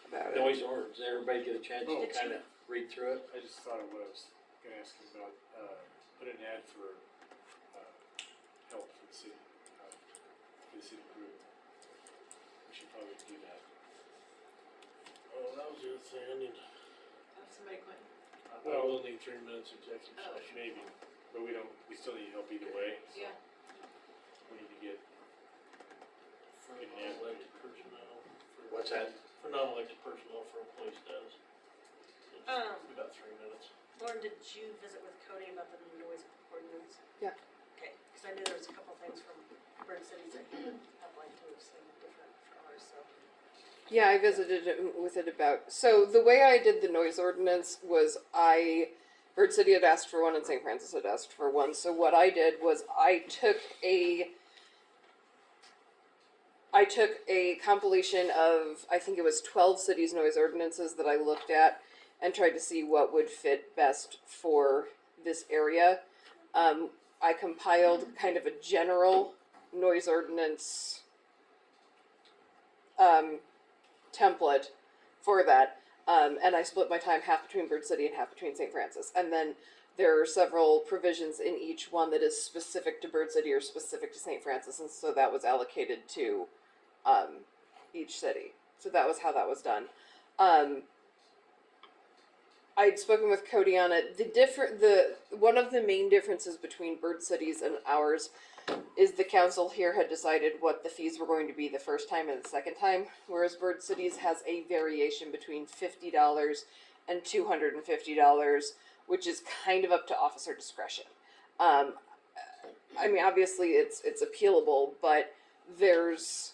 about it. Noise ordinance, everybody get a chance to Oh. kinda read through it? I just thought of what I was gonna ask him about, put an ad for, help for the city, for the city crew. We should probably do that. Oh, that was the other thing, I need, Somebody quit. I will need 3 minutes executive Oh. session. Maybe, but we still need help either way, so Yeah. we need to get, For non-elected personnel. What's that? For non-elected personnel for employee status. It's about 3 minutes. Lauren, did you visit with Cody about the noise ordinance? Yeah. Okay, cause I knew there was a couple things from Bird Cities that you have like to have seen different from ours, so. Yeah, I visited it with it about. So the way I did the noise ordinance was Bird City had asked for one and St. Francis had asked for one. So what I did was I took a compilation of, I think it was 12 cities' noise ordinances that I looked at and tried to see what would fit best for this area. I compiled kind of a general noise ordinance template for that, and I split my time half between Bird City and half between St. Francis. And then there are several provisions in each one that is specific to Bird City or specific to St. Francis, and so that was allocated to each city. So that was how that was done. I'd spoken with Cody on it. One of the main differences between Bird Cities and ours is the council here had decided what the fees were going to be the first time and the second time, whereas Bird Cities has a variation between $50 and $250, which is kind of up to officer discretion. I mean, obviously it's appealable, but there's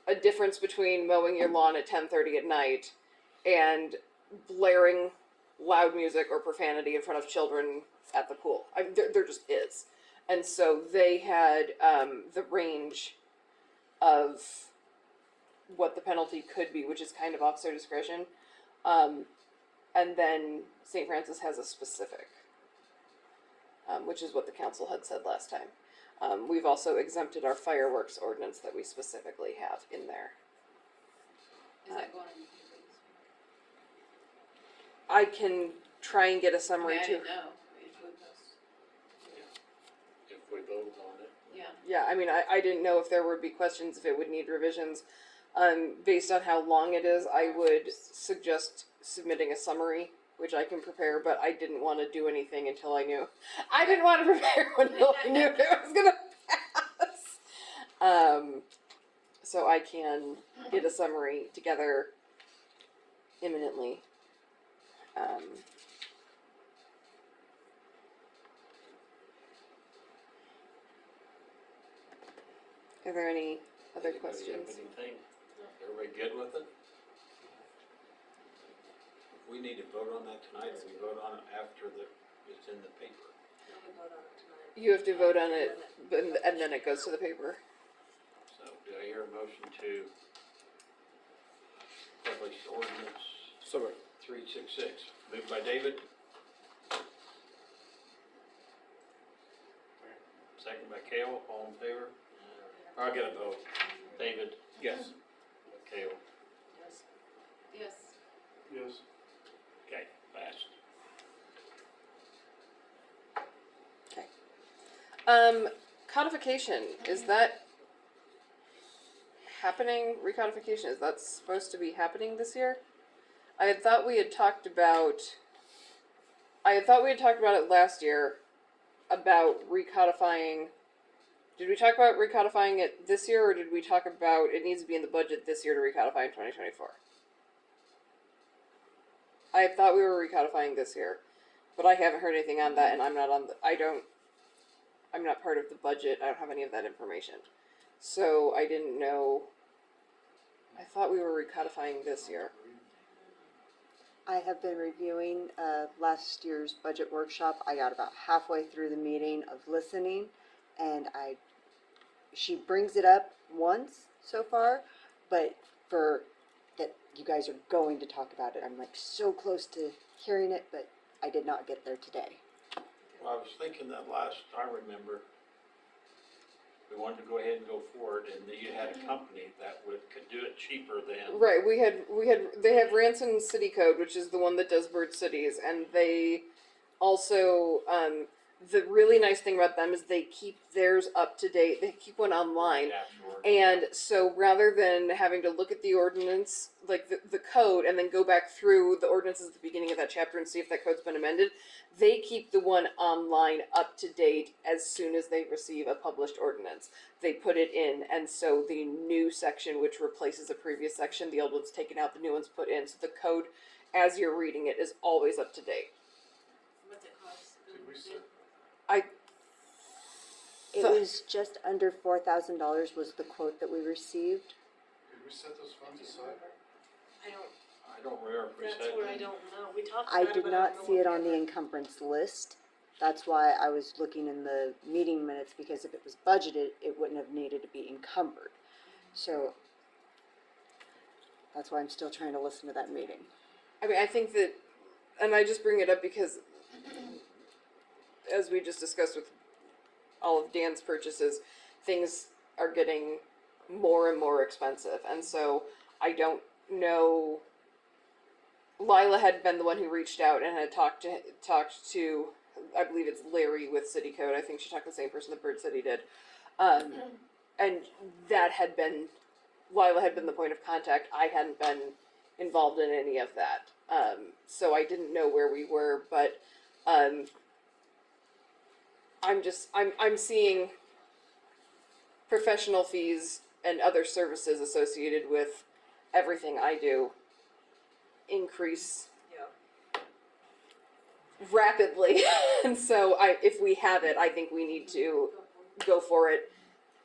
a difference between mowing your lawn at 10:30 at night and blaring loud music or profanity in front of children at the pool. There just is. And so they had the range of what the penalty could be, which is kind of officer discretion. And then St. Francis has a specific, which is what the council had said last time. We've also exempted our fireworks ordinance that we specifically have in there. Is that going in? I can try and get a I summary mean, I too. didn't know. If we post- If we vote on it. Yeah. Yeah, I mean, I didn't know if there would be questions, if it would need revisions. Based on how long it is, I would suggest submitting a summary, which I can prepare, but I didn't want to do anything until I knew. I didn't want to prepare until I knew if it was going to pass. So I can get a summary together imminently. Are there any other Anybody have questions? anything? Everybody good with it? We need to vote on that tonight, or we vote on it after it's in the paper? We can vote on it tonight. You have to vote on it, and then it goes to the paper. So do I hear a motion to publish ordinance So, 366? Moved by David. Second by Cale, all in favor? I'll get a vote. David? yes. Cale? Yes. Yes. Yes. Okay, passed. Codification, is that happening? Recodification, is that supposed to be happening this year? I had thought we had talked about it last year about recodifying. Did we talk about recodifying it this year, or did we talk about it needs to be in the budget this year to recodify in 2024? I had thought we were recodifying this year, but I haven't heard anything on that, and I'm not part of the budget. I don't have any of that information. So I didn't know. I thought we were recodifying this year. I have been reviewing last year's budget workshop. I got about halfway through the meeting of listening, and she brings it up once so far, but for that you guys are going to talk about it. I'm like so close to hearing it, but I did not get there today. Well, I was thinking that last I remember, we wanted to go ahead and go forward, and you had a company that could do it cheaper than. Right, they have Ranson City Code, which is the one that does Bird Cities, and they also, the really nice thing about them is they keep theirs up to date, they keep one online. Afterward. And so rather than having to look at the ordinance, like the code, and then go back through the ordinances at the beginning of that chapter and see if that code's been amended, they keep the one online up to date as soon as they receive a published ordinance. They put it in, and so the new section, which replaces a previous section, the old one's taken out, the new one's put in. So the code, as you're reading it, is always up to date. What's it cost? Did we set, It was just under $4,000 was the quote that we received. did we set those funds aside? I don't, I don't remember if we that's said. where I don't know. We talked I about it, did but not don't know see what it we on the ever- encumbrance list. That's why I was looking in the meeting minutes, because if it was budgeted, it wouldn't have needed to be encumbered. So that's why I'm still trying to listen to that meeting. I mean, I think that, and I just bring it up because, as we just discussed with all of Dan's purchases, things are getting more and more expensive, and so I don't know. Lila had been the one who reached out and had talked to, I believe it's Larry with City Code. I think she talked to the same person that Bird City did, and that had been, Lila had been the point of contact. I hadn't been involved in any of that. So I didn't know where we were, but I'm seeing professional fees and other services associated with everything I do increase Yeah. rapidly. And so if we have it, I think we need to go for it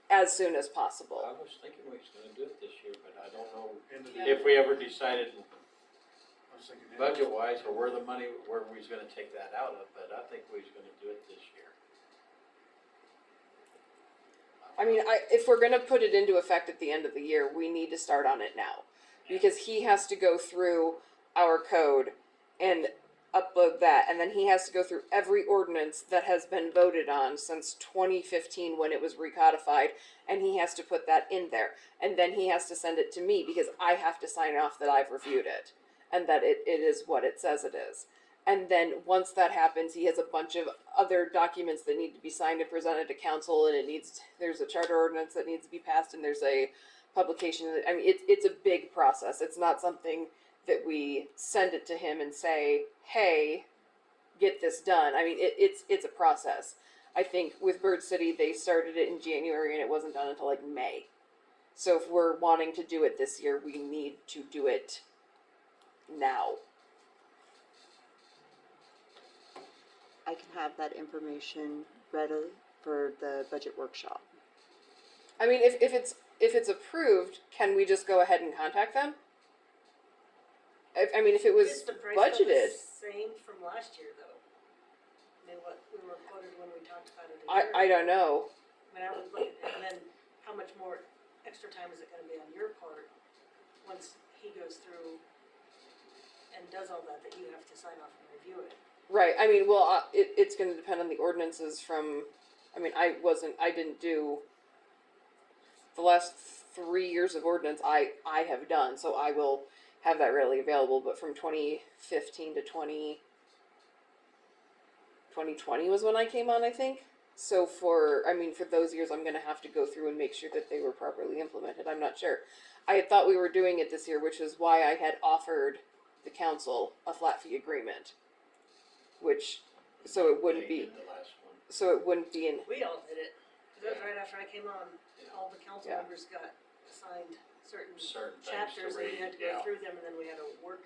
as soon as possible. I was thinking we was gonna do it this year, but I don't know End of the Yeah. year. if we ever decided I was thinking. budget-wise, or where we was gonna take that out of, but I think we was gonna do it this year. I mean, if we're gonna put it into effect at the end of the year, we need to start on it now. Because he has to go through our code and upload that, and then he has to go through every ordinance that has been voted on since 2015 when it was recodified, and he has to put that in there. And then he has to send it to me because I have to sign off that I've reviewed it and that it is what it says it is. And then once that happens, he has a bunch of other documents that need to be signed and presented to council, and there's a charter ordinance that needs to be passed, and there's a publication. I mean, it's a big process. It's not something that we send it to him and say, hey, get this done. I mean, it's a process. I think with Bird City, they started it in January and it wasn't done until like May. So if we're wanting to do it this year, we need to do it now. I can have that information ready for the budget workshop. I mean, if it's approved, can we just go ahead and contact them? I mean, if it was Is the price still the budgeted, same from last year though? I mean, what we were quoted when we talked about it a year I ago. don't know. I mean, I would look at, and then how much more extra time is it gonna be on your part once he goes through and does all that you have to sign off and review it? Right. I mean, well, it's going to depend on the ordinances from. I mean, I didn't do the last 3 years of ordinance. I have done, so I will have that readily available. But from 2015 to 2020 was when I came on, I think. So for those years, I'm going to have to go through and make sure that they were properly implemented. I'm not sure. I had thought we were doing it this year, which is why I had offered the council a flat fee agreement. So it wouldn't They be, did the last one. so it wouldn't be in, We all did it, 'cause that was right after I came on, all the council Yeah. members got assigned certain Certain things to chapters, and we had to go read, yeah. through them, and then we had a work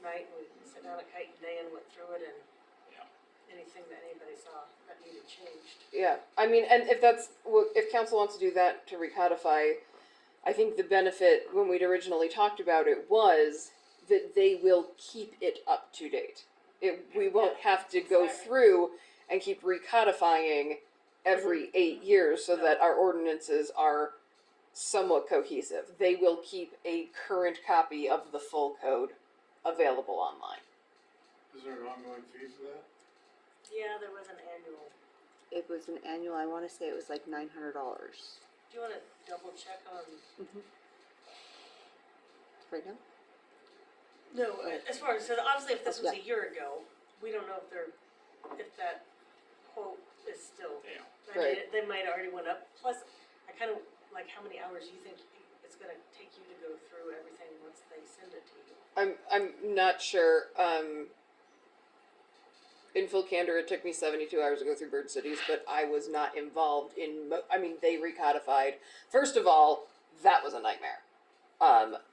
night, and we sat down at Kite and Day and went through it, and Yeah. anything that anybody saw that needed changed. yeah. I mean, and if council wants to do that to recodify, I think the benefit when we'd originally talked about it was that they will keep it up to date. We won't have to go through and keep recodifying every 8 years so that our ordinances are somewhat cohesive. They will keep a current copy of the full code available online. Is there an ongoing fee for that? Yeah, there was an annual, It was an annual, I wanna say it was like $900. do you wanna double check on? Right now? No, as far as, so obviously if this was Yeah. a year ago, we don't know if that quote is still. Yeah. I mean, Right. they might already went up, plus, I kinda, like, how many hours do you think it's gonna take you to go through everything once they send it to you? I'm not sure. In full candor, it took me 72 hours to go through Bird Cities, but I was not involved in. They recodified. First of all, that was a nightmare.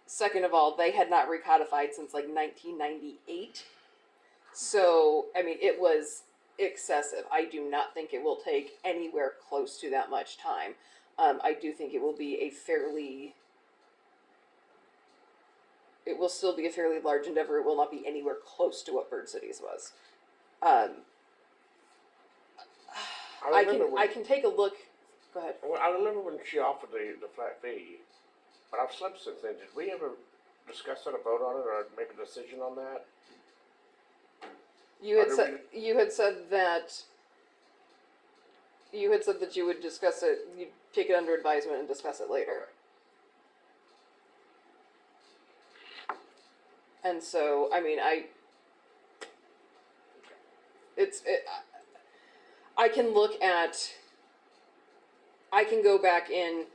Second of all, they had not recodified since like 1998. So, it was excessive. I do not think it will take anywhere close to that much time. I do think it will be it will still be a fairly large endeavor. It will not be anywhere close to what Bird Cities was. I can take a look. Go ahead. Well, I remember when she offered the flat fee, but I've slept since then. Did we ever discuss it or vote on it or make a decision on that? You had Or said do you had said that you would discuss it. You'd take it under advisement and discuss it later. And so, I can look at. I can go back in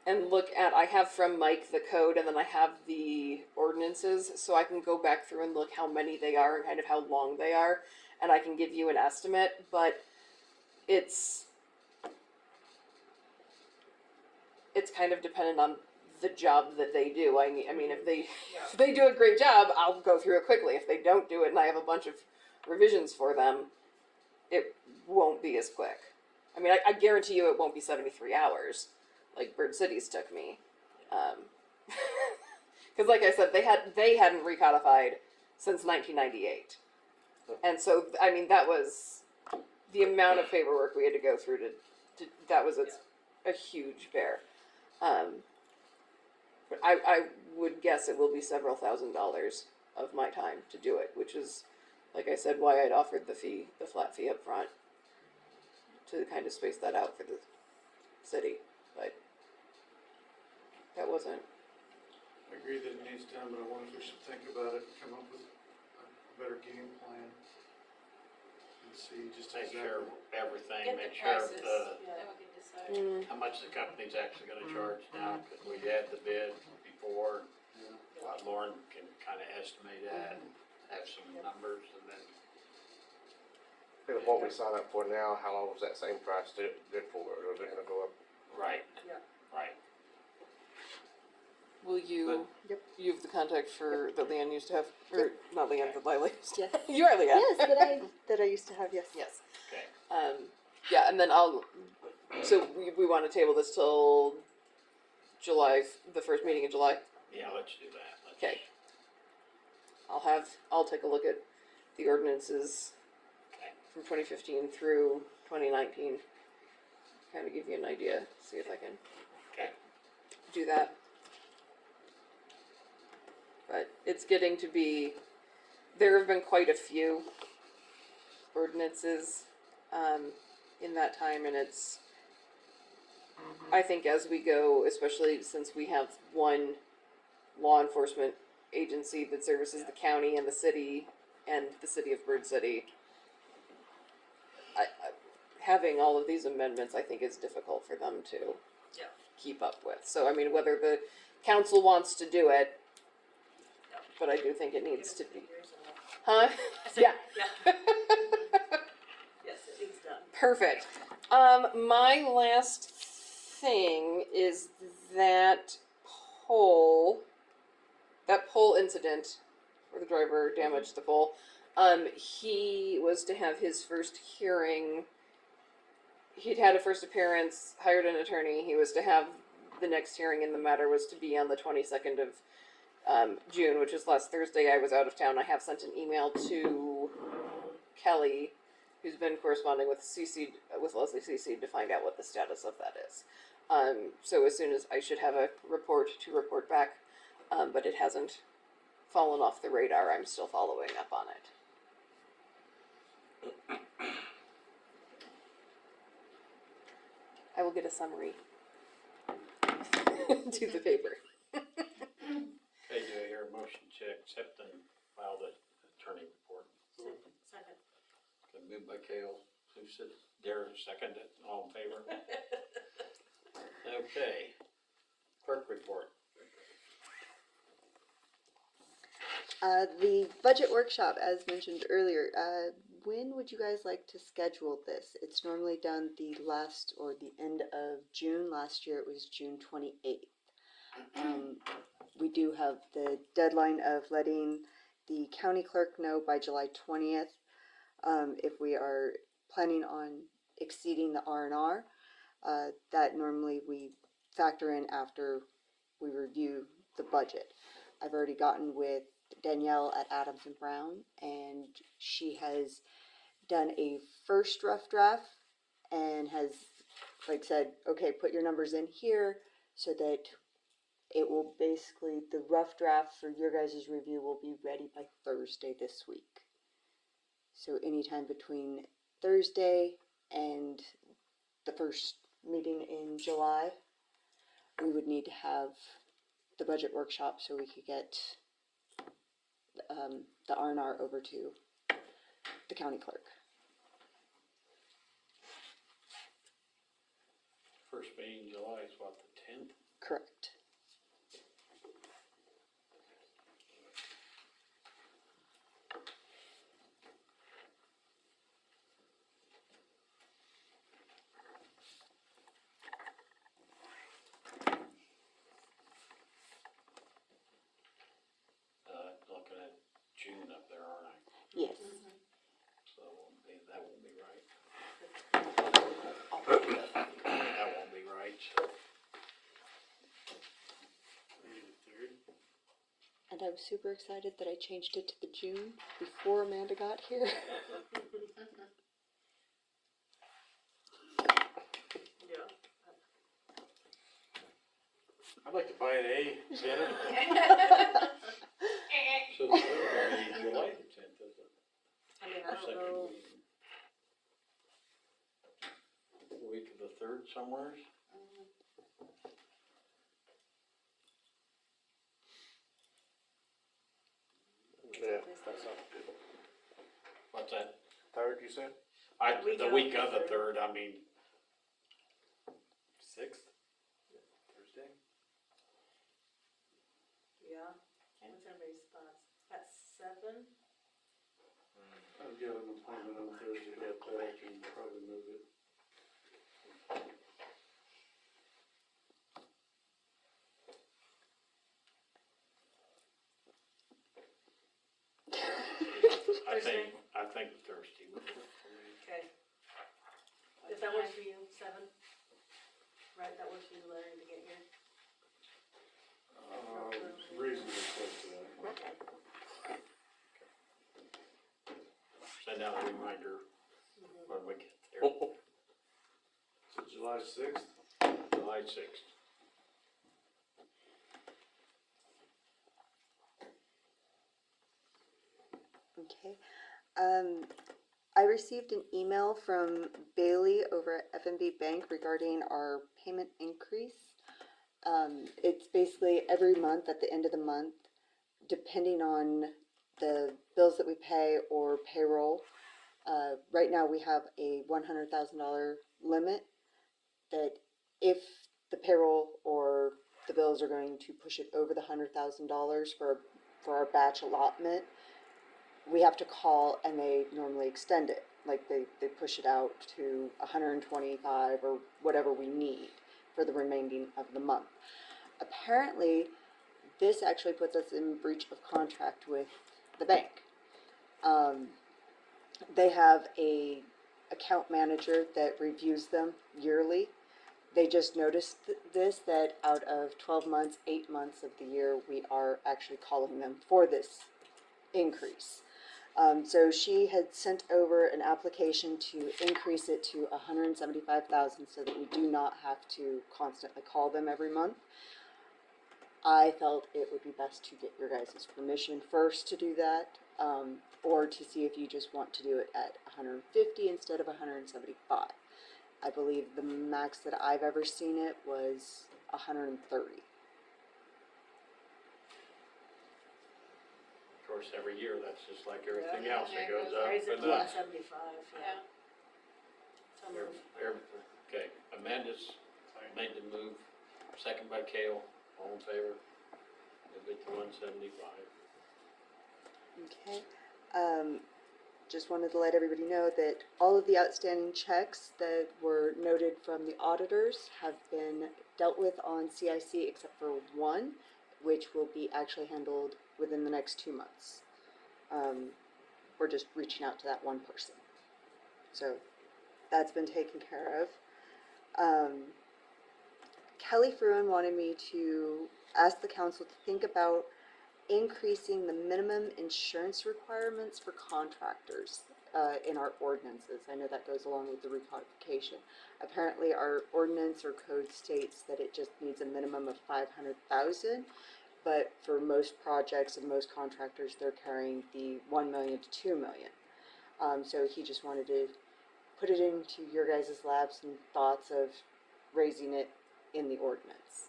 and look at. I have from Mike the code, and then I have the ordinances, so I can go back through and look how many they are and kind of how long they are, and I can give you an estimate. But it's kind of dependent on the job that they do. I mean, if they do a great job, I'll go through it quickly. If they don't do it, and I have a bunch of revisions for them, it won't be as quick. I guarantee you it won't be 73 hours, like Bird Cities took me. Because like I said, they hadn't recodified since 1998. And so, that was the amount of paperwork we had to go through to that was a huge bear. But I would guess it will be several $1,000s of my time to do it, which is, like I said, why I'd offered the flat fee up front, to kind of space that out for the city. But that wasn't. I agree that it needs done, but I wonder if we should think about it and come up with a better game plan and see just Make exactly. sure everything, Get the make sure prices, the, then we can decide. how much the company's actually gonna charge now, cause we had the bid before. Yeah. Lauren can kinda estimate that, and have some numbers, and then, And what we sign up for now, how long was that same price good for, or is it gonna go up? right. Yeah. Right. Will you, Yep. you have the contact for, that Leanne used to have, or not Leanne, that Lila used to Yes. have? You are Leanne. Yes, that I used to have, yes. Yes. Okay. Yeah, and then so we wanna table this till July, the first meeting in July? Yeah, let's do that. Let's- Okay. I'll take a look at the ordinances Okay. from 2015 through 2019. Kind of give you an idea, see if I can Okay. do that. But it's getting to be, there have been quite a few ordinances in that time, and it's, I think as we go, especially since we have one law enforcement agency that services the county and the city of Bird City, having all of these amendments, I think, is difficult for them to Yeah. keep up with. So, I mean, whether the council wants to do it, Yeah. but I do think it Give needs us to 3 be, years and huh? I said, Yeah. Yeah. Yes, it needs done. Perfect. My last thing is that pole incident where the driver damaged the pole. He was to have his first hearing. He'd had a first appearance, hired an attorney. He was to have the next hearing, and the matter was to be on the 22nd of June, which is last Thursday. I was out of town. I have sent an email to Kelly, who's been corresponding with Leslie CC to find out what the status of that is. So as soon as I should have a report to report back, but it hasn't fallen off the radar. I'm still following up on it. I will get a summary to the paper. Okay, do I hear a motion to accept and file the attorney report? Second. Okay, moved by Kale, who said, Dare seconded, all in favor? Okay, clerk report. The budget workshop, as mentioned earlier, when would you guys like to schedule this? It's normally done the last or the end of June. Last year it was June 28th. We do have the deadline of letting the county clerk know by July 20th if we are planning on exceeding the R&R. That normally we factor in after we review the budget. I've already gotten with Danielle at Adams and Brown, and she has done a first rough draft and has said, okay, put your numbers in here so that it will basically, the rough draft for your guys' review will be ready by Thursday this week. So anytime between Thursday and the first meeting in July, we would need to have the budget workshop so we could get the R&R over to the county clerk. First meeting in July is what, the 10th? Correct. Looking at June up there, aren't I? Yes. So that won't be right. That won't be right, so. Maybe the third. And I'm super excited that I changed it to the June before Amanda got here. Yeah. I'd like to buy an A dinner. So the third will be July the 10th, is it? I mean, I Or don't second know. week? The week of the 3rd somewhere? Yeah, that sounds good. What's that? Third, you said? the week of the third, I mean, Sixth? Thursday? Yeah, what's everybody's thoughts? At 7? I've got an appointment on Thursday, but I can probably move it. I think Thursday would work for me. Okay. If that works for you, 7? Right, that works for you, Larry, to get here? Reasonably close to that. Send out a reminder when we get there. So July 6th? July 6th. Okay. I received an email from Bailey over at FNB Bank regarding our payment increase. It's basically every month at the end of the month, depending on the bills that we pay or payroll. Right now we have a $100,000 limit that if the payroll or the bills are going to push it over the $100,000 for our batch allotment, we have to call and they normally extend it. Like they push it out to 125 or whatever we need for the remaining of the month. Apparently, this actually puts us in breach of contract with the bank. They have a account manager that reviews them yearly. They just noticed this, that out of 12 months, 8 months of the year, we are actually calling them for this increase. So she had sent over an application to increase it to $175,000 so that we do not have to constantly call them every month. I felt it would be best to get your guys' permission first to do that, or to see if you just want to do it at 150 instead of 175. I believe the max that I've ever seen it was 130. Of course, every year, that's just like everything Yeah. else, it goes up Raise it and to up. 175, yeah. So moved. Everything. Okay, Amanda's made the move, second by Kale, all in favor, move it to 175. Okay. Just wanted to let everybody know that all of the outstanding checks that were noted from the auditors have been dealt with on CIC except for one, which will be actually handled within the next 2 months. We're just reaching out to that one person. So that's been taken care of. Kelly Fruin wanted me to ask the council to think about increasing the minimum insurance requirements for contractors in our ordinances. I know that goes along with the recodification. Apparently our ordinance or code states that it just needs a minimum of 500,000, but for most projects and most contractors they're carrying the 1 million to 2 million. So he just wanted to put it into your guys' laps and thoughts of raising it in the ordinance.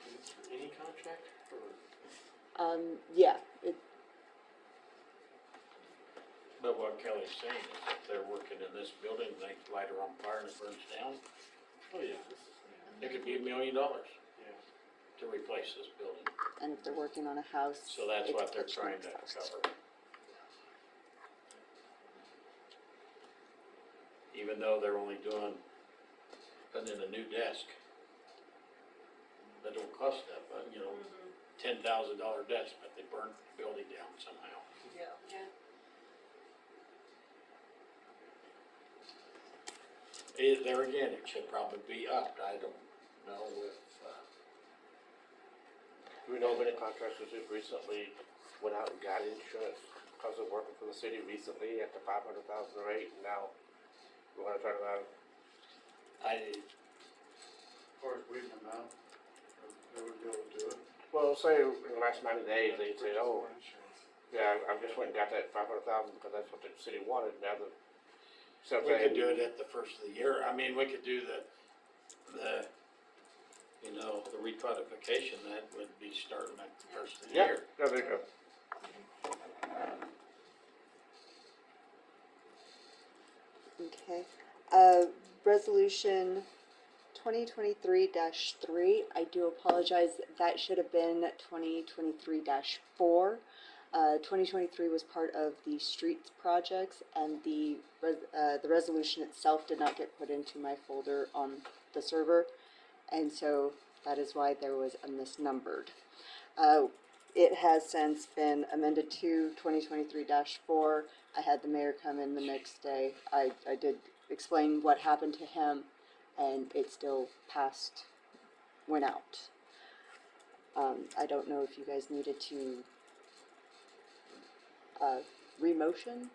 Is it for any contract or? Yeah, But what Kelly's saying is if they're working in this building, they light her on fire and it burns down, Oh, yeah. it could be $1 million Yeah. to replace this building. and if they're working on a house, So that's it's what they're pitched trying to next house. cover. Even though they're only putting in a new desk. That don't cost that, but, $10,000 desk, but they burnt the building down somehow. Yeah. Yeah. There again, it should probably be upped, I don't know if, Do we know of any contractors who recently went out and got insurance because of working for the city recently at the 500,000 rate, and now we wanna turn around? As far as weeding them out, they would be able to do it. Well, say in the last 90 days, they say, oh, yeah, I just went and got that 500,000 because that's what the city wanted, now the. we could do it at the first of the year, I mean, we could do the recodification, that would be starting at the first of the Yeah, year. there you go. Okay, resolution 2023-3, I do apologize, that should have been 2023-4. 2023 was part of the streets projects, and the resolution itself did not get put into my folder on the server, and so that is why there was a misnumbered. It has since been amended to 2023-4. I had the mayor come in the next day. I did explain what happened to him, and it still passed, went out. I don't know if you guys needed to remotion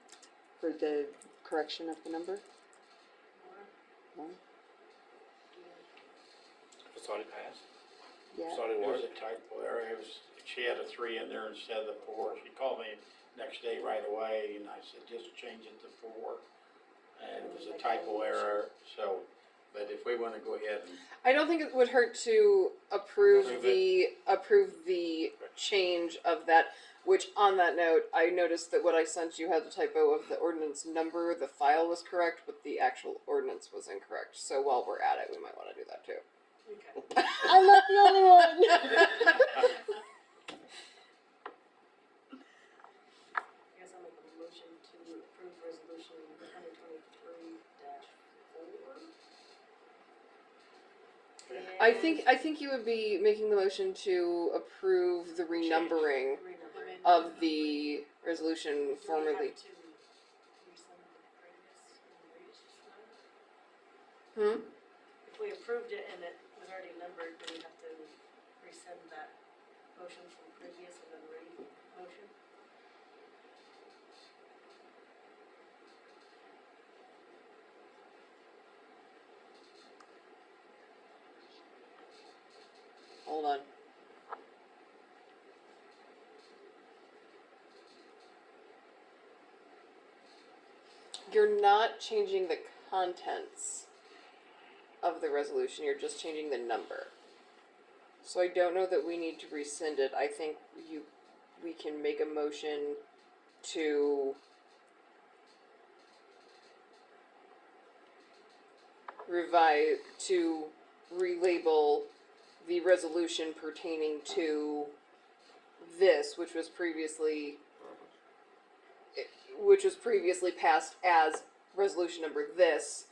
for the correction of the number? No? It's already passed. Yeah. It's already It was worked. a typo error, she had a 3 in there instead of the 4, she called me next day right away, and I said, just change it to 4. And it was a typo error, so, but if we wanna go ahead and, I don't think it would hurt to approve Approve the change of that. Which, on that note, I noticed that what I sent you had the typo of the ordinance number. The file was correct, but the actual ordinance was incorrect. So while we're at it, we might want to do that too. Okay. I'm not the only one. I guess I'll make a motion to approve resolution 2023-4. I think you would be making the motion to approve the renumbering of the resolution formerly. If we approved it and it was already numbered, do we have to resend that motion from previous and then re-motion? Hold on. You're not changing the contents of the resolution, you're just changing the number. So I don't know that we need to rescind it. I think we can make a motion to relabel the resolution pertaining to this, which was previously passed as resolution number this,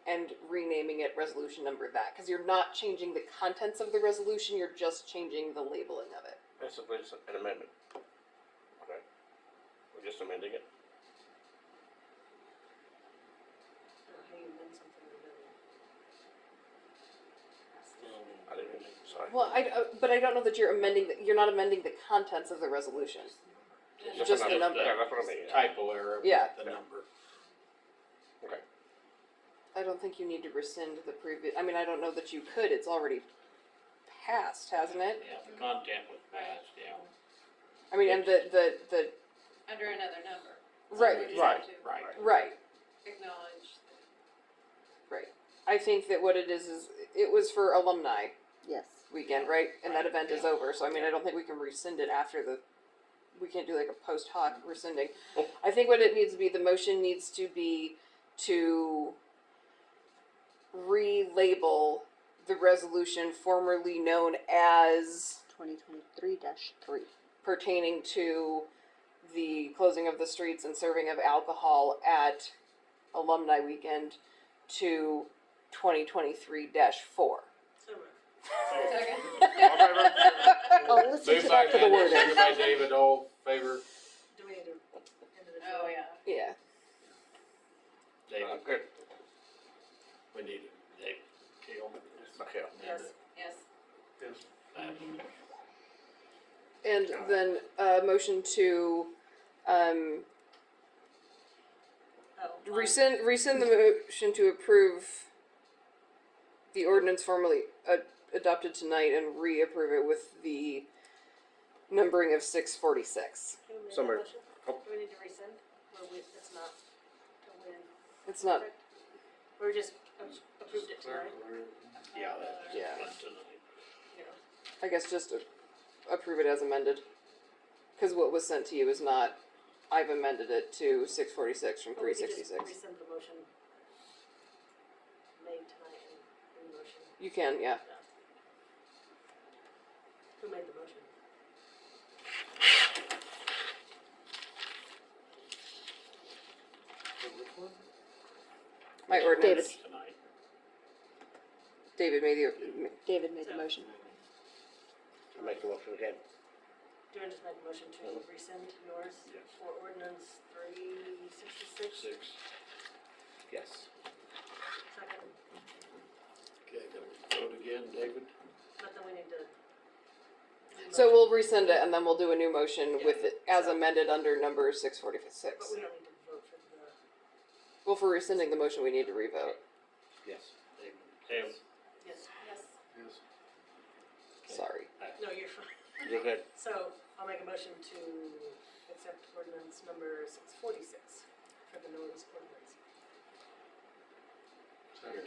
and renaming it resolution number that, because you're not changing the contents of the resolution, you're just changing the labeling of it. That's an amendment. Okay. We're just amending it. How you amend something that I didn't, sorry. Well, but I don't know that you're not amending the contents of the resolution. Just the number. Yeah, that's what I mean. typo error Yeah. with the number. Okay. I don't think you need to rescind the previous, I mean, I don't know that you could, it's already passed, hasn't it? Yeah, the content was passed, yeah. I mean, and the Under another number. right, We just Right. have to Right. right. Acknowledge Right. I think that what it is it was for alumni Yes. weekend, right? And that event is over. So I mean, I don't think we can rescind it after we can't do like a post hoc rescinding. I think what it needs to be, the motion needs to be to relabel the resolution formerly known as 2023-3. pertaining to the closing of the streets and serving of alcohol at alumni weekend to 2023-4. So moved. Second. Oh, let's switch Moved it by up for the Amanda, wording. seconded by David, all favor, Do we need to individually? Oh, yeah. Yeah. David, Good. we need David, Keel. Okay. Yes. Yes. And then motion to Oh, rescind the motion to approve the ordinance formally adopted tonight and reapprove it with the numbering of 646. Can we make Summer. that motion? Oh. Do we need to rescind? Or it's not a win? It's not. We're just approved it tonight? Yeah, that's Yeah. one tonight. Yeah. I guess just approve it as amended. Because what was sent to you is not. I've amended it to 646 from Or we could just 366. rescind the motion You can, yeah. Who made the motion? Which one? My ordinance. Tonight. David made the, David made the motion. I'll make the motion again. Do you want to just make a motion to rescind yours? Yes. For ordinance 366? Yes. Second, Okay, then we vote again, David? but then we need to. so we'll rescind it and then we'll do a new motion with it as amended under number 646. But we don't need to vote for the, Well, for rescinding the motion, we need to revote. Yes. David, yes, Yes. Yes. Sorry. no, you're fine. You're good. So I'll make a motion to accept ordinance number 646 for the notice ordinance. your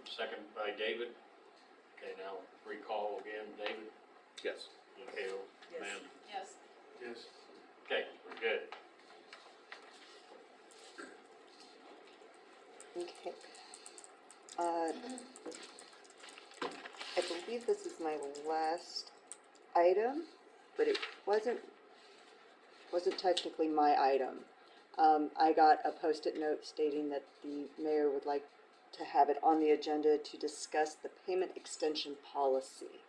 second by David. Okay, now recall again, David. Yes. Okay, Yes. Amanda. Yes. Yes. Okay, we're good. Okay. I believe this is my last item, but it wasn't technically my item. I got a Post-it note stating that the mayor would like to have it on the agenda to discuss the payment extension policy.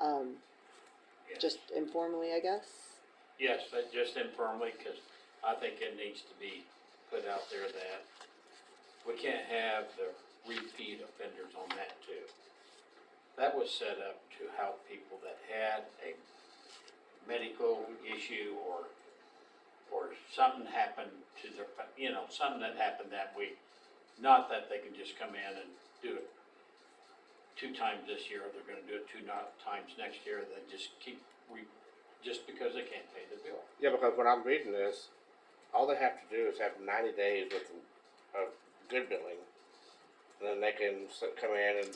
Yes. Just informally, I guess. Yes, but just informally, because I think it needs to be put out there that we can't have the repeat offenders on that too. That was set up to help people that had a medical issue or something happened to their, something that happened that week. Not that they can just come in and do it 2 times this year, they're gonna do it 2 times next year, they just keep just because they can't pay the bill. Yeah, because when I'm reading this, all they have to do is have 90 days of good billing. And then they can come in and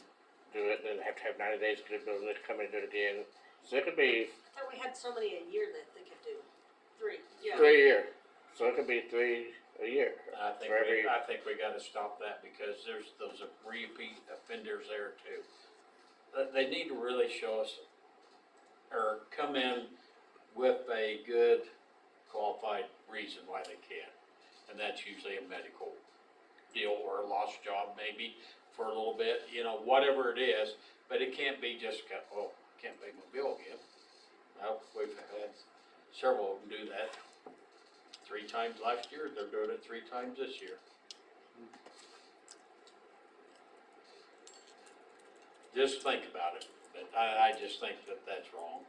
do it, then have to have 90 days of good billing, they can come in and do it again. So it could be I thought we had so many a year that they could do. 3, yeah. 3 a year. So it could be 3 a year. I think For every- I think we gotta stop that because there's those repeat offenders there too. They need to really show us, or come in with a good qualified reason why they can't. And that's usually a medical deal or a lost job maybe for a little bit, whatever it is. But it can't be just, can't pay my bill again. Well, we've had several of them do that 3 times last year, they're doing it 3 times this year. Just think about it, but I just think that that's wrong.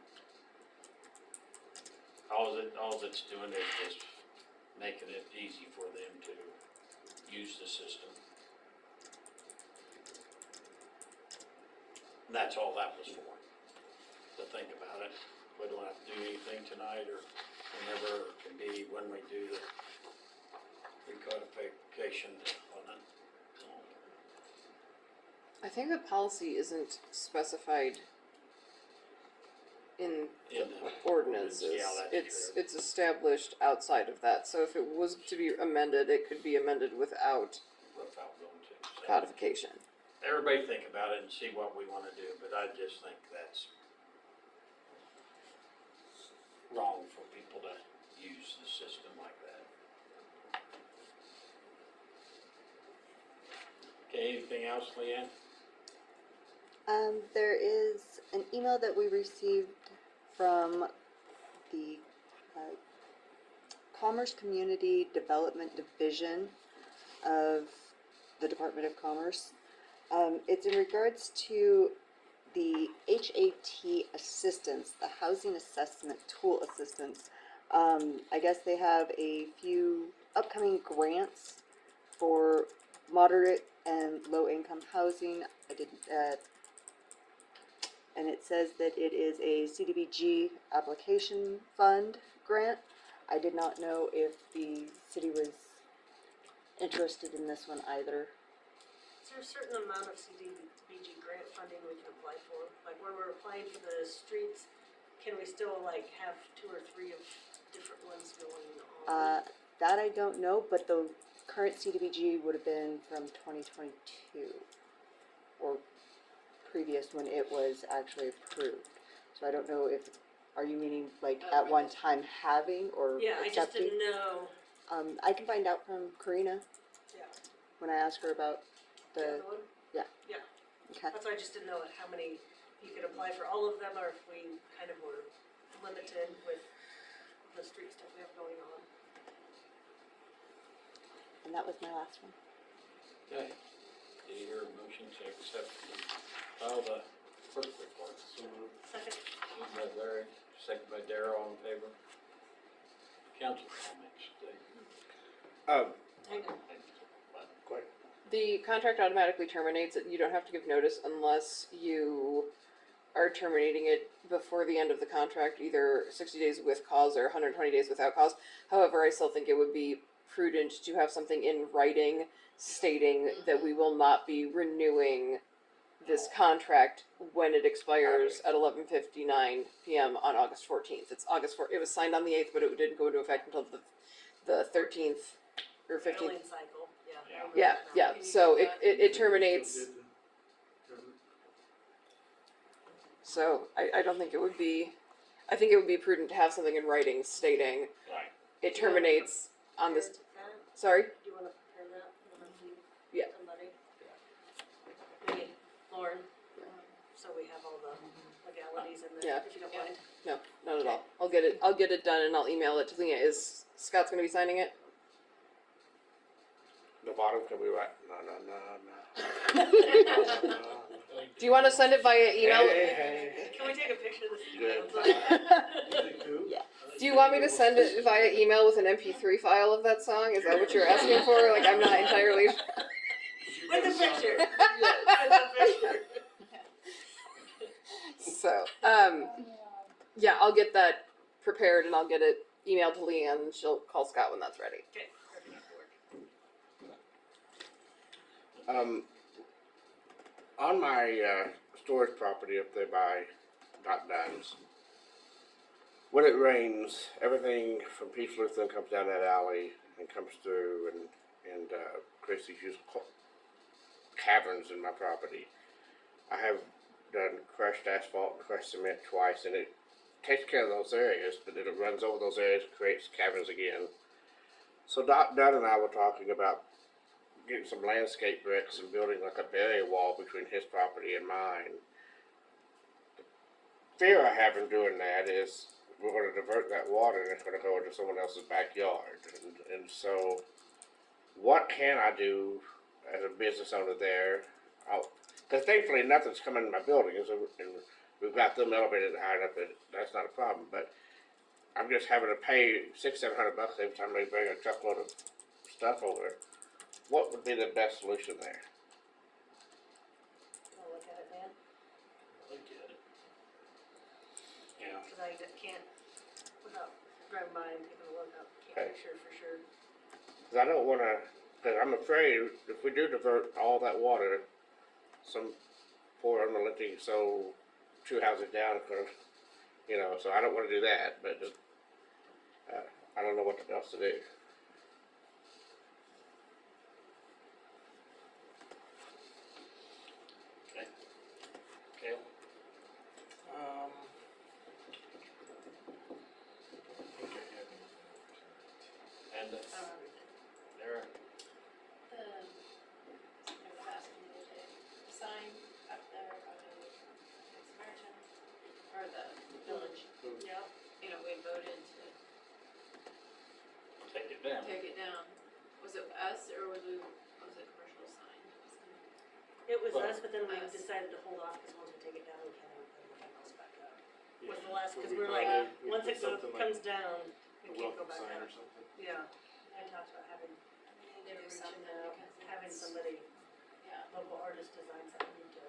All it's doing is just making it easy for them to use the system. And that's all that was for, to think about it. We don't have to do anything tonight or whenever it can be when we do the recodification on it. So, I think the policy isn't specified in in the ordinances. Yeah, that's true. It's established outside of that. So if it was to be amended, it could be amended without Without going to. So, codification. everybody think about it and see what we wanna do, but I just think that's wrong for people to use the system like that. Okay, anything else, Leanne? There is an email that we received from the Commerce Community Development Division of the Department of Commerce. It's in regards to the HAT assistance, the Housing Assessment Tool Assistance. I guess they have a few upcoming grants for moderate and low-income housing. And it says that it is a CDBG application fund grant. I did not know if the city was interested in this one either. Is there a certain amount of CDBG grant funding we can apply for? Like when we're applying for the streets, can we still have 2 or 3 of different ones going on? That I don't know, but the current CDBG would have been from 2022. Or previous when it was actually approved. So I don't know if, are you meaning like at one time having or Yeah, I just accepting? didn't know, I can find out from Karina yeah, when I ask her about the the, other one. okay. That's why I just didn't know how many you could apply for all of them, or if we kind of were limited with the street stuff we have going on. And that was my last one. Okay, do you hear a motion to accept and file the clerk report? So moved. Second, Moved by Larry, second by Darrell, all in favor? Council comments, Dave? hang on. Go ahead. The contract automatically terminates. You don't have to give notice unless you are terminating it before the end of the contract, either 60 days with cause or 120 days without cause. However, I still think it would be prudent to have something in writing stating that we will not be renewing this contract when it expires at 11:59 p.m. on August 14th. It's August 4th. It was signed on the 8th, but it didn't go into effect until the 13th or 15th. Billing cycle, yeah. I remember Yeah, that now. yeah. Can you So do it that? terminates. Still did the- So I don't think it would be. I think it would be prudent to have something in writing stating Right. it terminates on this. Prepare that? Sorry. Do you wanna prepare that? Yeah. Somebody? Maybe Lauren, so we have all the legalities in there, Yeah. if you don't Yeah. mind. No, not at all. I'll get it. I'll get it done and I'll email it to Leah. Is Scott's going to be signing it? The bottom can be right, no. Do you want to send it via email? Hey. Can we take a picture of this? Good. Do you want me to send it via email with an MP3 file of that song? Is that what you're asking for? Like, I'm not entirely. With the picture. With the picture. So, yeah, I'll get that prepared and I'll get it emailed to Leanne and she'll call Scott when that's ready. Okay, perfect. On my storage property up there by Doc Dunn's, when it rains, everything from Peace Lutheran comes down that alley and comes through, and Christie's used caverns in my property. I have done crushed asphalt and crushed cement twice, and it takes care of those areas, but then it runs over those areas, creates caverns again. So Doc Dunn and I were talking about getting some landscape bricks and building like a barrier wall between his property and mine. The fear I have in doing that is we're going to divert that water and it's going to go into someone else's backyard. And so, what can I do as a business owner there? Because thankfully nothing's coming in my building, and we've got them elevated high enough that that's not a problem. But I'm just having to pay $600-700 every time they bring a truckload of stuff over. What would be the best solution there? Wanna look at it, Dan? Look at it. Yeah. Cause I just can't, without driving by and taking a look, I Okay. can't be sure for sure. Because I don't want to. Because I'm afraid if we do divert all that water, some poor unrelenting soul, 2 houses down, could, So I don't want to do that. But I don't know what else to do. Kale? And I don't know everything. there, Somebody was asking me today, the sign up there by the Samaritan, or the village, Yeah. you know, we voted to take it down. take it down. Was it us or was it commercial sign? It was us, but then we Us. decided to hold off, cause once we take it down, we can't ever put anything else back up. Yeah. Was the last, So cause we we're thought like, we'd once put it something like comes down, a we can't go welcome back sign up. or something. Yeah, I talked about having, We need to maybe do reaching something out, because having it's- somebody, Yeah, local artist design something to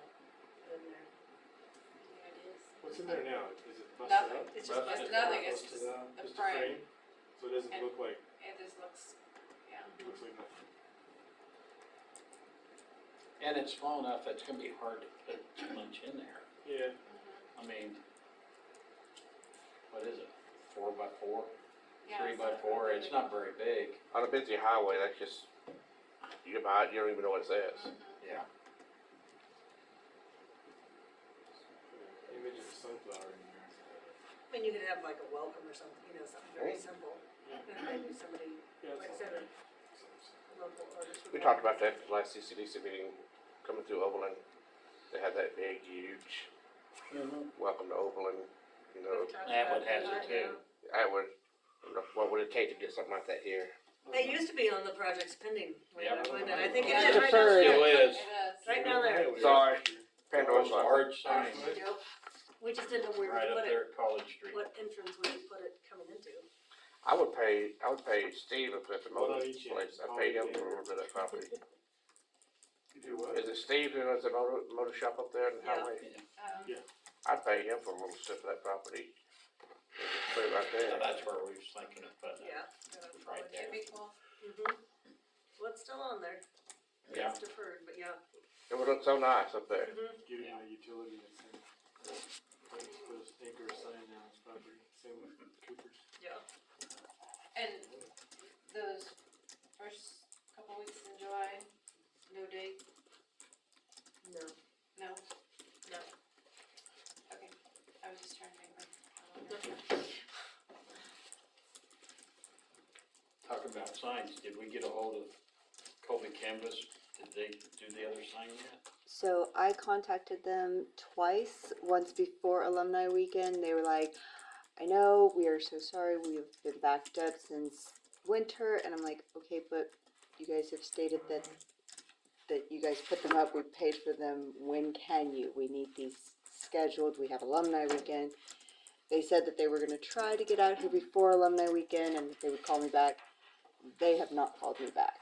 put in there. any ideas? What's in there now? Is it busted Nothing. up? It's just Busted. busted Nothing, out. it's Busted just out? a Just frame. So it doesn't And- look like, It just looks, yeah. looks like nothing. And it's small enough, it's gonna be hard to put too much in there. Yeah. I mean, what is it, 4x4, Yeah, 3x4, really it's not very big. On a busy highway, that's just you buy it, you don't even know what it says. Mhm. Yeah. sunflower in there. I mean, you could have like a welcome or something, you know, something very simple. And maybe somebody, like I said, a local artist. would We talked want about that at the last CCDC meeting, coming through Overland. They had that big, huge, welcome to Overland, you know. We've talked Atwood about has it that, too. yeah. I would, what would it take to get something like that here? They used to be on the project's pending, Yeah. Linda, I think it Yeah. is right down Deferred. there. Still is. It is. Right down there. Sorry. Pandora's Those box. large signs Yep. We just didn't know where right to up put there it, at College Street. what entrance we could put it coming into. I would pay Steve if it's a What motor about each place, end? I'd pay him for a little bit of that property. You do what? Is it Steve who owns the motor shop up there in the Yeah. highway? Yeah. I'd pay him for a little strip of that property. Just put it right So there. that's where we was thinking of putting it. Yeah. Right there. It'd be cool. Well, it's still on there. Yeah. It's deferred, but yeah. It would look so nice up there. Give him a utility and send, put a anchor sign down his property, same with Cooper's. Yeah. And those first couple weeks in July, no date? No, No? no. Okay, I was just trying to think. Talk about signs, did we get a hold of Colby Canvas? Did they do the other sign yet? So I contacted them twice, once before alumni weekend. They were like, I know, we are so sorry, we've been backed up since winter. And I'm like, okay, but you guys have stated that you guys put them up, we paid for them. When can you? We need these scheduled. We have alumni weekend. They said that they were gonna try to get out here before alumni weekend and that they would call me back. They have not called me back.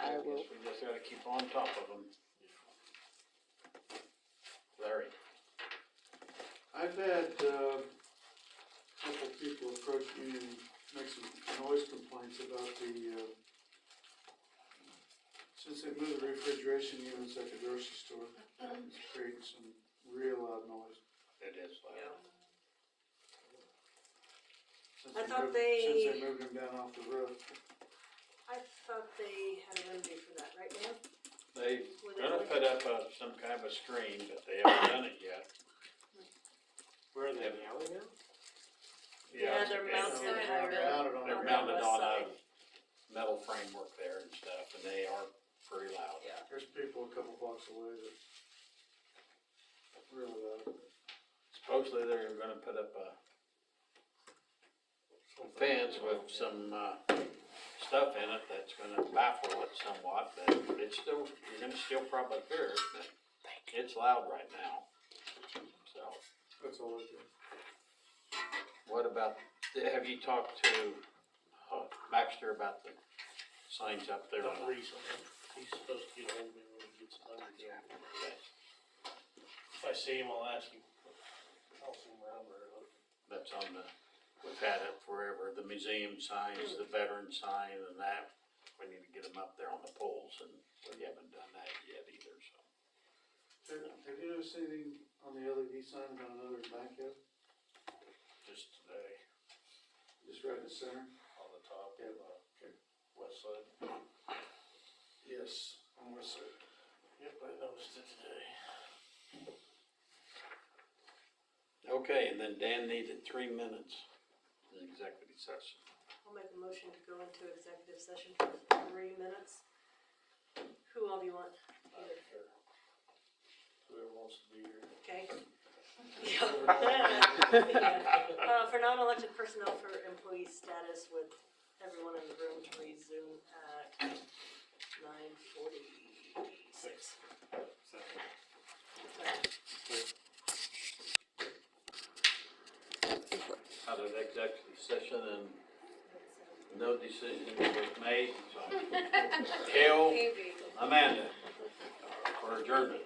I will. guess we just gotta keep on top of them. Larry? I've had, a couple people approach me and make some noise complaints about since they moved the refrigeration units at the grocery store, it's creating some real loud noise. It is Yeah. loud. Since I thought moved- they- Since they moved them down off the roof. I thought they had a remedy for that, right, Dan? They Were they gonna going put up some kind of a screen, but they haven't done it yet. Where are they, in the alley now? Yeah, they're okay. mounted. Sign higher are up. Mounted on They're the- mounted west on side. a metal framework there and stuff, and they are pretty loud. Yeah. There's people a couple blocks away that really loud. Supposedly they're gonna put up a fence with some, stuff in it that's gonna baffle it somewhat, but it's still, you're gonna still probably hear it, but it's loud right now. So, That's all I do. what about, have you talked to Baxter about the signs up there? Not recently, he's supposed to get ahold of me when he gets done with it. Okay. If I see him, I'll ask him. I'll see him around where I look. That's on the, we've had it forever, the museum signs, the veteran sign and that. We need to get them up there on the poles and we haven't done that yet either, so. Have you noticed anything on the LED sign about another bank yet? Just today, Just right in the center? on the top Yeah. of, west side. Yes, on west side. Yep, I noticed it today. Okay, and then Dan needed 3 minutes in executive session. I'll make a motion to go into executive session for 3 minutes. Who all do you want? I don't care. Whoever wants to be here. Okay. For non-elected personnel for employee status with everyone in the room to resume at 9:46. Out of executive session and no decision was made, so. Kale, Maybe. Amanda, for adjournment.